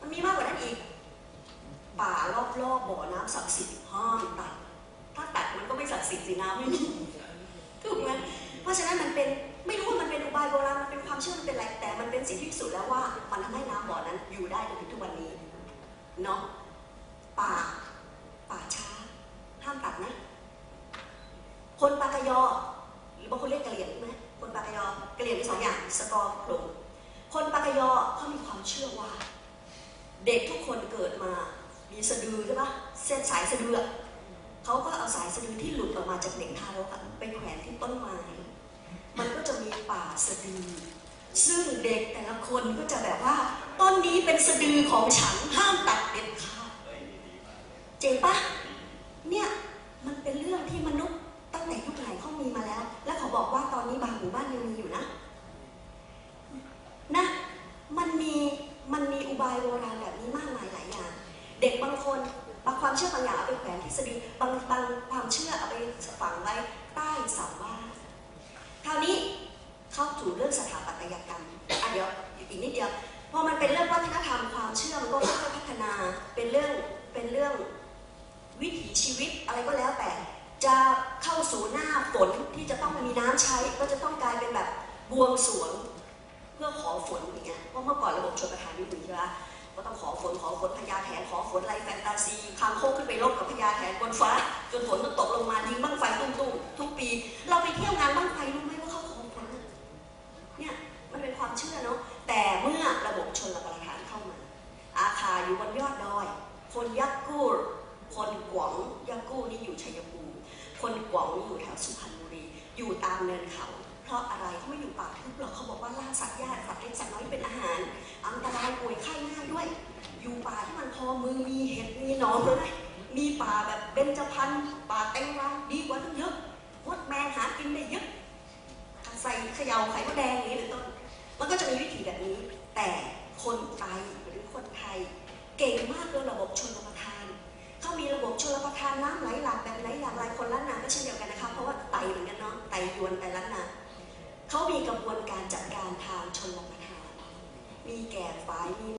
S10: มันมีมากกว่านั้นอีกป่ารอบๆบ่อน้ำศักดิ์สิทธิ์ห้ามตัดถ้าตัดมันก็ไม่ศักดิ์สิทธิ์สิน้ำไม่มีถูกไหมเพราะฉะนั้นมันเป็นไม่รู้ว่ามันเป็นอุบายโบราณมันเป็นความเชื่อมันเป็นอะไรแต่มันเป็นสิ่งที่พิสูจน์แล้วว่ามันทำให้น้ำบ่อนั้นอยู่ได้จนถึงทุกวันนี้เนาะป่าช้าห้ามตัดนะคนปากยอหรือบางคนเรียกกะเหรี่ยงไหมคนปากยอกะเหรี่ยงมี2 อย่างสกอร์โขลงคนปากยอเขามีความเชื่อว่าเด็กทุกคนเกิดมามีสะดือใช่ปะเส้นสายสะดือเขาก็เอาสายสะดือที่หลุดออกมาจากเด็กทารกไปแขวนที่ต้นไม้มันก็จะมีป่าสะดือซึ่งเด็กแต่ละคนก็จะแบบว่าต้นนี้เป็นสะดือของฉันห้ามตัดเด็ดขาดเจ๋งปะเนี่ยมันเป็นเรื่องที่มนุษย์ตั้งแต่ยุคไหนเขามีมาแล้วและเขาบอกว่าตอนนี้บางหมู่บ้านยังมีอยู่นะมันมีอุบายโบราณแบบนี้มากมายหลายอย่างเด็กบางคนบางความเชื่อบางอย่างเอาไปแขวนที่สะดือบางความเชื่อเอาไปฝังไว้ใต้เสาบ้านคราวนี้เข้าสู่เรื่องสถาปัตยกรรมเดี๋ยวอีกนิดเดียวพอมันเป็นเรื่องวัฒนธรรมความเชื่อมันก็ค่อยๆพัฒนาเป็นเรื่องวิถีชีวิตอะไรก็แล้วแต่จะเข้าสู่หน้าฝนที่จะต้องมีน้ำใช้ก็จะต้องกลายเป็นแบบบวงสรวงเพื่อขอฝนอย่างเงี้ยเพราะเมื่อก่อนระบบชลประทานไม่มีใช่ไหมก็ต้องขอฝนพญาแถนขอฝนไรแฟนตาซีคางโคกขึ้นไปลบกับพญาแถนบนฟ้าจนฝนมันตกลงมายิงบั้งไฟตุ้มๆทุกปีเราไปเที่ยวงานบั้งไฟรู้ไหมว่าเขาขอฝนเนี่ยมันเป็นความเชื่อเนาะแต่เมื่อระบบชลประทานเข้ามาอาคาอยู่บนยอดดอยคนยักกู้คนกวางยักกู้นี่อยู่ชัยภูมิคนกวางอยู่แถวสุพรรณบุรีอยู่ตามเนินเขาเพราะอะไรเขาไม่อยู่ป่าทึบหรอกเขาบอกว่าล่าสัตว์ยากสัตว์เล็กสัตว์น้อยเป็นอาหารอันตรายป่วยไข้ง่ายด้วยอยู่ป่าที่มันพอมือมีเห็ดมีหนอนเลยมีป่าแบบเบญจพรรณป่าแตงรังดีกว่าทั้งเยอะมดแมงหากินได้เยอะใส่เขย่าไข่มดแดงนี้เป็นต้นมันก็จะมีวิธีแบบนี้แต่คนไทยหรือคนไทยเก่งมากเรื่องระบบชลประทานเขามีระบบชลประทานน้ำไหลหลากแบบไหนอย่างไรคนล้านนาก็เช่นเดียวกันนะคะเพราะว่าไตเหมือนกันเนาะไตยวนไตล้านนาเขามีกระบวนการจัดการทางชลประทานมีแก่ฝายมี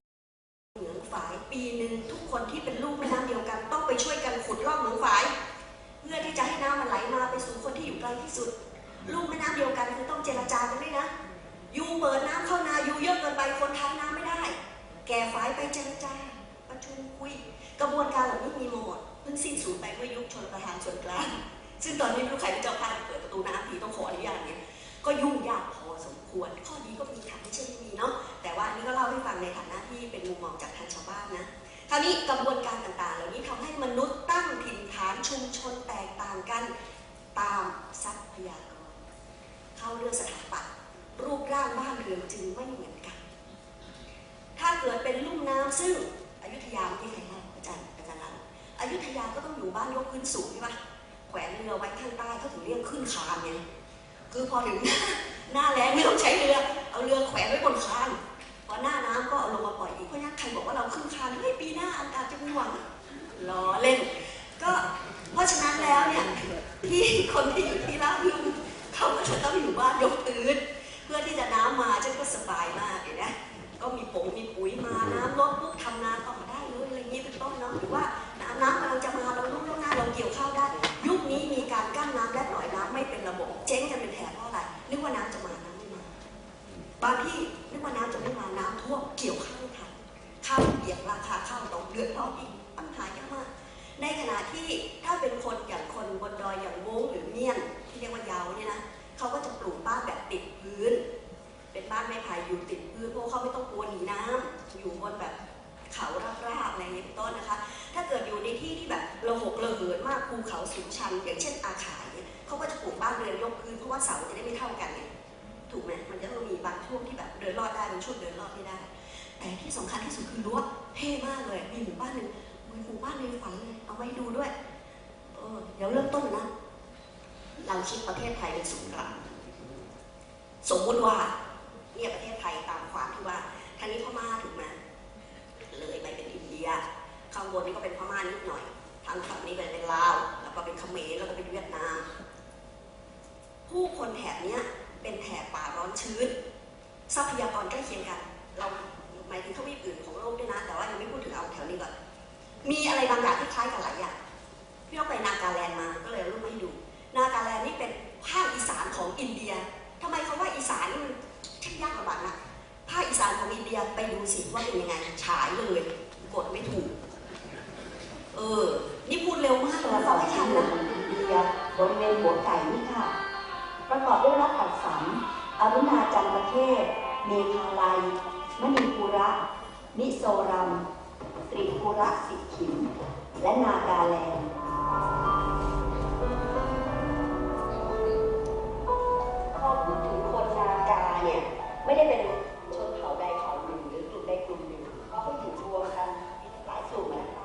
S10: เหมืองฝายปีหนึ่งทุกคนที่เป็นลูกแม่น้ำเดียวกันต้องไปช่วยกันขุดลอกเหมืองฝายเพื่อที่จะให้น้ำมันไหลมาไปสู่คนที่อยู่ไกลที่สุดลูกแม่น้ำเดียวกันคือต้องเจรจากันด้วยนะยูเปิดน้ำเข้านายูเยอะเกินไปคนทางน้ำไม่ได้แก่ฝายไปเจรจาประชุมคุยกระบวนการเหล่านี้มีมาหมดเพิ่งสิ้นสุดไปเมื่อยุคชลประทานส่วนกลางซึ่งตอนนี้ไม่รู้ใครเป็นเจ้าภาพเปิดประตูน้ำทีต้องขออนุญาตเนี่ยก็ยุ่งยากพอสมควรข้อนี้ก็มีค่ะไม่ใช่ไม่มีเนาะแต่ว่านี่ก็เล่าให้ฟังในฐานะที่เป็นมุมมองจากทางชาวบ้านนะคราวนี้กระบวนการต่างๆเหล่านี้ทำให้มนุษย์ตั้งถิ่นฐานชุมชนแตกต่างกันตามทรัพยากรเข้าเรื่องสถาปัตย์รูปร่างบ้านเรือนจึงไม่เหมือนกันถ้าเกิดเป็นลุ่มน้ำซึ่งอยุธยาที่ใครเล่าอาจารย์อยุธยาก็ต้องอยู่บ้านยกพื้นสูงใช่ปะแขวนเรือไว้ข้างใต้เขาถึงเรียกขึ้นคานไงคือพอถึงหน้าแล้งไม่ต้องใช้เรือเอาเรือแขวนไว้บนคานพอหน้าน้ำก็เอาลงมาปล่อยอีกเพราะงั้นใครบอกว่าเราขึ้นคานเฮ้ยปีหน้าอากาศจะมีหวังล้อเล่นก็เพราะฉะนั้นแล้วเนี่ยที่คนที่อยู่ที่ราบลุ่มเขาก็จะต้องอยู่บ้านยกตื้นเพื่อที่จะน้ำมาฉันก็สบายมากเลยนะก็มีปุ๋ยมาน้ำลดปุ๊บทำนาต่อได้เลยอะไรอย่างนี้เป็นต้นเนาะหรือว่าน้ำกำลังจะมาเรารู้ล่วงหน้าเราเกี่ยวข้าวได้ยุคนี้มีการกั้นน้ำและปล่อยน้ำไม่เป็นระบบเจ๊งกันเป็นแถบเพราะอะไรนึกว่าน้ำจะมาน้ำไม่มาบางที่นึกว่าน้ำจะไม่มาน้ำท่วมเกี่ยวข้าวไม่ทันข้าวเปียกราคาข้าวตกเดือดร้อนอีกปัญหาเยอะมากในขณะที่ถ้าเป็นคนอย่างคนบนดอยอย่างโว้งหรือเมี่ยนที่เรียกว่ายาวเนี่ยนะเขาก็จะปลูกบ้านแบบติดพื้นเป็นบ้านไม้ไผ่อยู่ติดพื้นเพราะเขาไม่ต้องกลัวหนีน้ำอยู่บนแบบเขาราบๆอะไรอย่างนี้เป็นต้นนะคะถ้าเกิดอยู่ในที่ที่แบบระหกระเหินมากภูเขาสูงชันอย่างเช่นอาขายเนี่ยเขาก็จะปลูกบ้านเรือนยกพื้นเพราะว่าเสาจะได้ไม่เท่ากันเนี่ยถูกไหมมันจะต้องมีบางช่วงที่แบบเดินรอดได้บางช่วงเดินรอดไม่ได้แต่ที่สำคัญที่สุดคือรั้วเท่มากเลยมีหมู่บ้านหนึ่งหมู่บ้านในฝันเลยเอาไว้ดูด้วยเดี๋ยวเริ่มต้นนะ เราคิดประเทศไทยเป็นศูนย์กลางสมมติว่าเนี่ยประเทศไทยตามความที่ว่าทางนี้พม่าถูกไหมเลยไปเป็นอินเดียข้างบนนี้ก็เป็นพม่านิดหน่อยทางฝั่งนี้เป็นลาวแล้วก็เป็นเขมรแล้วก็เป็นเวียดนามผู้คนแถบนี้เป็นแถบป่าร้อนชื้นทรัพยากรใกล้เคียงกันเราหมายถึงทวีปอื่นของโลกด้วยนะแต่ว่ายังไม่พูดถึงเอาแถวนี้ก่อนมีอะไรบางอย่างที่คล้ายกันหลายอย่างพี่เราไปนากาแลนด์มาก็เลยเอารูปมาให้ดูนากาแลนด์นี่เป็นภาคอีสานของอินเดียทำไมเขาว่าอีสานนี่มันช่างยากลำบากนะภาคอีสานของอินเดียไปดูสิว่าเป็นยังไงฉายเลยกดไม่ถูกนี่พูดเร็วมากเลยฟังไม่ทันนะ
S11: อินเดียบริเวณหัวไก่นี่ค่ะประกอบด้วยรัฐอัสสัมอรุณาจันทร์ประเทศเมฆาลัยมณีปุระมิโซรัมตริปุระสิกขิมและนากาแลนด์พอพูดถึงคนนากาเนี่ยไม่ได้เป็นชนเผ่าใดเผ่าหนึ่งหรือกลุ่มใดกลุ่มหนึ่งเขาไปอยู่รวมกันหลายกลุ่มนะคะ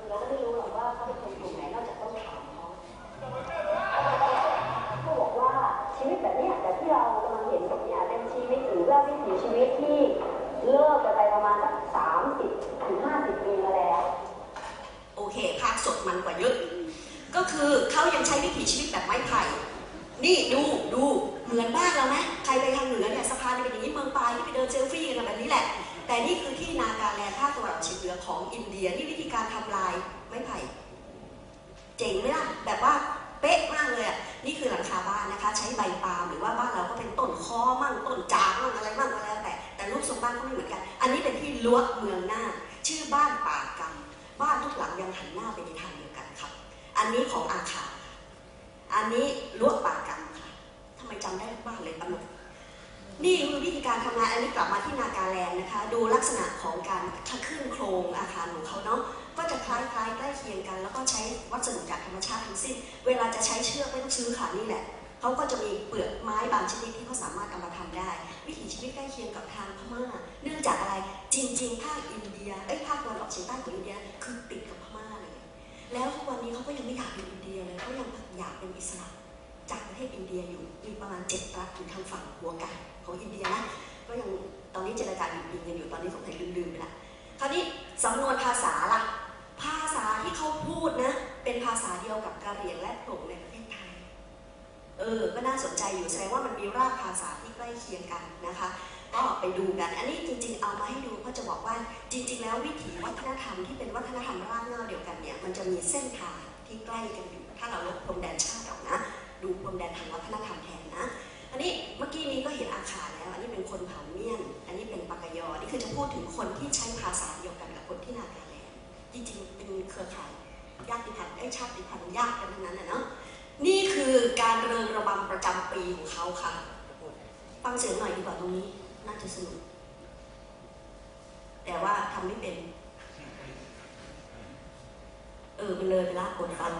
S11: เราก็ไม่รู้หรอกว่าเขาเป็นคนกลุ่มไหนนอกจากต้องถามเขาบอกว่าชีวิตแบบนี้แบบที่เรากำลังเห็นแบบนี้เป็นชีวิตหรือว่าวิถีชีวิตที่เลิกกันไปประมาณสัก30 ถึง 50 ปีมาแล้ว
S10: โอเคภาคสดมันกว่าเยอะก็คือเขายังใช้วิถีชีวิตแบบไม้ไผ่นี่ดูเหมือนบ้านเราไหมใครไปทางเหนือเนี่ยสะพานเป็นอย่างนี้เมืองปลายที่ไปเดินเซลฟี่กันแบบนี้แหละแต่นี่คือที่นากาแลนด์ภาคตะวันออกเฉียงเหนือของอินเดียนี่วิธีการทำลายไม้ไผ่เจ๋งไหมล่ะแบบว่าเป๊ะมากเลยอ่ะนี่คือหลังคาบ้านนะคะใช้ใบปาล์มหรือว่าบ้านเราก็เป็นต้นคอมั่งต้นจากมั่งอะไรมั่งก็แล้วแต่รูปทรงบ้านก็ไม่เหมือนกันอันนี้เป็นที่ล้วเมืองน่านชื่อบ้านป่ากำบ้านทุกหลังยังหันหน้าไปในทางเดียวกันครับอันนี้ของอาคาอันนี้ล้วป่ากำค่ะทำไมจำได้ทุกบ้านเลยปะนุนี่คือวิธีการทำงานอันนี้กลับมาที่นากาแลนด์นะคะดูลักษณะของการขึ้นโครงอาคารของเขาเนาะก็จะคล้ายใกล้เคียงกันแล้วก็ใช้วัสดุจากธรรมชาติทั้งสิ้นเวลาจะใช้เชือกไม่ต้องซื้อค่ะนี่แหละเขาก็จะมีเปลือกไม้บางชนิดที่เขาสามารถเอามาทำได้วิถีชีวิตใกล้เคียงกับทางพม่าเนื่องจากอะไรจริงๆภาคอินเดียภาคตะวันออกเฉียงใต้ของอินเดียคือติดกับพม่าเลยแล้วทุกวันนี้เขาก็ยังไม่อยากเป็นอินเดียเลยเขายังอยากเป็นอิสระจากประเทศอินเดียอยู่มีประมาณ7 รัฐอยู่ทางฝั่งหัวไก่ของอินเดียนะก็ยังตอนนี้เจรจาอยู่กันอยู่ตอนนี้สงสัยลืมไปละคราวนี้สำนวนภาษาล่ะภาษาที่เขาพูดนะเป็นภาษาเดียวกับกะเหรี่ยงและโขลงในประเทศไทยก็น่าสนใจอยู่แสดงว่ามันมีรากภาษาที่ใกล้เคียงกันนะคะก็ไปดูกันอันนี้จริงๆเอามาให้ดูเพราะจะบอกว่าจริงๆแล้ววิถีวัฒนธรรมที่เป็นวัฒนธรรมรากเหง้าเดียวกันเนี่ยมันจะมีเส้นทางที่ใกล้กันอยู่ถ้าเราลดพรมแดนชาติออกนะดูพรมแดนทางวัฒนธรรมแทนนะอันนี้เมื่อกี้นี้ก็เห็นอาคาแล้วอันนี้เป็นคนเผ่าเมียนอันนี้เป็นปากยอนี่คือจะพูดถึงคนที่ใช้ภาษาเดียวกันกับคนที่นากาแลนด์จริงๆเป็นเครือข่ายญาติพันธุ์ชาติพันธุ์ญาติกันทั้งนั้นนะเนาะนี่คือการเริงระบำประจำปีของเขาค่ะฟังเสียงหน่อยดีกว่าตรงนี้น่าจะสนุกแต่ว่าทำไม่เป็นมันเลยไปละกดฟัง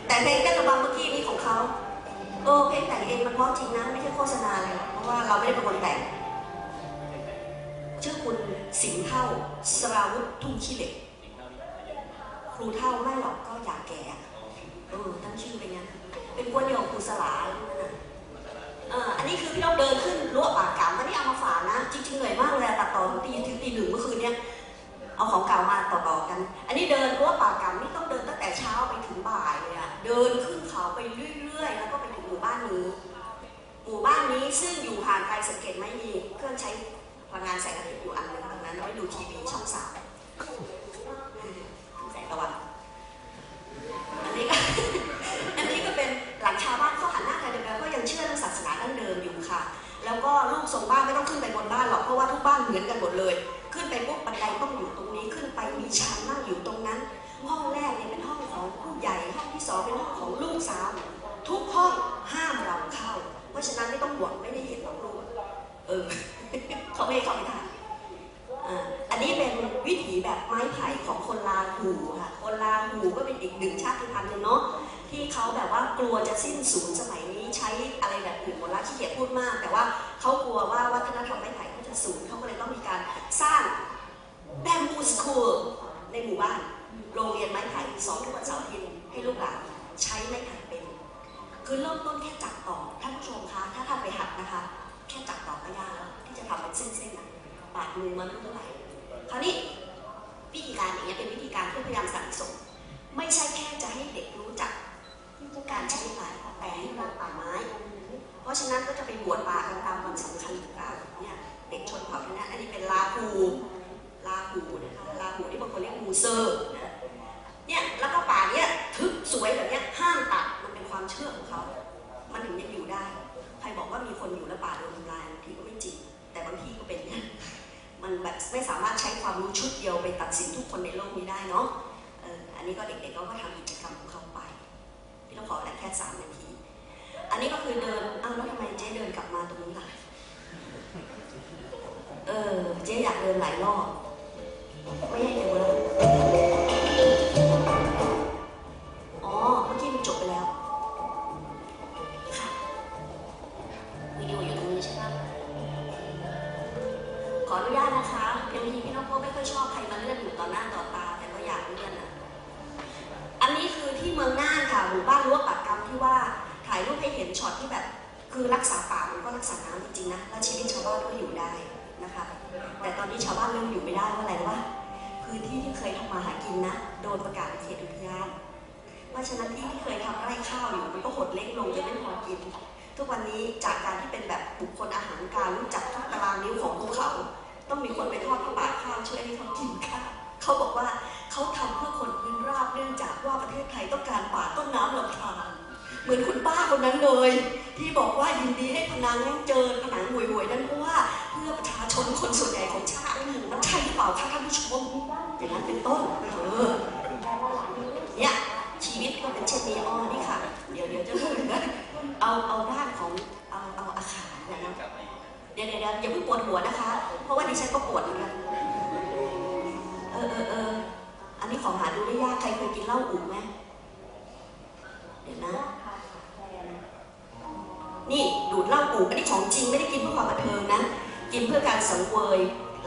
S10: แต่เพลงเต้นระบำเมื่อกี้นี้ของเขาเพลงแต่งเองมันเพราะจริงนะไม่ใช่โฆษณาเลยเพราะว่าเราไม่ได้เป็นคนแต่งชื่อคุณสิงห์เท่าสราวุธทุ่งขี้เหล็กครูเท่าไม่หรอกก็อยากแก่ตั้งชื่อไปงั้นเป็นกวนเดียวกับครูสลาอันนี้คือพี่น้องเดินขึ้นรั้วป่ากำอันนี้เอามาฝากนะจริงๆเหนื่อยมากเลยตัดต่อถึงตี 1เมื่อคืนเนี้ยเอาของเก่ามาต่อกันอันนี้เดินรั้วป่ากำนี่ต้องเดินตั้งแต่เช้าไปถึงบ่ายเลยอะเดินขึ้นเขาไปเรื่อยๆแล้วก็ไปถึงหมู่บ้านนี้ซึ่งอยู่ห่างไกลสังเกตไหมมีเครื่องใช้พลังงานแสงอาทิตย์อยู่อันนึงตรงนั้นไว้ดูทีวีช่อง 3แสงตะวันอันนี้ก็เป็นหลังชาวบ้านเขาหันหน้าทางเดียวกันก็ยังเชื่อเรื่องศาสนาดั้งเดิมอยู่ค่ะแล้วก็ลูกทรงบ้านไม่ต้องขึ้นไปบนบ้านหรอกเพราะว่าทุกบ้านเหมือนกันหมดเลยขึ้นไปปุ๊บบันไดต้องอยู่ตรงนี้ขึ้นไปมีชานนั่งอยู่ตรงนั้นห้องแรกเนี่ยเป็นห้องของผู้ใหญ่ห้องที่2เป็นห้องของลูกสาวทุกห้องห้ามเราเข้าเพราะฉะนั้นไม่ต้องห่วงไม่ได้เห็นหรอกลูกเขาไม่ให้เข้าไปทานอันนี้เป็นวิถีแบบไม้ไผ่ของคนลาหูค่ะคนลาหูก็เป็นอีกหนึ่งชาติพันธุ์เนาะ ที่เขาแบบว่ากลัวจะสิ้นสูญสมัยนี้ใช้อะไรแบบอื่นหมดละขี้เกียจพูดมากแต่ว่าเขากลัวว่าวัฒนธรรมไม้ไผ่เขาจะสูญเขาก็เลยต้องมีการสร้างแบมบูสคูลในหมู่บ้านโรงเรียนไม้ไผ่สอนทุกวันเสาร์อาทิตย์ให้ลูกหลานใช้ไม้ไผ่เป็นคือเริ่มต้นแค่จักต่อท่านผู้ชมคะถ้าท่านไปหัดนะคะแค่จักต่อก็ยากแล้วที่จะทำเป็นเส้นๆนะปาดมือมาไม่รู้เท่าไหร่คราวนี้วิธีการอย่างเงี้ยเป็นวิธีการที่พยายามสั่งสมไม่ใช่แค่จะให้เด็กรู้จักการใช้ไม้แต่ให้รักป่าไม้เพราะฉะนั้นก็จะไปบวชป่ากันตามวันสำคัญต่างๆเนี่ยเด็กชนเผ่าที่นั่นอันนี้เป็นลาหูนะคะลาหูที่บางคนเรียกมูเซอร์นะเนี่ยแล้วก็ป่าเนี่ยทึบสวยแบบเนี้ยห้ามตัดมันเป็นความเชื่อของเขามันถึงยังอยู่ได้ใครบอกว่ามีคนอยู่แล้วป่าโดนทำลายบางทีก็ไม่จริงแต่บางทีก็เป็นเนี่ยมันแบบไม่สามารถใช้ความรู้ชุดเดียวไปตัดสินทุกคนในโลกนี้ได้เนาะอันนี้ก็เด็กๆก็ทำกิจกรรมของเขาไปที่เราขอแต่แค่3 นาทีอันนี้ก็คือเดินอ้าวแล้วทำไมเจ๊เดินกลับมาตรงนี้ล่ะเจ๊อยากเดินหลายรอบไม่ให้เดินแล้วอ๋อเมื่อกี้มันจบไปแล้วค่ะวิดีโออยู่ตรงนี้ใช่ไหมขออนุญาตนะคะยังมีพี่น้องพ่อไม่ค่อยชอบใครมาเลื่อนอยู่ต่อหน้าต่อตาแต่ก็อยากเลื่อนนะอันนี้คือที่เมืองน่านค่ะหมู่บ้านรั้วปากกำที่ว่าถ่ายรูปให้เห็นช็อตที่แบบคือรักษาป่ามันก็รักษาน้ำจริงๆนะและชีวิตชาวบ้านก็อยู่ได้นะคะแต่ตอนนี้ชาวบ้านเริ่มอยู่ไม่ได้เพราะอะไรวะพื้นที่ที่เคยทำมาหากินนะโดนประกาศเป็นเขตอุทยานเพราะฉะนั้นที่เคยทำไร่ข้าวอยู่มันก็หดเล็กลงจนไม่พอกินทุกวันนี้จากการที่เป็นแบบบุคคลอาหารการรู้จักทุกตารางนิ้วของภูเขาต้องมีคนไปทอดผ้าป่าข้าวช่วยให้เขากินข้าวเขาบอกว่าเขาทำเพื่อคนพื้นราบเนื่องจากว่าประเทศไทยต้องการป่าต้นน้ำลำธารเหมือนคุณป้าคนนั้นเลยที่บอกว่ายินดีให้พนังเจอผนังห่วยๆนั้นเพราะว่าเพื่อประชาชนคนส่วนใหญ่ของชาติมันใช่หรือเปล่าคะท่านผู้ชมอย่างนั้นเป็นต้นเนี่ยชีวิตก็เป็นเช่นนี้อ๋อนี่ค่ะเดี๋ยวจะเอาด้านของเอาอาคารนะเดี๋ยวอย่าเพิ่งปวดหัวนะคะเพราะว่าดิฉันก็ปวดเหมือนกันอันนี้ของหาดูได้ยากใครเคยกินเหล้าอุ่นไหมเดี๋ยวนะนี่ดูดเหล้าอุ่นอันนี้ของจริงไม่ได้กินเพื่อความบันเทิงนะกินเพื่อการสังเวย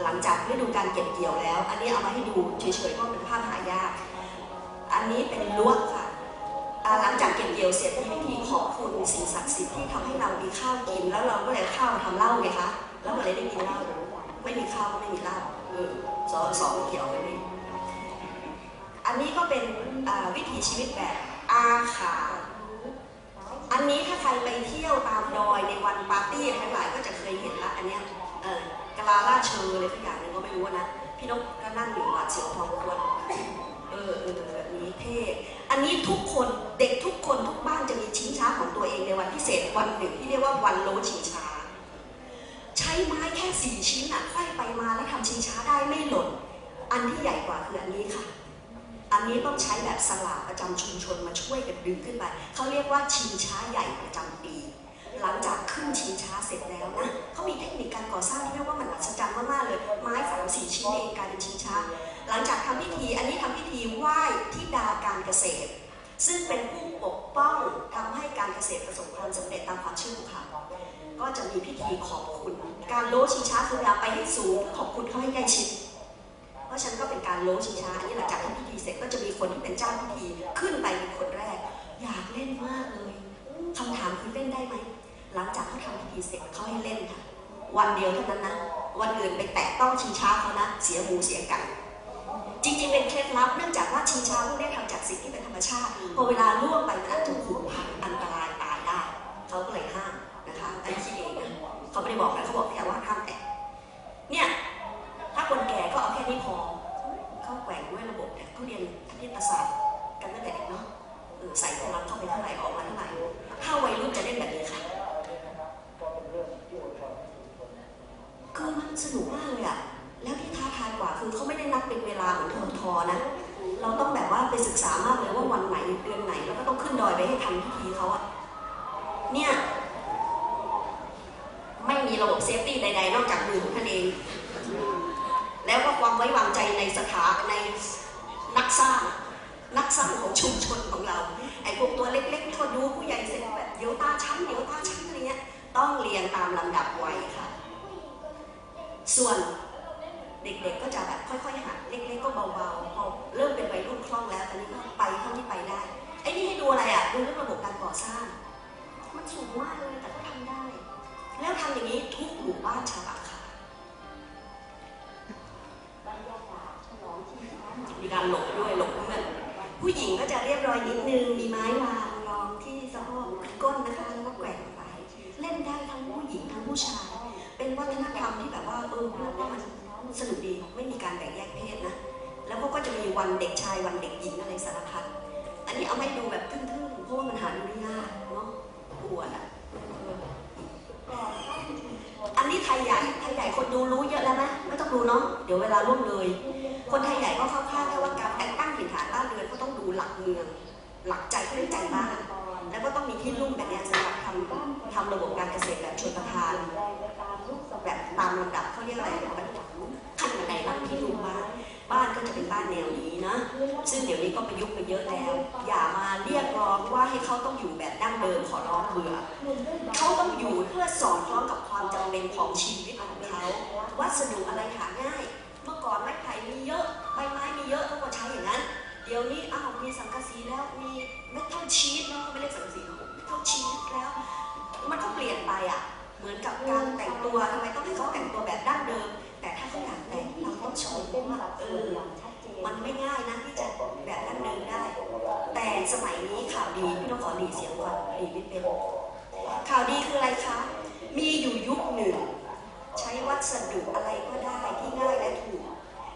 S10: หลังจากฤดูการเก็บเกี่ยวแล้วอันนี้เอามาให้ดูเฉยๆเพราะเป็นภาพหายากอันนี้เป็นลวกค่ะหลังจากเก็บเกี่ยวเสร็จมีพิธีขอบคุณสิ่งศักดิ์สิทธิ์ที่ทำให้เรามีข้าวกินแล้วเราก็เลยข้าวมาทำเหล้าไงคะแล้วก็เลยได้กินเหล้าไม่มีข้าวก็ไม่มีเหล้าสองเกี่ยวกันนี่อันนี้ก็เป็นวิถีชีวิตแบบอาขาอันนี้ถ้าใครไปเที่ยวตามดอยในวันปาร์ตี้ทั้งหลายก็จะเคยเห็นละอันเนี้ยกะลาล่าเชอเลยทุกอย่างนึงก็ไม่รู้นะพี่นกก็นั่งอยู่หวาดเสียวพอควรแบบนี้เท่อันนี้ทุกคนเด็กทุกคนทุกบ้านจะมีชิงช้าของตัวเองในวันพิเศษวันหนึ่งที่เรียกว่าวันโลชิงช้าใช้ไม้แค่4 ชิ้นไขว้ไปมาแล้วทำชิงช้าได้ไม่หล่นอันที่ใหญ่กว่าคืออันนี้ค่ะอันนี้ต้องใช้แบบสลากประจำชุมชนมาช่วยกันดึงขึ้นไปเขาเรียกว่าชิงช้าใหญ่ประจำปีหลังจากขึ้นชิงช้าเสร็จแล้วนะเขามีเทคนิคการก่อสร้างที่เรียกว่ามันอัศจรรย์มากๆเลยไม้3-4 ชิ้นเองกลายเป็นชิงช้าหลังจากทำพิธีอันนี้ทำพิธีไหว้ธิดาการเกษตรซึ่งเป็นผู้ปกป้องทำให้การเกษตรประสบความสำเร็จตามความเชื่อของเขาก็จะมีพิธีขอบคุณการโลชิงช้าคือเราไปให้สูงขอบคุณเขาให้ใกล้ชิดเพราะฉะนั้นก็เป็นการโลชิงช้าอันนี้หลังจากทำพิธีเสร็จก็จะมีคนที่เป็นเจ้าพิธีขึ้นไปเป็นคนแรกอยากเล่นมากเลยคำถามคือเล่นได้ไหมหลังจากเขาทำพิธีเสร็จเขาให้เล่นค่ะวันเดียวเท่านั้นนะวันอื่นไปแตะต้องชิงช้าเขานะเสียหมูเสียไก่จริงๆเป็นเคล็ดลับเนื่องจากว่าชิงช้าพวกนี้ทำจากสิ่งที่เป็นธรรมชาติพอเวลาล่วงไปมันอาจจะผุพังอันตรายตายได้เขาก็เลยห้ามนะคะอันนี้คิดเองนะเขาไม่ได้บอกนะเขาบอกแค่ว่าห้ามแตะเนี่ยถ้าคนแก่ก็เอาแค่นี้พอเข้าแกว่งด้วยระบบเนี่ยเขาเรียนคณิตศาสตร์กันตั้งแต่เด็กเนาะใส่พลังเข้าไปเท่าไหร่ออกมาเท่าไหร่ถ้าวัยรุ่นจะเล่นแบบนี้ค่ะคือมันสนุกมากเลยอะแล้วที่ท้าทายกว่าคือเขาไม่ได้นับเป็นเวลาเหมือนทอนะเราต้องแบบว่าไปศึกษามากเลยว่าวันไหนเดือนไหนแล้วก็ต้องขึ้นดอยไปให้ทำพิธีเขาอะเนี่ยไม่มีระบบเซฟตี้ใดๆนอกจากมือของท่านเองแล้วก็ความไว้วางใจในในนักสร้าง นักสร้างของชุมชนของเราไอ้พวกตัวเล็กๆที่เขาดูผู้ใหญ่เสร็จแบบเดี๋ยวตาชั้นอะไรเงี้ยต้องเรียงตามลำดับวัยค่ะส่วนเด็กๆก็จะแบบค่อยๆหัดเล็กๆก็เบาๆพอเริ่มเป็นวัยรุ่นคล่องแล้วตอนนี้ก็ไปเท่าที่ไปได้ไอ้นี่ให้ดูอะไรอ่ะดูเรื่องระบบการก่อสร้างมันสูงมากเลยแต่ก็ทำได้แล้วทำอย่างนี้ทุกหมู่บ้านชาวอาคามีการหลบด้วยหลบเพื่อนผู้หญิงก็จะเรียบร้อยนิดนึงมีไม้วางรองที่สะโพกก้นนะคะแล้วก็แกว่งไปเล่นได้ทั้งผู้หญิงทั้งผู้ชายเป็นวัฒนธรรมที่แบบว่าเรื่องว่ามันสนุกดีไม่มีการแบ่งแยกเพศนะแล้วก็จะมีวันเด็กชายวันเด็กหญิงอะไรสารพัดอันนี้เอาให้ดูแบบทึ่งๆเพราะว่ามันหาดูได้ยากเนาะปวดอ่ะอันนี้ไทยใหญ่คนดูรู้เยอะแล้วนะไม่ต้องดูเนาะเดี๋ยวเวลาล่วงเลยคนไทยใหญ่ก็คร่าวๆแค่ว่าการแต่งตั้งถิ่นฐานบ้านเรือนก็ต้องดูหลักเมืองหลักใจเรื่องใจบ้านแล้วก็ต้องมีที่ลุ่มแบบนี้สำหรับทำระบบการเกษตรแบบชลประทานแบบตามลำดับเขาเรียกอะไรขั้นบันไดหลังที่ลุ่มบ้านก็จะเป็นบ้านแนวนี้นะซึ่งเดี๋ยวนี้ก็ประยุกต์ไปเยอะแล้วอย่ามาเรียกร้องว่าให้เขาต้องอยู่แบบดั้งเดิมขอร้องเบื่อเขาต้องอยู่เพื่อสอดคล้องกับความจำเป็นของชีวิตของเขาวัสดุอะไรหาง่ายเมื่อก่อนไม้ไผ่มีเยอะใบไม้มีเยอะต้องมาใช้อย่างนั้นเดี๋ยวนี้มีสังกะสีแล้วมีเมทัลชีทแล้วไม่เรียกสังกะสีเมทัลชีทแล้วมันก็เปลี่ยนไปอ่ะเหมือนกับการแต่งตัวทำไมต้องให้เขาแต่งตัวแบบดั้งเดิมแต่ถ้าเขาอยากแต่งเราก็ชมว่ามันไม่ง่ายนะที่จะแบบดั้งเดิมได้แต่สมัยนี้ข่าวดีพี่ต้องขอหลีเสียงก่อนหลีไม่เป็นข่าวดีคืออะไรคะมีอยู่ยุคหนึ่งใช้วัสดุอะไรก็ได้ที่ง่ายและถูก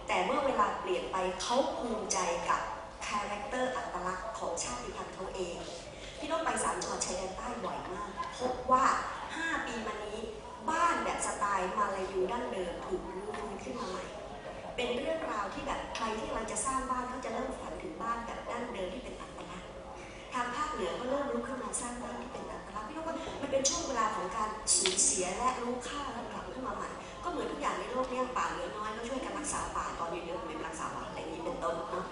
S10: แต่เมื่อเวลาเปลี่ยนไปเขาภูมิใจกับคาแรคเตอร์อัตลักษณ์ของชาติพันธุ์เขาเองพี่ต้องไป3 จังหวัดชายแดนใต้บ่อยมากพบว่า5 ปีมานี้บ้านแบบสไตล์มาลายูดั้งเดิมถูกรื้อฟื้นขึ้นมาใหม่เป็นเรื่องราวที่แบบใครที่กำลังจะสร้างบ้านเขาจะเริ่มฝันถึงบ้านแบบดั้งเดิมที่เป็นอัตลักษณ์ทางภาคเหนือก็เริ่มลุกขึ้นมาสร้างบ้านที่เป็นอัตลักษณ์พี่ต้องว่ามันเป็นช่วงเวลาของการสูญเสียและรู้ค่าและกลับขึ้นมาใหม่ก็เหมือนทุกอย่างในโลกนี้ป่าเหลือน้อยก็ช่วยกันรักษาป่าตอนเยอะๆไม่รักษาป่าอะไรนี้เป็นต้นเนาะ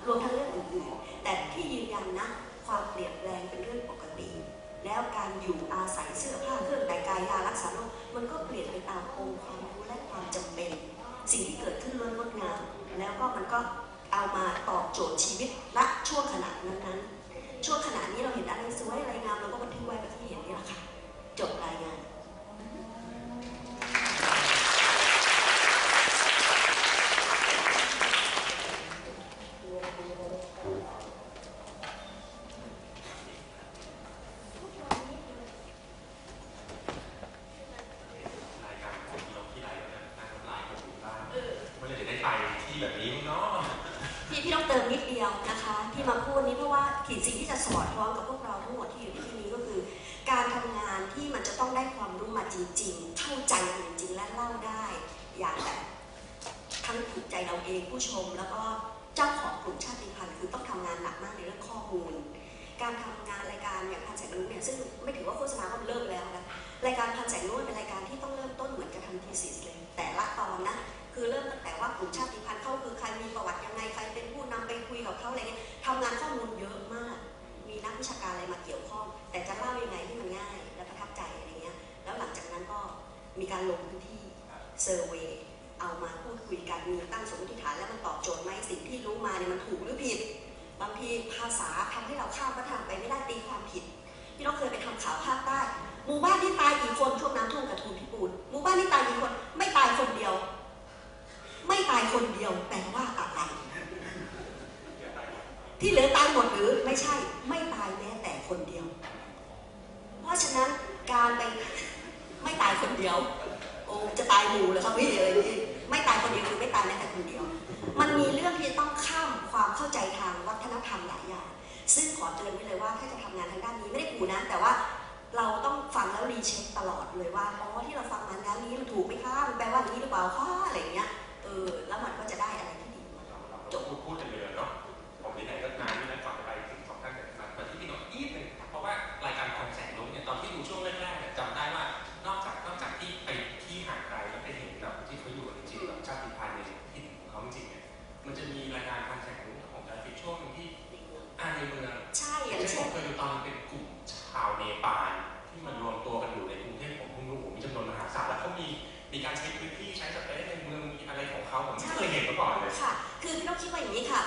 S10: รวมทั้งเรื่องอื่นๆแต่ที่ยืนยันนะความเปลี่ยนแปลงเป็นเรื่องปกติแล้วการอยู่อาศัยเสื้อผ้าเครื่องแต่งกายยารักษาโรคมันก็เปลี่ยนไปตามองค์ความรู้และความจำเป็นสิ่งที่เกิดขึ้นล้วนงดงามแล้วก็มันก็เอามาตอบโจทย์ชีวิตณช่วงขณะนั้นๆช่วงขณะนี้เราเห็นอะไรสวยอะไรงามเราก็บันทึกไว้แบบที่เห็นนี่แหละค่ะจบรายงานพี่ต้องเติมนิดเดียวนะคะที่มาพูดนี้เพราะว่าสิ่งที่จะสอดคล้องกับพวกเราทั้งหมดที่อยู่ในที่นี้ก็คือการทำงานที่มันจะต้องได้ความรู้มาจริงๆเข้าใจจริงๆและเล่าได้อย่างแบบทั้งถูกใจเราเองผู้ชมแล้วก็เจ้าของกลุ่มชาติพันธุ์คือต้องทำงานหนักมากในเรื่องข้อมูลการทำงานรายการอย่างพันแสงรู้เนี่ยซึ่งไม่ถือว่าโฆษณาก็เริ่มแล้วนะรายการพันแสงรู้เป็นรายการที่ต้องเริ่มต้นเหมือนกับทำทีสิสเลยแต่ละตอนนะคือเริ่มตั้งแต่ว่ากลุ่มชาติพันธุ์เขาคือใครมีประวัติยังไงใครเป็นผู้นำไปคุยกับเขาอะไรเงี้ยทำงานข้อมูลเยอะมากมีนักวิชาการอะไรมาเกี่ยวข้องแต่จะเล่ายังไงที่มันง่ายและประทับใจอะไรเงี้ยแล้วหลังจากนั้นก็มีการลงพื้นที่เซอร์เวย์เอามาพูดคุยกันมีตั้งสมมติฐานแล้วมันตอบโจทย์ไหมสิ่งที่รู้มาเนี่ยมันถูกหรือผิดบางทีภาษาทำให้เราข้ามวัฒนธรรมไปไม่ได้ตีความผิดที่เราเคยไปทำข่าวภาคใต้หมู่บ้านที่ตายกี่คนช่วงน้ำท่วมกระทู้พิบูลหมู่บ้านที่ตายกี่คนไม่ตายคนเดียวไม่ตายคนเดียวแปลว่าอะไรที่เหลือตายหมดหรือไม่ใช่ไม่ตายแม้แต่คนเดียวเพราะฉะนั้นการไปไม่ตายคนเดียวโอ้จะตายหมู่เลยครับพี่อะไรนี่ไม่ตายคนเดียวคือไม่ตายแม้แต่คนเดียวมันมีเรื่องที่ต้องข้ามความเข้าใจทางวัฒนธรรมหลายอย่างซึ่งขอเตือนไว้เลยว่าถ้าจะทำงานทางด้านนี้ไม่ได้ขู่นะแต่ว่าเราต้องฟังแล้วรีเช็คตลอดเลยว่าอ๋อที่เราฟังมาแล้วนี้มันถูกไหมคะมันแปลว่าอย่างนี้หรือเปล่าคะอะไรอย่างเงี้ยแล้วมันก็จะได้อะไรที่ดีจบ
S9: พูดกันเลยเนาะผมที่ไหนก็นานนี่นะก่อนไปถึง2 ท่านมาที่พี่น้องอีกเลยเพราะว่ารายการความแสงรู้เนี่ยตอนที่ดูช่วงแรกๆจำได้ว่านอกจากที่ไปที่ห่างไกลแล้วไปเห็นแบบที่เขาอยู่จริงๆแบบชาติพันธุ์ในที่ของเขาจริงๆเนี่ยมันจะมีรายการความแสงรู้ของการฟิกช่วงที่ ก่อนเลย
S10: ค่ะคือพี่นกคิดว่าอย่างนี้ค่ะ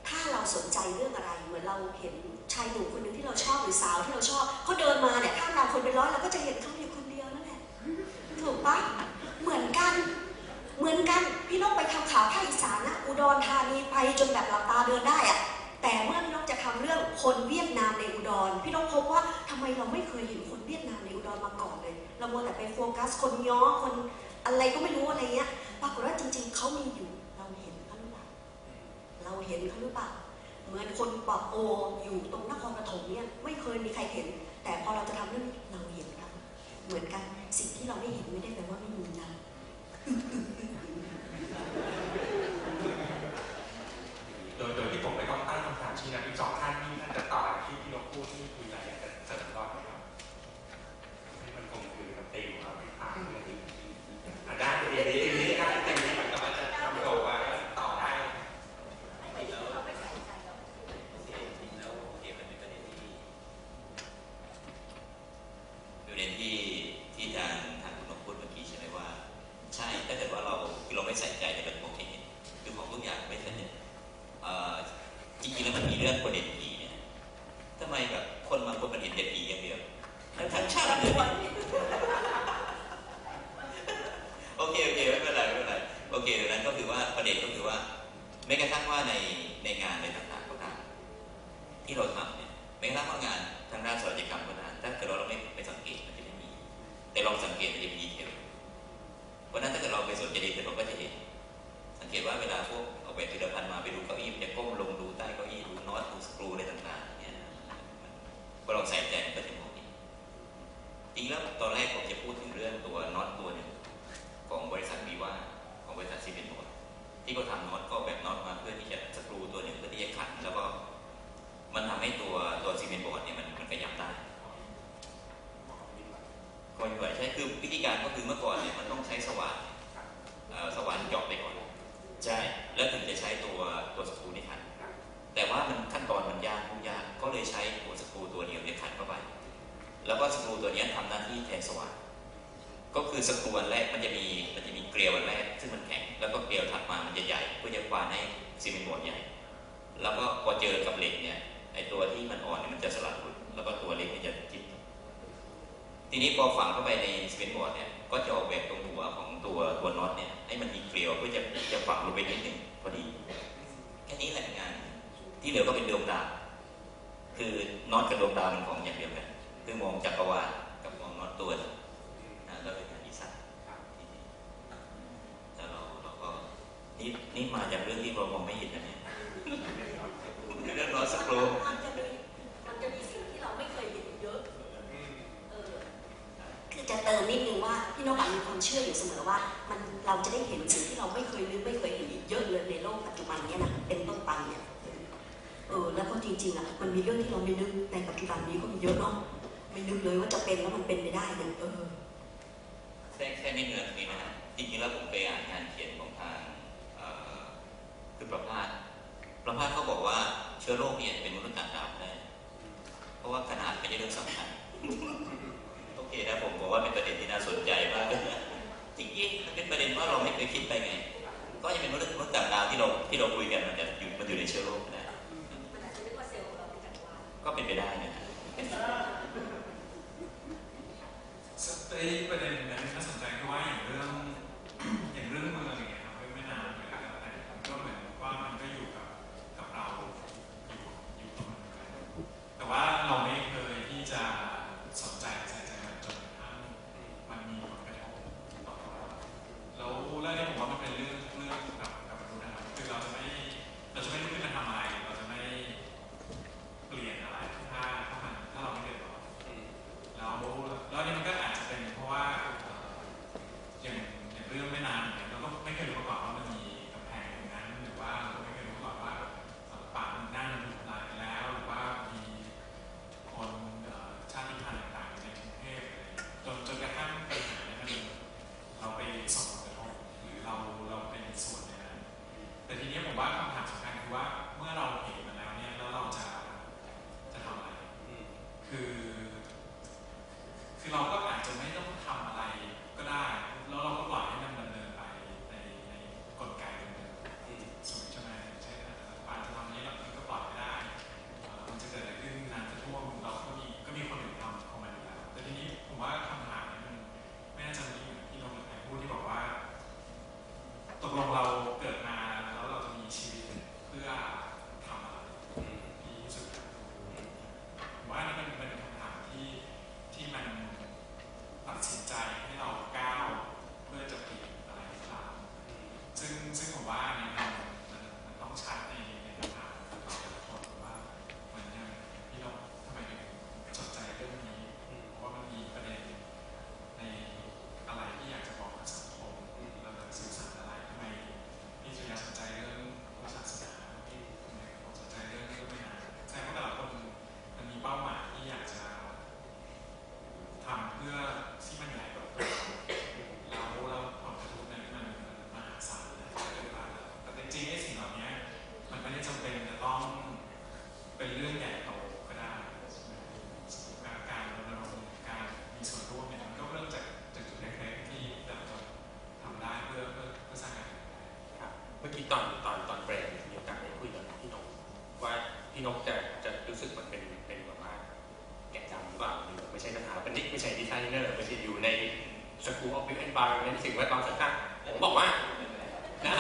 S10: ถ้าเราสนใจเรื่องอะไรเหมือนเราเห็นชายหนุ่มคนหนึ่งที่เราชอบหรือสาวที่เราชอบเขาเดินมาเนี่ยถ้าเราคนเป็นร้อยเราก็จะเห็นเขาอยู่คนเดียวนั่นแหละถูกปะเหมือนกันพี่นกไปทำข่าวภาคอีสานนะอุดรธานีไปจนแบบหลับตาเดินได้อะแต่เมื่อพี่นกจะทำเรื่องคนเวียดนามในอุดรพี่นกพบว่าทำไมเราไม่เคยเห็นคนเวียดนามในอุดรมาก่อนเลยเรามัวแต่ไปโฟกัสคนย้อคนอะไรก็ไม่รู้อะไรเงี้ยปรากฏว่าจริงๆเขามีอยู่เราเห็นเขาหรือเปล่าเหมือนคนปากโออยู่ตรงนครปฐมเนี่ยไม่เคยมีใครเห็นแต่พอเราจะทำเรื่องนี้เราเห็นกันเหมือนกันสิ่งที่เราไม่เห็นไม่ได้แปลว่าไม่มีนะ
S9: โดยที่ผมไม่ต้องตั้งคำถามชี้นะอีก2 ท่านที่ท่านจะต่อที่พี่นกพูดที่คุยอะไรอยากจะเสริมก่อนนะครับให้มันคงคือกับธีมของเราที่ผ่านมาที่ได้ทีนี้ครับทีนี้มันก็จะทำโตว่าต่อได้
S8: ประเด็นที่ทางคุณนกพูดเมื่อกี้ใช่ไหมว่าใช่ถ้าเกิดว่าเราไม่ใส่ใจในเรื่องพวกนี้คือของทุกอย่างไม่ใส่ใจจริงๆแล้วมันมีเรื่องประเด็นผีเนี่ยทำไมแบบคนบางคนมันเห็นเด็กผีอย่างเดียวทั้งชาติเลยโอเคไม่เป็นไรโอเคดังนั้นก็คือว่าประเด็นก็คือว่าแม้กระทั่งว่าในงานในต่างๆก็ตามที่เราทำเนี่ยแม้กระทั่งว่างานทางด้านศัลยกรรมก็ตามถ้าเกิดเราไม่สังเกตมันจะไม่มีแต่ลองสังเกตมันจะมีดีเทลเพราะนั้นถ้าเกิดเราไปสนใจดีเทลเราก็จะเห็นสังเกตว่าเวลาพวกเอาไปผลิตภัณฑ์มาไปดูเก้าอี้มันจะก้มลงดูใต้เก้าอี้ดูน็อตดูสกรูอะไรต่างๆเนี่ยพอเราใส่ใจมันก็จะมองเห็นจริงแล้วตอนแรกผมจะพูดถึงเรื่องตัวน็อตตัวหนึ่งของบริษัทวีว่าของบริษัทซีเมนต์บอร์ดที่เขาทำน็อตก็แบบน็อตมาเพื่อที่จะสกรูตัวหนึ่งเพื่อที่จะขันแล้วก็มันทำให้ตัวซีเมนต์บอร์ดเนี่ยมันขยับได้ก็อยู่ใช่คือวิธีการก็คือเมื่อก่อนเนี่ยมันต้องใช้สว่านเจาะไปก่อนใช่แล้วถึงจะใช้ตัวสกรูนี่ขันแต่ว่ามันขั้นตอนมันยากก็เลยใช้ตัวสกรูตัวเดียวเนี่ยขันเข้าไปแล้วก็สกรูตัวนี้ทำหน้าที่แทนสว่านก็คือสกรูอันแรกมันจะมีเกลียวอันแรกซึ่งมันแข็งแล้วก็เกลียวถัดมามันจะใหญ่เพื่อจะควานให้ซีเมนต์บอร์ดใหญ่แล้วก็พอเจอกับเหล็กเนี่ยไอตัวที่มันอ่อนเนี่ยมันจะสลัดหลุดแล้วก็ตัวเล็กมันจะจิ้มทีนี้พอฝังเข้าไปในซีเมนต์บอร์ดเนี่ยก็จะออกแบบตรงหัวของตัวน็อตเนี่ยให้มันมีเกลียวเพื่อจะฝังลงไปนิดหนึ่งพอดีแค่นี้แหละงานที่เหลือก็เป็นดวงดาวคือน็อตกับดวงดาวมันของอย่างเดียวกันคือมองจักรวาลกับมองน็อตตัวนะแล้วเป็นงานดีไซน์แต่เราก็นี่มาจากเรื่องที่เรามองไม่เห็นนะเนี่ยเรื่องน็อตสกรู
S10: มันจะมีสิ่งที่เราไม่เคยเห็นเยอะคือจะเติมนิดนึงว่าพี่นกมีความเชื่ออยู่เสมอว่าเราจะได้เห็นสิ่งที่เราไม่เคยนึกไม่เคยเห็นอีกเยอะเลยในโลกปัจจุบันนี้นะเป็นต้นไปเนี่ยแล้วก็จริงๆมันมีเรื่องที่เราไม่นึกในปัจจุบันนี้ก็มีเยอะเนาะไม่นึกเลยว่าจะเป็นแล้วมันเป็นไปได้เนี่ย
S8: แค่นิดนึงนี่นะฮะจริงๆแล้วผมไปอ่านงานเขียนของทางคือประภาสเขาบอกว่าเชื้อโรคเนี่ยเป็นมนุษย์ต่างดาวได้เพราะว่าขนาดไม่ใช่เรื่องสำคัญโอเคนะผมบอกว่าเป็นประเด็นที่น่าสนใจมากจริงๆมันเป็นประเด็นว่าเราไม่เคยคิดไปไงก็ยังเป็นมนุษย์ต่างดาวที่เราคุยกันมันอยู่ในเชื้อโรคได้ก็เป็นไปได้นะ
S7: ประเด็นน่าสนใจคือว่าอย่างเรื่องเมืองอย่างเงี้ยครับไม่นานหรืออะไรก็เหมือนว่ามันก็อยู่กับเราอยู่กับมันแต่ว่าเราไม่เคยที่จะสนใจใส่ใจมันจนกระทั่งมันมีผลกระทบต่อเราแล้วนี่ผมว่ามันเป็นเรื่องกับมนุษย์นะครับคือเราจะไม่ลุกขึ้นมาทำอะไรเราจะไม่เปลี่ยนอะไรถ้า เกิดมาแล้วเราจะมีชีวิตเพื่อทำอะไรดีที่สุดผมว่านี่มันเป็นคำถามที่มันตัดสินใจให้เราก้าวเพื่อจะเปลี่ยนอะไรก็ตามซึ่งผมว่านี่มันต้องชัดในคำถามของแต่ละคนว่าเหมือนอย่างพี่น้องทำไมถึงสนใจเรื่องนี้เพราะว่ามันมีประเด็นในอะไรที่อยากจะบอกกับสังคมเราจะสื่อสารอะไรทำไมพี่สุริยะสนใจเรื่องศาสนาทำไมผมสนใจเรื่องนี้ก็ไม่นานแสดงว่าแต่ละคนมันมีเป้าหมายที่อยากจะทำเพื่อที่มันใหญ่กว่าแล้วผลกระทบนั้นมันมหาศาลนะแต่จริงๆไอ้สิ่งเหล่านี้มันไม่ได้จำเป็นจะต้องเป็นเรื่องใหญ่โตก็ได้การรณรงค์การมีส่วนร่วมเนี่ยมันก็เริ่มจากจุดเล็กๆที่เราจะทำได้เพื่อสร้างการ
S9: ครับเมื่อกี้ตอนเบรกมีโอกาสได้คุยกับพี่นกว่าพี่นกจะรู้สึกมันเป็นแบบว่าแกะดำหรือเปล่าไม่ใช่สถาปนิกไม่ใช่ดีไซเนอร์ไม่ใช่อยู่ใน School of Built Environment สิ่งแวดล้อมต่างๆผมบอกว่านะ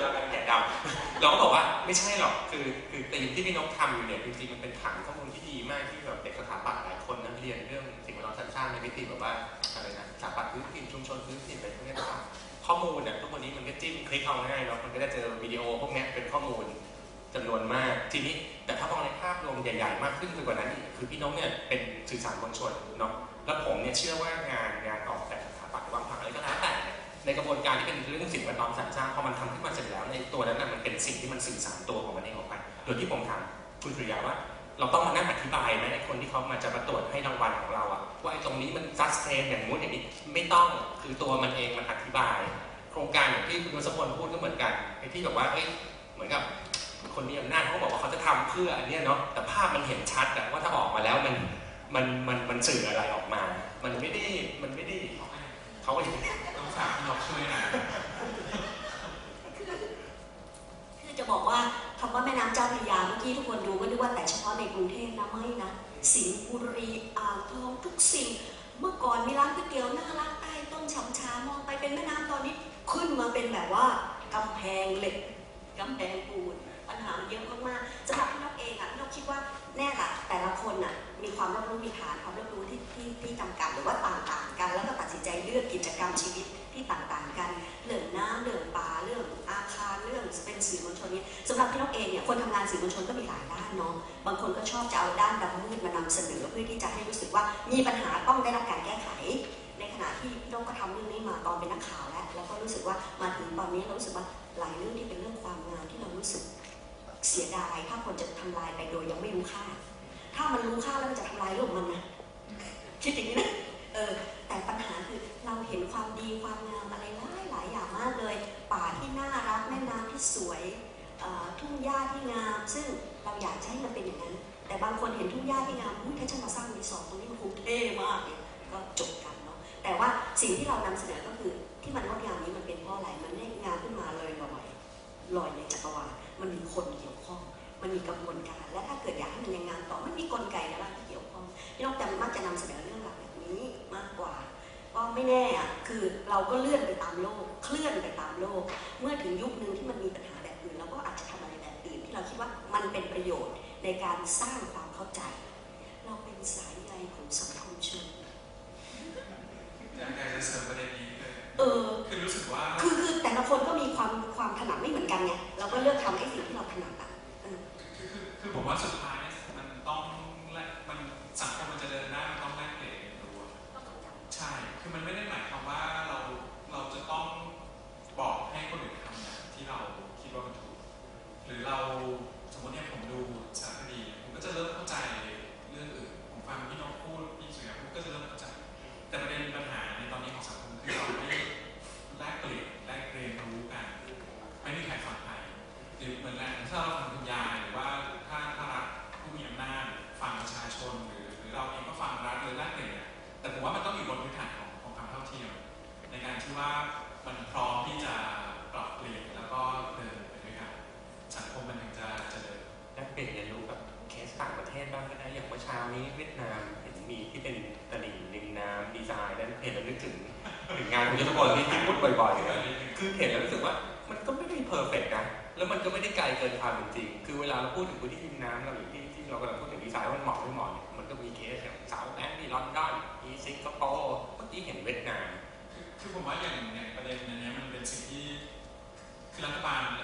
S9: เราเป็นแกะดำเราก็บอกว่าไม่ใช่หรอกคือธีมที่พี่นกทำอยู่เนี่ยจริงๆมันเป็นฐานข้อมูลที่ดีมากที่แบบเด็กสถาปัตย์หลายคนนักเรียนเรื่องสิ่งแวดล้อมสร้างในวิธีแบบว่าอะไรนะสถาปัตย์พื้นถิ่นชุมชนพื้นถิ่นอะไรพวกนี้นะครับข้อมูลเนี่ยทุกวันนี้มันก็จิ้มคลิกเอาง่ายเนาะมันก็จะเจอวิดีโอพวกนี้เป็นข้อมูลจำนวนมากทีนี้แต่ถ้ามองในภาพรวมใหญ่ๆมากขึ้นไปกว่านั้นอีกคือพี่นกเนี่ยเป็นสื่อสารมวลชนเนาะแล้วผมเนี่ยเชื่อว่างานออกแบบสถาปัตย์วางผังอะไรก็แล้วแต่ในกระบวนการที่เป็นเรื่องสิ่งแวดล้อมสรรสร้างพอมันทำขึ้นมาเสร็จแล้วในตัวนั้นมันเป็นสิ่งที่มันสื่อสารตัวของมันเองออกไปโดยที่ผมถามคุณสุริยะว่าเราต้องมานั่งอธิบายไหมไอ้คนที่เขามาจะมาตรวจให้รางวัลของเราอะว่าไอ้ตรงนี้มันซัสเทนอย่างงู้นอย่างนี้ไม่ต้องคือตัวมันเองมันอธิบายโครงการอย่างที่คุณวศพลพูดก็เหมือนกันไอ้ที่แบบว่าเหมือนกับคนมีอำนาจเขาบอกว่าเขาจะทำเพื่ออันนี้เนาะแต่ภาพมันเห็นชัดว่าถ้าออกมาแล้วมันสื่ออะไรออกมามันไม่ได้เขาก็
S7: ต้องฝากพี่นกช่วยหน่อย
S10: คือจะบอกว่าคำว่าแม่น้ำเจ้าพระยาเมื่อกี้ทุกคนดูก็นึกว่าแต่เฉพาะในกรุงเทพนะไม่นะสิงห์บุรีอ่างทองทุกสิ่งเมื่อก่อนมีร้านก๋วยเตี๋ยวน่ารักใต้ต้นฉำชามองไปเป็นแม่น้ำตอนนี้ขึ้นมาเป็นแบบว่ากำแพงเหล็กกำแพงปูนปัญหามันเยอะมากๆสำหรับพี่นกเองอ่ะพี่นกคิดว่าแน่ละแต่ละคนอ่ะมีความรอบรู้มีฐานความรอบรู้ที่จำกัดหรือว่าต่างๆกันแล้วก็ตัดสินใจเลือกกิจกรรมชีวิตที่ต่างๆกันเรื่องน้ำเรื่องป่าเรื่องอาคารเรื่องเป็นสื่อมวลชนนี้สำหรับพี่นกเองเนี่ยคนทำงานสื่อมวลชนก็มีหลายด้านเนาะบางคนก็ชอบจะเอาด้านดำมืดมานำเสนอเพื่อที่จะให้รู้สึกว่ามีปัญหาต้องได้รับการแก้ไขในขณะที่พี่นกก็ทำเรื่องนี้มาตอนเป็นนักข่าวแล้วก็รู้สึกว่ามาถึงตอนนี้เรารู้สึกว่าหลายเรื่องที่เป็นเรื่องความงามที่เรารู้สึกเสียดายถ้าคนจะทำลายไปโดยยังไม่รู้ค่าถ้ามันรู้ค่าแล้วมันจะทำลายเรื่องมันนะคิดอย่างนี้นะแต่ปัญหาคือเราเห็นความดีความงามอะไรหลายอย่างมากเลยป่าที่น่ารักแม่น้ำที่สวยทุ่งหญ้าที่งามซึ่งเราอยากจะให้มันเป็นอย่างนั้นแต่บางคนเห็นทุ่งหญ้าที่งามถ้าฉันมาสร้างรีสอร์ทตรงนี้มันคงเท่มากเลยก็จบกันเนาะแต่ว่าสิ่งที่เรานำเสนอก็คือที่มันงดงามนี้มันเป็นเพราะอะไรมันไม่งามขึ้นมาเลยบ่อยๆลอยในจักรวาลมันมีคนเกี่ยวข้องมันมีกระบวนการและถ้าเกิดอยากให้มันยังงามต่อมันมีกลไกอะไรที่เกี่ยวข้องที่นอกจากมักจะนำเสนอเรื่องราวแบบนี้มากกว่าก็ไม่แน่อะคือเราก็เลื่อนไปตามโลกเคลื่อนไปตามโลกเมื่อถึงยุคนึงที่มันมีปัญหาแบบอื่นเราก็อาจจะทำอะไรแบบอื่นที่เราคิดว่ามันเป็นประโยชน์ในการสร้างความเข้าใจเราเป็นสายใยของสังคมชน
S7: อยากจะเสริมประเด็นนี้เลยคือรู้สึกว่า
S10: คือแต่ละคนก็มีความถนัดไม่เหมือนกันไงเราก็เลือกทำไอ้สิ่งที่เราถนัดอ่ะ
S7: คือผมว่าสุดท้ายมันต้องมันสังคมมันจะเดินหน้ามันต้องแลกเปลี่ยนเรียนรู้ใช่คือมันไม่ได้หมายความว่าเราจะต้องบอกให้คนอื่นทำอย่างที่เราคิดว่ามันถูกหรือเราสมมติเนี่ยผมดูสารคดีผมก็จะเริ่มเข้าใจเรื่องอื่นผมฟังพี่น้องพูดพี่สุริยะพูดก็จะเริ่มเข้าใจแต่ประเด็นปัญหาในตอนนี้ของสังคมคือเราไม่แลกเปลี่ยนแลกเรียนรู้กันไม่มีใครฟังใครหรือเหมือนกันถ้าเราฟังคุณยายหรือว่าถ้ารัฐผู้มีอำนาจฟังประชาชนหรือเราเองก็ฟังรัฐเลยแลกเปลี่ยนแต่ผมว่ามันต้องอยู่บนพื้นฐานของความเท่าเทียมในการที่ว่ามันพร้อมที่จะปรับเปลี่ยนแล้วก็เดินไปด้วยกันสังคมมันถึงจะเดิน
S9: แลกเปลี่ยนเรียนรู้กับเคสต่างประเทศบ้างก็ได้อย่างเมื่อเช้านี้เวียดนามเห็นมีที่เป็นตลิ่งริมน้ำดีไซน์นั้นเห็นแล้วนึกถึงงานคุณยศพลที่พูดบ่อยๆคือเห็นแล้วรู้สึกว่ามันก็ไม่ได้ เพอร์เฟกต์นะแล้วมันก็ไม่ได้ไกลเกินความเป็นจริงคือเวลาเราพูดถึงพื้นที่ริมน้ำเราอย่างที่เรากำลังพูดถึงดีไซน์ว่ามันเหมาะไม่เหมาะมันก็มีเคสอย่างเซาท์แลนด์มีลอนดอนมีสิงคโปร์เมื่อกี้เห็นเวียดนาม
S7: คือผมว่าอย่างประเด็นนี้มันเป็นสิ่งที่คือรัฐบาลหรื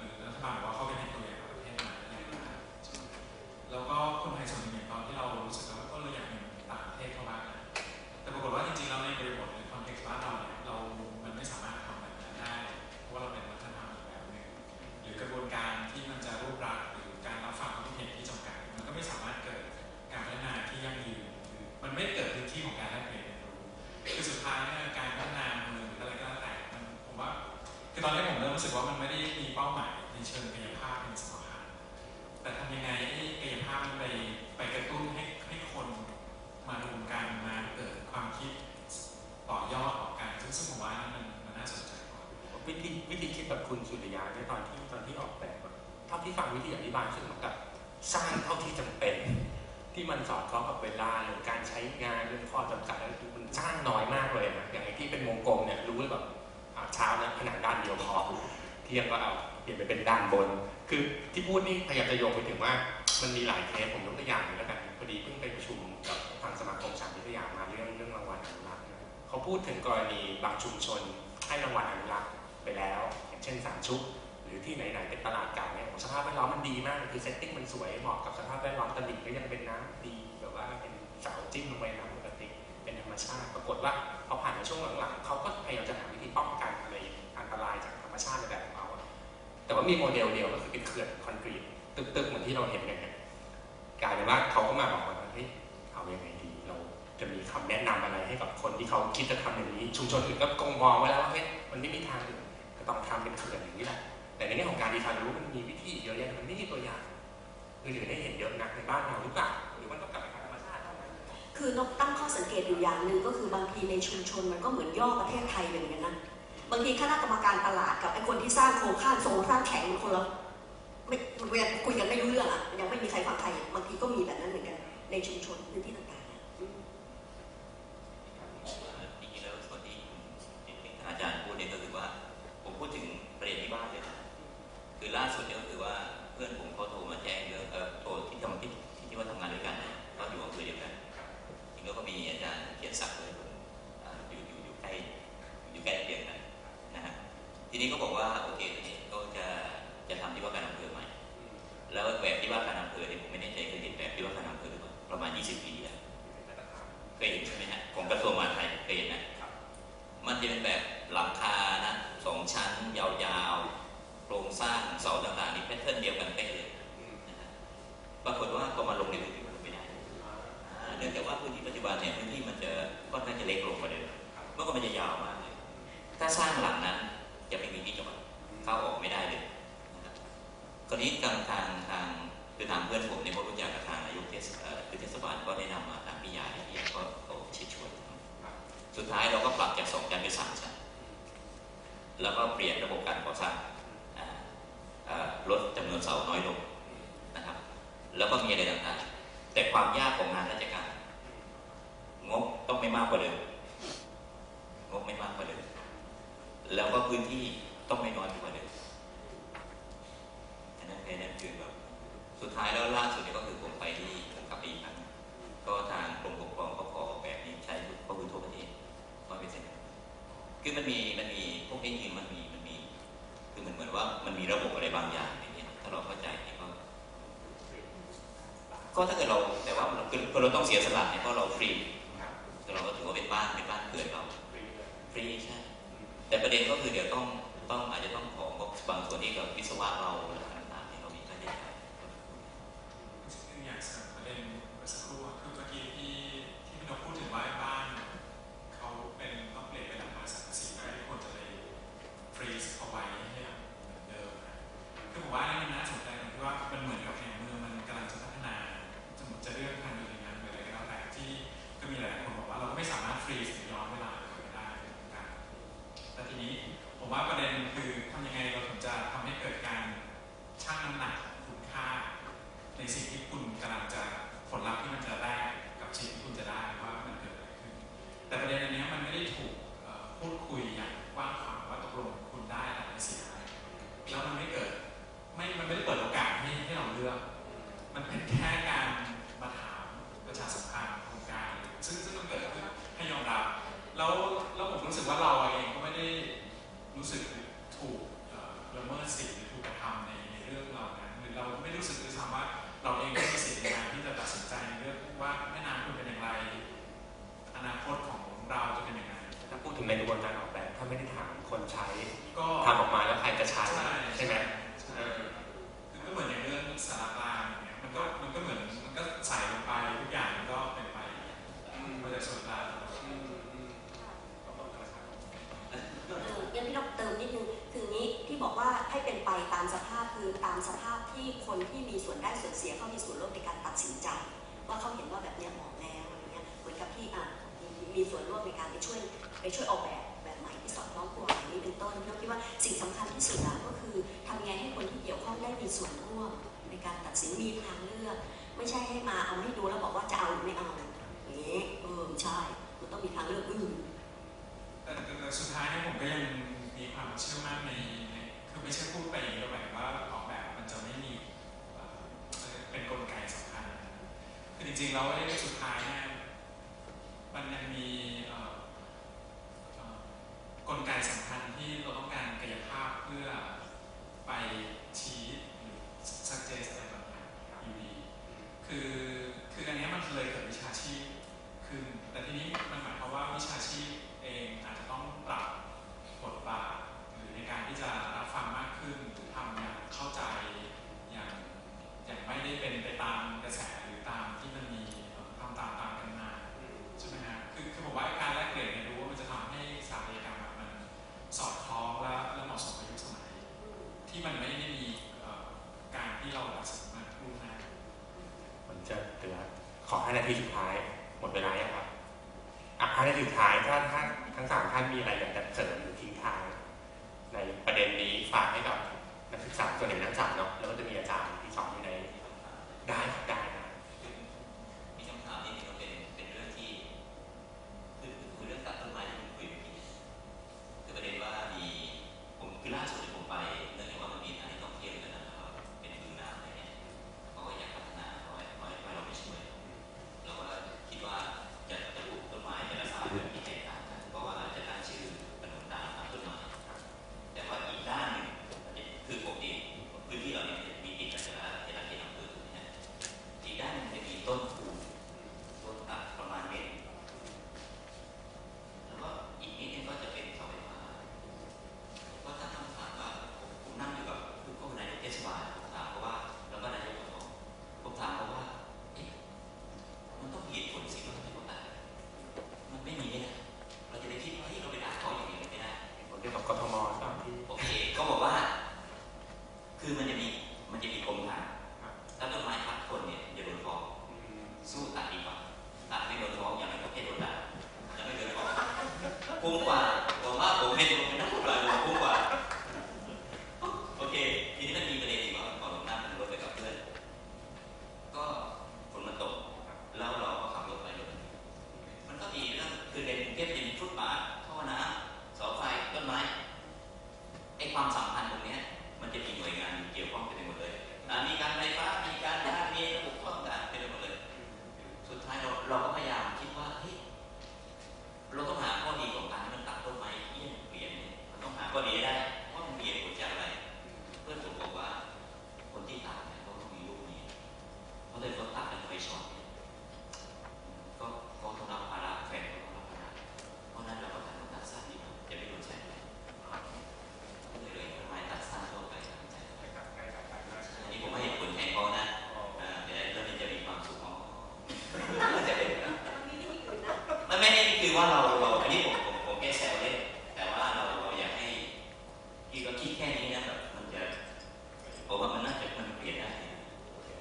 S7: อรัฐบาลบอกว่าเขาเป็นตัวอย่างประเทศมาแล้วก็คนไทยส่วนหนึ่งตอนที่เรารู้สึกว่าเราอยากมีต่างประเทศเข้ามาแต่ปรากฏว่าจริงๆแล้วในบริบทหรือคอนเท็กซ์บ้านเราเนี่ยมันไม่สามารถทำแบบนั้นได้เพราะว่าเราเป็นวัฒนธรรมอีกแบบหนึ่งหรือกระบวนการที่มันจะรูปรักหรือการรับฟังความคิดเห็นที่จำกัดมันก็ไม่สามารถเกิดการพัฒนาที่ยั่งยืนมันไม่เกิดพื้นที่ของการแลกเปลี่ยนเรียนรู้คือสุดท้ายเนี่ยการพัฒนาเมืองหรืออะไรก็แล้วแต่ผมว่าคือตอนนี้ผมเริ่มรู้สึกว่ามันไม่ได้มีเป้าหมายในเชิงกายภาพเป็นสำคัญแต่ทำยังไงให้กายภาพมันไปกระตุ้นให้คนมารวมกันมาเกิดความคิดต่อยอดต่อกันซึ่งผมว่ามันน่าสนใจกว่า
S9: วิธีคิดแบบคุณสุริยาเนี่ยตอนที่ออกแบบเท่าที่ฟังวิธีอธิบายคือเหมือนกับสร้างเท่าที่จำเป็นที่มันสอดคล้องกับเวลาหรือการใช้งานเรื่องข้อจำกัดอะไรคือมันสร้างน้อยมากเลยนะอย่างไอ้ที่เป็นวงกลมเนี่ยรู้เลยแบบเช้านะผนังด้านเดียวพอเทียบก็เอาเปลี่ยนไปเป็นด้านบนคือที่พูดนี่พยายามจะโยงไปถึงว่ามันมีหลายเคสผมยกตัวอย่างแล้วกันพอดีเพิ่งไปประชุมกับทางสมาคมสามวิทยามาเรื่องรางวัลอนุรักษ์เขาพูดถึงกรณีบางชุมชนให้รางวัลอนุรักษ์ไปแล้วอย่างเช่น3 ชุกหรือที่ไหนๆเป็นตลาดเก่าเนี่ยสภาพแวดล้อมมันดีมากคือเซตติ้งมันสวยเหมาะกับสภาพแวดล้อมตลิ่งก็ยังเป็นน้ำดีแบบว่าเป็นเสาจิ้มลงไปน้ำปกติเป็นธรรมชาติปรากฏว่าพอผ่านมาช่วงหลังๆเขาก็พยายามจะหาวิธีป้องกันอะไรอันตรายจากธรรมชาติในแบบของเขาแต่ว่ามีโมเดลเดียวก็คือเป็นเขื่อนคอนกรีตตึกๆเหมือนที่เราเห็นกันเนี่ยกลายเป็นว่าเขาก็มาบอกว่าเฮ้ยเอายังไงดีเราจะมีคำแนะนำอะไรให้กับคนที่เขาคิดจะทำอย่างนี้ชุมชนอื่นก็คงมองไว้แล้วว่าเฮ้ยมันไม่มีทางอื่นก็ต้องทำเป็นเขื่อนอย่างนี้แหละแต่ในแง่ของการดีไซน์รู้มันมีวิธีเยอะแยะมันไม่มีตัวอย่างอื่นๆได้เห็นเยอะนักในบ้านเราหรือเปล่าหรือมันต้องกลับไปหาธรรมชาติเท่านั้น
S10: คือนกตั้งข้อสังเกตอยู่อย่างหนึ่งก็คือบางทีในชุมชนมันก็เหมือนย่อประเทศไทยเหมือนกันนะบางทีคณะกรรมการตลาดกับไอ้คนที่สร้างโครงสร้างแข็งคนละไม่คุยกันไม่รู้เรื่องอ่ะยังไม่มีใครฟังใครบางทีก็มีแบบนั้นเหมือนกันในชุมชนพื้นที่ต่างๆ
S8: จริงๆแล้วส่วนที่อาจารย์พูดเนี่ยก็คือว่าผมพูดถึงประเด็นที่บ้านเลยนะคือล่าสุดเนี่ยก็คือว่าเพื่อนผมเขาโทรมาแจ้งเรื่องโทรที่ว่าทำงานด้วยกันก็อยู่อำเภอเดียวกันจริงๆก็มีอาจารย์เขียนศักดิ์เลยอยู่ใกล้เคียงกันนะฮะทีนี้ก็บอกว่าโอเคทีนี้ก็จะทำที่ว่าการอำเภอใหม่แล้วแบบที่ว่าการอำเภอเนี่ยผมไม่แน่ใจเคยเห็นแบบที่ว่าการอำเภอหรือเปล่าประมาณ20 ปีแล้วเคยเห็นใช่ไหมฮะของกระทรวงมหาดไทยเคยเห็นนะมันจะเป็นแบบหลังคานะ2 ชั้นยาวๆโครงสร้างเสาต่างๆนี่แพทเทิร์นเดียวกันเป๊ะเลยปรากฏว่าพอมาลงในพื้นที่มันไม่ได้เนื่องจากว่าพื้นที่ปัจจุบันเนี่ยพื้นที่มันจะค่อนข้างจะเล็กลงกว่าเดิมเมื่อก่อนมันจะยาวมากเลยถ้าสร้างหลังนั้นจะไม่มีที่จอดเข้าออกไม่ได้เลยคราวนี้ทางคือทางเพื่อนผมเนี่ยเขารู้จักกับทางนายกเทศบาลก็ได้นำมาตามพิยาที่เขาช่วยสุดท้ายเราก็ปรับจาก2 ชั้นเป็น3 ชั้นแล้วก็เปลี่ยนระบบการก่อสร้างลดจำนวนเสาน้อยลงนะครับแล้วก็มีอะไรต่างๆแต่ความยากของงานราชการงบต้องไม่มากกว่าเดิมแล้วก็พื้นที่ต้องไม่น้อยกว่าเดิมอันนั้นคือแบบสุดท้ายแล้วล่าสุดนี่ก็คือผมกลับไปอีกครั้งก็ทางกรมปกครองเขาขอแบบนี้ใช้ก็คือทั่วประเทศ100%คือมันมีพวกนี้มันมีคือเหมือนว่ามันมีระบบอะไรบางอย่างอย่างเงี้ยถ้าเราเข้าใจก็ถ้าเกิดเราแต่ว่าเราต้องเสียสละเนี่ยเพราะเราฟรีแต่เราก็ถือว่าเป็นบ้านเกิดเราฟรีใช่แต่ประเด็นก็คือเดี๋ยวต้องอาจจะต้องของบางส่วนที่กับวิศวะเราต่างๆเนี่ยเรามีค่าใช้จ่าย
S7: อย่างประเด็นเมื่อสักครู่คือเมื่อกี้ที่พี่นกพูดถึงว่าบ้านเขาเป็นต้องเปลี่ยนเป็นหลังคาสังกะสีไปให้คนจะเลยฟรีซเอาไว้ให้เหมือนเดิมนะคือผมว่านี่มันน่าสนใจตรงที่ว่ามันเหมือนกับแผนเมืองมันกำลังจะพัฒนาสมมติจะเรื่องทางการงานหรืออะไรก็แล้วแต่ที่ก็มีหลายคนบอกว่าเราก็ไม่สามารถฟรีซหรือย้อนเวลาได้แต่ทีนี้ผมว่าประเด็นคือทำยังไงเราถึงจะทำให้เกิดการชั่งน้ำหนักคุณค่าในสิ่งที่คุณกำลังจะผลลัพธ์ที่มันจะได้กับสิ่งที่คุณจะได้ว่ามันเกิดอะไรขึ้น
S9: ถึงในกระบวนการออกแบบถ้าไม่ได้ถามคนใช้
S7: ก็
S9: ทำออกมาแล้วใครจะใช้ใช่ไหม
S7: ก็เหมือนในเรื่องสารกลางเนี่ยมันก็เหมือนมันก็ใส่ลงไปทุกอย่างมันก็เป็นไปมาจากส่วนกลาง
S10: ยังพี่ต้องเติมนิดนึงคือนี้ที่บอกว่าให้เป็นไปตามสภาพคือตามสภาพที่คนที่มีส่วนได้ส่วนเสียเขามีส่วนร่วมในการตัดสินใจว่าเขาเห็นว่าแบบนี้เหมาะแล้วอะไรเงี้ยเหมือนกับที่มีส่วนร่วมในการไปช่วยออกแบบใหม่ที่สอดคล้องกว่าอย่างนี้เป็นต้นพี่คิดว่าสิ่งสำคัญที่สุดก็คือทำยังไงให้คนที่เกี่ยวข้องได้มีส่วนร่วมในการตัดสินมีทางเลือกไม่ใช่ให้มาเอาให้ดูแล้วบอกว่าจะเอาหรือไม่เอาอย่างนี้ใช่มันต้องมีทางเลือก
S7: แต่สุดท้ายเนี่ยผมก็ยังมีความเชื่อมั่นในคือไม่ใช่พูดไปอย่างเดียวหมายว่าออกแบบมันจะไม่มีเป็นกลไกสำคัญคือจริงๆแล้วในสุดท้ายเนี่ยมันยังมีกลไกสำคัญที่เราต้องการกายภาพเพื่อไปชี้หรือ suggest อะไรบางอย่างอยู่ดีคืออันนี้มันเลยเกิดวิชาชีพขึ้นแต่ทีนี้มันหมายความว่าวิชาชีพเองอาจจะต้องปรับบทบาทหรือในการที่จะรับฟังมากขึ้นหรือทำอย่างเข้าใจอย่างไม่ได้เป็นไปตามกระแสหรือตามที่มันมีทำตามกันมาใช่ไหมฮะคือผมว่าการแลกเปลี่ยนเรียนรู้ว่ามันจะทำให้สถาปัตยกรรมมันสอดคล้องและเหมาะสมกับยุคสมัยที่มันไม่ได้มีการที่เราสามารถพูดได้
S9: ผมจะเหลือขอ5 นาทีสุดท้ายหมดเวลาแล้วครับ5 นาทีสุดท้ายถ้าทั้ง3ท่านมีอะไรอยากจะเสริมหรือทิ้งท้ายในประเด็นนี้ฝากให้กับนักศึกษาส่วนใหญ่นักศึกษาเนาะแล้วก็จะมีอาจารย์ที่สอนอยู่ในได้นะ
S8: มีคำถามนี้ก็เป็นเรื่องที่คือเรื่องตัดต้นไม้ที่ผมคุยเมื่อกี้คือประเด็นว่าผมคือล่าสุดที่ผมไปเนื่องจากว่ามันมีสถานที่ท่องเที่ยวกันนะครับเป็นพื้นน้ำอะไรเงี้ยเขาก็อยากพัฒนาเราไม่ช่วยเราก็คิดว่าจะปลูกต้นไม้แต่ละสายแบบมีแตกต่างกันเพราะว่าจะตั้งชื่อถนนตามต้นไม้แต่ว่าอีกด้านหนึ่งคือปกติพื้นที่เราเนี่ยมีติดกับแต่ละเขตอำเภอเนี่ยอีกด้านหนึ่งจะมีต้นคูนต้นตัดประมาณเมตรแล้วก็อีกนิดนึงก็จะเป็นเสาไฟฟ้าก็ถ้าคำถามว่าผมนั่งอยู่กับผู้ควบคุมนายกเทศบาลผมถามเพราะว่าแล้วก็นายกอบตผมถามเพราะว่ามันต้องมีเหตุผลสิว่าทำไมเขาตัดมันไม่มีเนี่ยเราจะไปคิดว่าเราไปด่าเขาอย่างนี้ไม่ได้
S9: ผมเรียกกับกทมตามที่
S8: โอเคเขาบอกว่าคือมันจะมีกรมทางถ้าต้นไม้ทับคนเนี่ยจะโดนฟ้องสู้ตัดดีกว่าตัดไม่โดนฟ้องอย่างไรก็แค่โดนด่าจะไม่โดนฟ้องคุ้มกว่าบอกว่าผมเป็นนักกฎหมายคุ้มกว่าโอเคทีนี้มันมีประเด็นอีกว่าก่อนผมนั่งรถไปกับเพื่อนก็ฝนมันตกแล้วเราก็ขับรถไปเลยมันก็มีเรื่องคือในกรุงเทพจะมีฟุตบาทท่อน้ำเสาไฟต้นไม้ไอ้ความสัมพันธ์ตรงนี้มันจะมีหน่วยงานเกี่ยวข้องไปหมดเลยมีการไฟฟ้ามีการมีระบบป้องกันไปหมดเลยสุดท้ายเราก็พยายามคิดว่าเฮ้ยเราต้องหาข้อดีของการที่มันตัดต้นไม้เยี่ยมเปลี่ยนมันต้องหาข้อดีได้ว่ามันมีเหตุผลจากอะไรเพื่อนผมบอกว่าคนที่ตัดเนี่ยเขาต้องมีลูกนี้เพราะเลยเขาตัดเป็นไฟช็อตก็ต้องรับภาระแฟนเขาต้องรับภาระเพราะนั้นเราก็ตัดสั้นดีกว่าจะไม่โดนแฉเลยต้นไม้ตัดสั้นทั่วไปอันนี้ผมไม่เห็นผลแทนเขานะเดี๋ยวเราจะมีความสุขของมันจะเป็นมันไม่ได้คือว่าเราอันนี้ผมแค่แซวเล่นแต่ว่าเราอยากให้ที่เราคิดแค่นี้นะแบบมันจะผมว่ามันน่าจะมันเปลี่ยนได้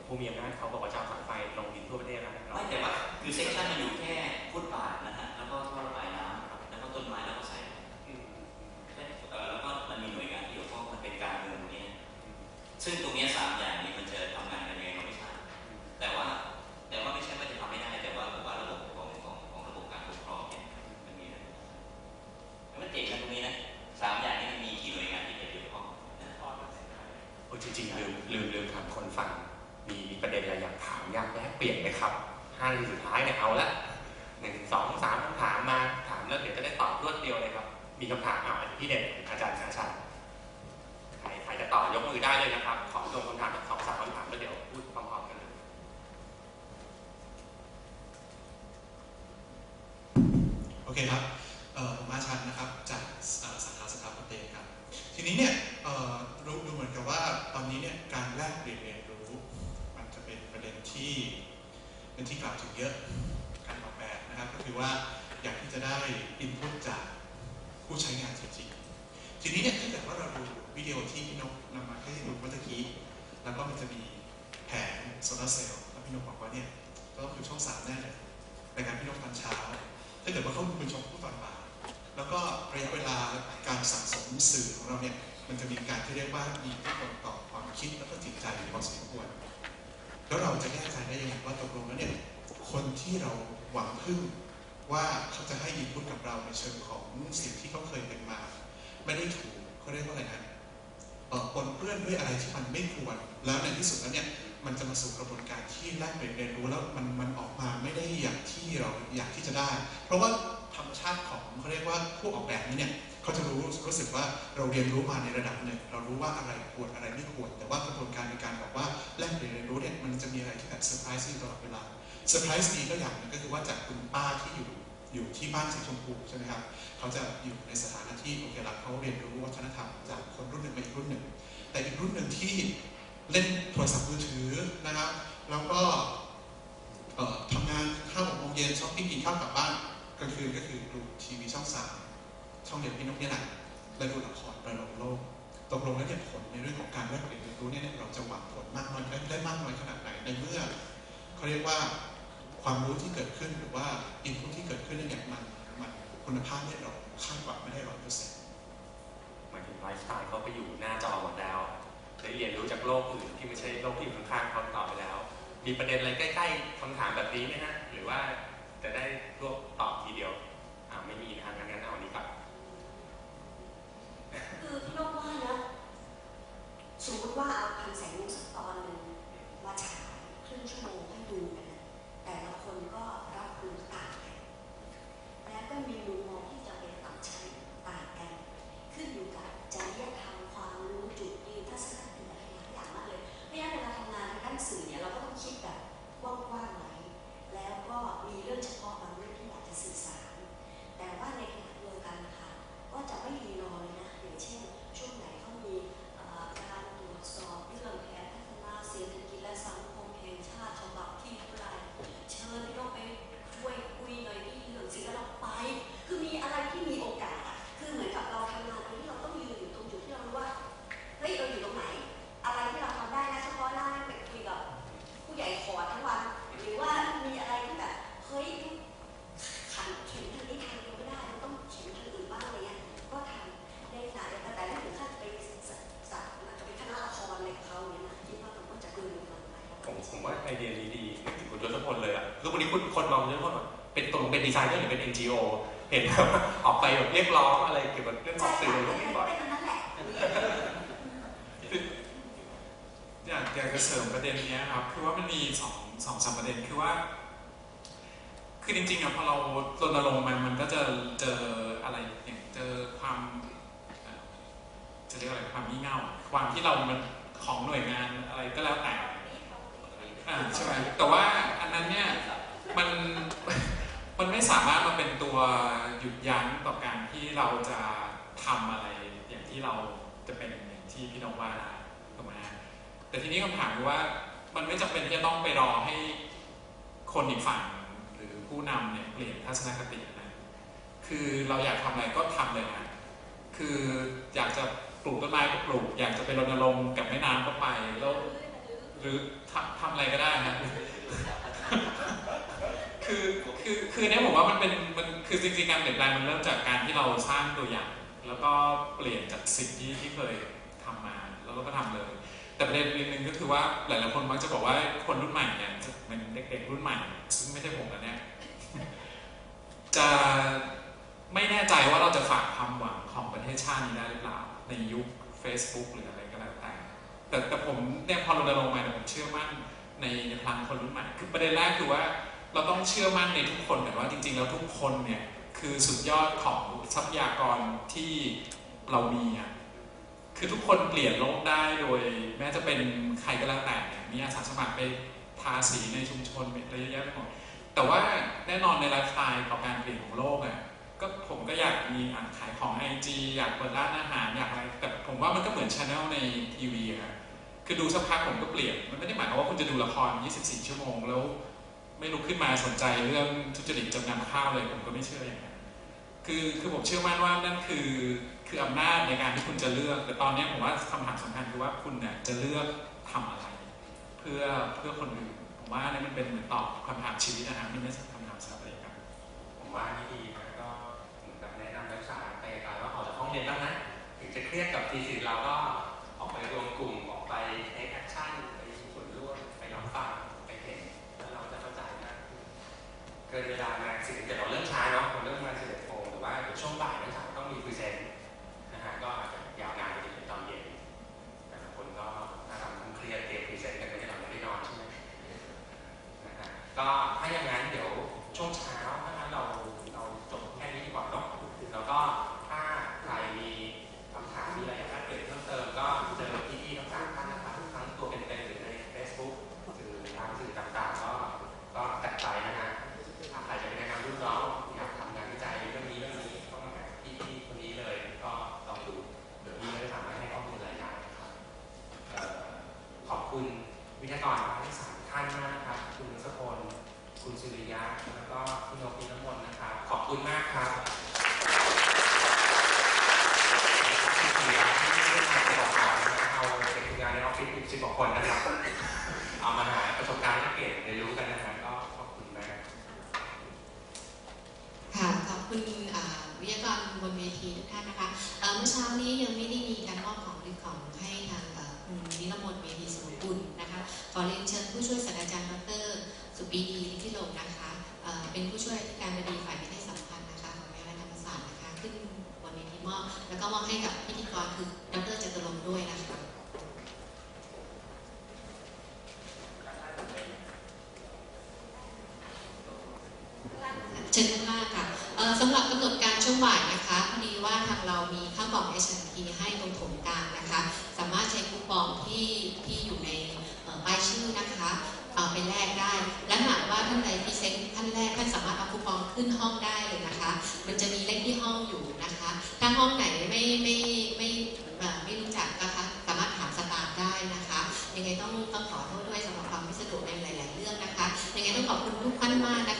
S9: ผู้มีอำนาจเขาบอกว่าจะเอาสายไฟลงดินทั่วประเทศแล้ว
S8: ไม่แต่ว่าคือเซ็กชันมันอยู่แค่ฟุตบาทนะฮะแล้วก็ท่อระบายน้ำแล้วก็ต้นไม้แล้วก็ใส่แล้วก็มันมีหน่วยงานที่เกี่ยวข้องมันเป็นการเมืองเนี่ยซึ่งตรงนี้3 อย่างนี้มันจะทำงานกันยังไงก็ไม่ใช่แต่ว่าไม่ใช่ว่าจะทำไม่ได้แต่ว่าผมว่าระบบของระบบการปกครองเนี่ยมันมีนะมันเจ๋งนะตรงนี้นะ3 อย่างนี้มันมีกี่หน่วยงานที่เกี่ยวข้อง
S9: จริงๆลืมถามคนฟังมีประเด็นอะไรอยากถามอยากแลกเปลี่ยนไหมครับ5 นาทีสุดท้ายเนี่ยเอาละ1 2 3คำถามมาถามแล้วเดี๋ยวจะได้ตอบรวดเดียวเลยครับมีคำถามพี่เด่นอาจารย์ชาชัยใครจะตอบยกมือได้เลยนะครับขอลงคำถาม2-3 คำถามแล้วเดี๋ยวพูดพร้อมๆกันเลย
S5: โอเคครับผมอาชา พันธ์นะครับจากสาขาสถาปัตยกรรมทีนี้เนี่ยดูเหมือนกับว่าตอนนี้เนี่ยการแลกเปลี่ยนเรียนรู้มันจะเป็นประเด็นที่กล่าวถึงเยอะการออกแบบนะครับก็คือว่าอยากที่จะได้อินพุตจากผู้ใช้งานจริงๆทีนี้เนี่ยถ้าเกิดว่าเราดูวิดีโอที่พี่นกนำมาให้ดูเมื่อกี้แล้วก็มันจะมีแผงโซลาร์เซลล์แล้วพี่นกบอกว่าเนี่ยก็คือช่อง3แน่เลยในการพี่นกตอนเช้าถ้าเกิดว่าเขาดูคุณชมผู้ตอนบ่ายแล้วก็ระยะเวลาการสั่งสมสื่อของเราเนี่ยมันจะมีการที่เรียกว่ามีอิทธิพลต่อความคิดและก็จิตใจพอสมควรแล้วเราจะแน่ใจได้ยังไงว่าตกลงแล้วเนี่ยคนที่เราหวังพึ่งว่าเขาจะให้อินพุตกับเราในเชิงของสิ่งที่เขาเคยเป็นมาไม่ได้ถูกเขาเรียกว่าอะไรนะปนเปื้อนด้วยอะไรที่มันไม่ควรแล้วในที่สุดแล้วเนี่ยมันจะมาสู่กระบวนการที่แลกเปลี่ยนเรียนรู้แล้วมันออกมาไม่ได้อย่างที่เราอยากที่จะได้เพราะว่าธรรมชาติของเขาเรียกว่าผู้ออกแบบนี้เนี่ยเขาจะรู้สึกว่าเราเรียนรู้มาในระดับหนึ่งเรารู้ว่าอะไรควรอะไรไม่ควรแต่ว่ากระบวนการในการบอกว่าแลกเปลี่ยนเรียนรู้เนี่ยมันจะมีอะไรที่แบบเซอร์ไพรส์ตลอดเวลาเซอร์ไพรส์ดีก็อย่างนึงก็คือว่าจากคุณป้าที่อยู่ที่บ้านสีชมพูใช่ไหมครับเขาจะอยู่ในสถานะที่โอเคละเขาเรียนรู้วัฒนธรรมจากคนรุ่นหนึ่งไปอีกรุ่นหนึ่งแต่อีกรุ่นหนึ่งที่เล่นโทรศัพท์มือถือนะครับแล้วก็ทำงาน5-6 โมงเย็นช้อปปิ้งกินข้าวกลับบ้านกลางคืนก็คือดูทีวีช่อง3ช่องเดียวพี่นกเนี่ยแหละและดูละครประโลมโลกตกลงแล้วเนี่ยผลในเรื่องของการแลกเปลี่ยนเรียนรู้เนี่ยเราจะหวังผลมากน้อยได้มากน้อยขนาดไหนในเมื่อเขาเรียกว่าความรู้ที่เกิดขึ้นหรือว่าอินพุตที่เกิดขึ้นเนี่ยมันคุณภาพเนี่ยเราคาดหวังไม่ได้ 100%
S9: หมายถึงไลฟ์สไตล์เขาไปอยู่หน้าจอหมดแล้วได้เรียนรู้จากโลกอื่นที่ไม่ใช่โลกที่อยู่ข้างๆเขาต่อไปแล้วมีประเด็นอะไรใกล้ๆคำถามแบบนี้ไหมฮะหรือว่าจะได้รวบตอบทีเดียวไม่มีนะงั้นเอาอันนี้ครับ
S10: คือพี่นกว่านะสมมติว่าเอาพันแสงลูกสักตอนหนึ่งมาฉายครึ่งชั่วโมงให้ดูกันนะแต่ละคนก็รับรู้ต่างกันแล้วก็มีมุมมองที่จะเป็นต่างใช้ต่างกันขึ้นอยู่กับจริยธรรมความรู้จุดยืนทัศนคติอะไรหลายอย่างมากเลยเพราะฉะนั้นเวลาทำงานทางด้านสื่อเนี่ยเราก็ต้องคิดแบบกว้างๆหน่อยแล้วก็มีเรื่องเฉพาะบางเรื่องที่อยากจะสื่อสารแต่ว่าในขณะเดียวกันค่ะก็จะไม่รีรอเลยนะอย่างเช่นช่วงไหนเขามีการตรวจสอบเรื่องแผนพัฒนาเศรษฐกิจและสังคมแห่งชาติฉบับที่เท่าไหร่เชิญพี่น้องไปช่วยคุยหน่อยที่เรื่องสิ่งที่เราไปคือมีอะไรที่มีโอกาสคือเหมือนกับเราทำงานตรงที่เราต้องยืนอยู่ตรงจุดที่เรารู้ว่าเฮ้ยเราอยู่ตรงไหนอะไรที่เราทำได้นะเฉพาะหน้าไปคุยกับผู้ใหญ่ขอทั้งวันหรือว่ามีอะไรที่แบบเฮ้ยขันเข็นทางนี้ทางเดียวไม่ได้เราต้องเข็นทางอื่นบ้างอะไรเงี้ยก็ทำในขณะเดียวกันแต่ไม่ถึงขั้นไปสัตว์มันจะเป็นคณะละครอะไรกับเขาเนี่ยนะคิดว่ามันก็จะเกินมันไป
S9: ผมว่าไอเดียนี้ดีนึกถึงคุณยศพลเลยอ่ะคือวันนี้คนมองเรื่องว่าเป็นตรงเป็นดีไซเนอร์หรือเป็น NGO เห็นแบบออกไปแบบเรียกร้องอะไรเกี่ยวกับเรื่องของสื่อตรงนี้บ่อย
S7: อยากจะเสริมประเด็นนี้ครับคือว่ามันมี2-3ประเด็นคือว่าคือจริงๆพอเรารณรงค์มันก็จะเจออะไรอย่างเจอความจะเรียกอะไรความงี่เง่าความที่เรามันของหน่วยงานอะไรก็แล้วแต่ใช่ไหมแต่ว่าอันนั้นเนี่ยมันไม่สามารถมาเป็นตัวหยุดยั้งต่อการที่เราจะทำอะไรอย่างที่เราจะเป็นอย่างที่พี่น้องว่าถูกไหมแต่ทีนี้คำถามคือว่ามันไม่จำเป็นที่จะต้องไปรอให้คนอีกฝั่งหรือผู้นำเนี่ยเปลี่ยนทัศนคตินะคือเราอยากทำอะไรก็ทำเลยนะคืออยากจะปลูกต้นไม้ก็ปลูกอยากจะไปรณรงค์กับแม่น้ำก็ไปแล้วหรือทำอะไรก็ได้นะคือเนี่ยผมว่ามันคือจริงๆการเปลี่ยนแปลงมันเริ่มจากการที่เราสร้างตัวอย่างแล้วก็เปลี่ยนจากสิ่งที่เคยทำมาแล้วก็ทำเลยแต่ประเด็นนึงก็คือว่าหลายๆคนมักจะบอกว่าคนรุ่นใหม่เนี่ยเป็นเด็กๆรุ่นใหม่ซึ่งไม่ใช่ผมแล้วเนี่ยจะไม่แน่ใจว่าเราจะฝากความหวังของประเทศชาตินี้ได้หรือเปล่าในยุค Facebook หรืออะไรก็แล้วแต่ผมเนี่ยพอรณรงค์มาผมเชื่อมั่นในพลังคนรุ่นใหม่คือประเด็นแรกคือว่าเราต้องเชื่อมั่นในทุกคนแต่ว่าจริงๆแล้วทุกคนเนี่ยคือสุดยอดของทรัพยากรที่เรามีคือทุกคนเปลี่ยนโลกได้โดยแม้จะเป็นใครก็แล้วแต่มีอาสาสมัครไปทาสีในชุมชนอะไรเยอะแยะไปหมดแต่ว่าแน่นอนในไลฟ์สไตล์ของการเปลี่ยนของโลก ก็ผมก็อยากมีขายของ IG อยากเปิดร้านอาหารอยากอะไรแต่ผมว่ามันก็เหมือนชาแนลในทีวีครับคือดูสักพักผมก็เปลี่ยนมันไม่ได้หมายความว่าคุณจะดูละคร24 ชั่วโมงแล้วไม่ลุกขึ้นมาสนใจเรื่องทุจริตจำนำข้าวเลยผมก็ไม่เชื่ออย่างนั้นคือผมเชื่อมั่นว่านั่นคืออำนาจในการที่คุณจะเลือกแต่ตอนนี้ผมว่าคำถามสำคัญคือว่าคุณเนี่ยจะเลือกทำอะไรเพื่อคนอื่นผมว่านี่มันเป็นเหมือนตอบคำถามชีวิตนะครับนี่ไม่ใช่คำถามสาระครับ
S9: ผมว่านี่ดีนะก็เหมือนกับแนะนำนักศึกษาไปว่าออกจากห้องเรียนบ้างนะถึงจะเครียดกับทีสิทธิ์เราก็ออกไปรวมกลุ่มออกไปเทคแอคชั่นไปมีส่วนร่วมไปรับฟังไปเห็นแล้วเราจะเข้าใจมากเกินเวลามา10 แต่เราเริ่มช้าเนาะเราเริ่มมา11 โมงแต่ว่าช่วงบ่ายนักศึกษาต้องมีพรีเซนต์นะฮะก็อาจจะยาวนานไปจนถึงตอนเย็นแต่ละคนก็ถ้าทำเครียดเตรียมพรีเซนต์กันไม่ได้หลับไม่ได้นอนใช่ไหมนะฮะก็ถ้าอย่างนั้นเดี๋ยวช่วงเช้าถ้างั้นเราจบแค่นี้ดีกว่าเนาะแล้วก็ถ้าใครมีคำถามมีอะไรอยากให้เปลี่ยนเพิ่มเติมก็เจอพี่ๆทั้ง3 ท่านนะครับทั้งตัวเป็นๆหรือใน Facebook หรือทางสื่อต่างๆก็จัดใจนะฮะถ้าใครจะไปแนะนำรุ่นน้องอยากทำงานวิจัยเรื่องนี้ก็มาหาพี่ๆคนนี้เลยก็ลองดูเดี๋ยวพี่ก็จะสามารถให้ข้อมูลหลายอย่างนะครับขอบคุณวิทยากรทั้ง3 ท่านมากนะครับคุณนุสพลคุณสุริยะแล้วก็พี่นกพี่น้ำมนต์นะครับขอบคุณมากครับคุณสุริยะที่ได้มาบอกก่อนเอาเด็กทำงานในออฟฟิศ10 กว่าคนนะครับเอามาหาประสบการณ์และเกรดเรียนรู้กันนะครับก็ขอบคุณมาก
S12: ค่ะขอบคุณวิทยากรบนเวทีทุกท่านนะคะเมื่อเช้านี้ยังไม่ได้มีการมอบของให้ทางคุณนิรมนต์เวทีสมุทรกุลนะคะขอเรียนเชิญผู้ช่วยศาสตราจารย์ดร.สุปีดีลิขิตลมนะคะเป็นผู้ช่วยการบดีฝ่ายวิทยาสัมพันธ์นะคะของวิทยาลัยธรรมศาสตร์นะคะขึ้นบนเวทีมอบแล้วก็มอบให้กับพิธีกรคือดร.จตุรงค์ด้วยนะคะเชิญข้างล่างค่ะสำหรับกำหนดการช่วงบ่ายนะคะพอดีว่าทางเรามีข้าวกล่อง H&P ให้ตรงโถงกลางนะคะสามารถใช้คูปองที่อยู่ในป้ายชื่อนะคะไปแลกได้และหากว่าท่านใดพรีเซนต์ท่านแรกท่านสามารถเอาคูปองขึ้นห้องได้เลยนะคะมันจะมีเลขที่ห้องอยู่นะคะถ้าห้องไหนไม่รู้จักนะคะสามารถถามสตาฟได้นะคะยังไงต้องขอโทษด้วยสำหรับความไม่สะดวกในหลายๆเรื่องนะคะยังไงต้องขอบคุณทุกท่านมากนะคะ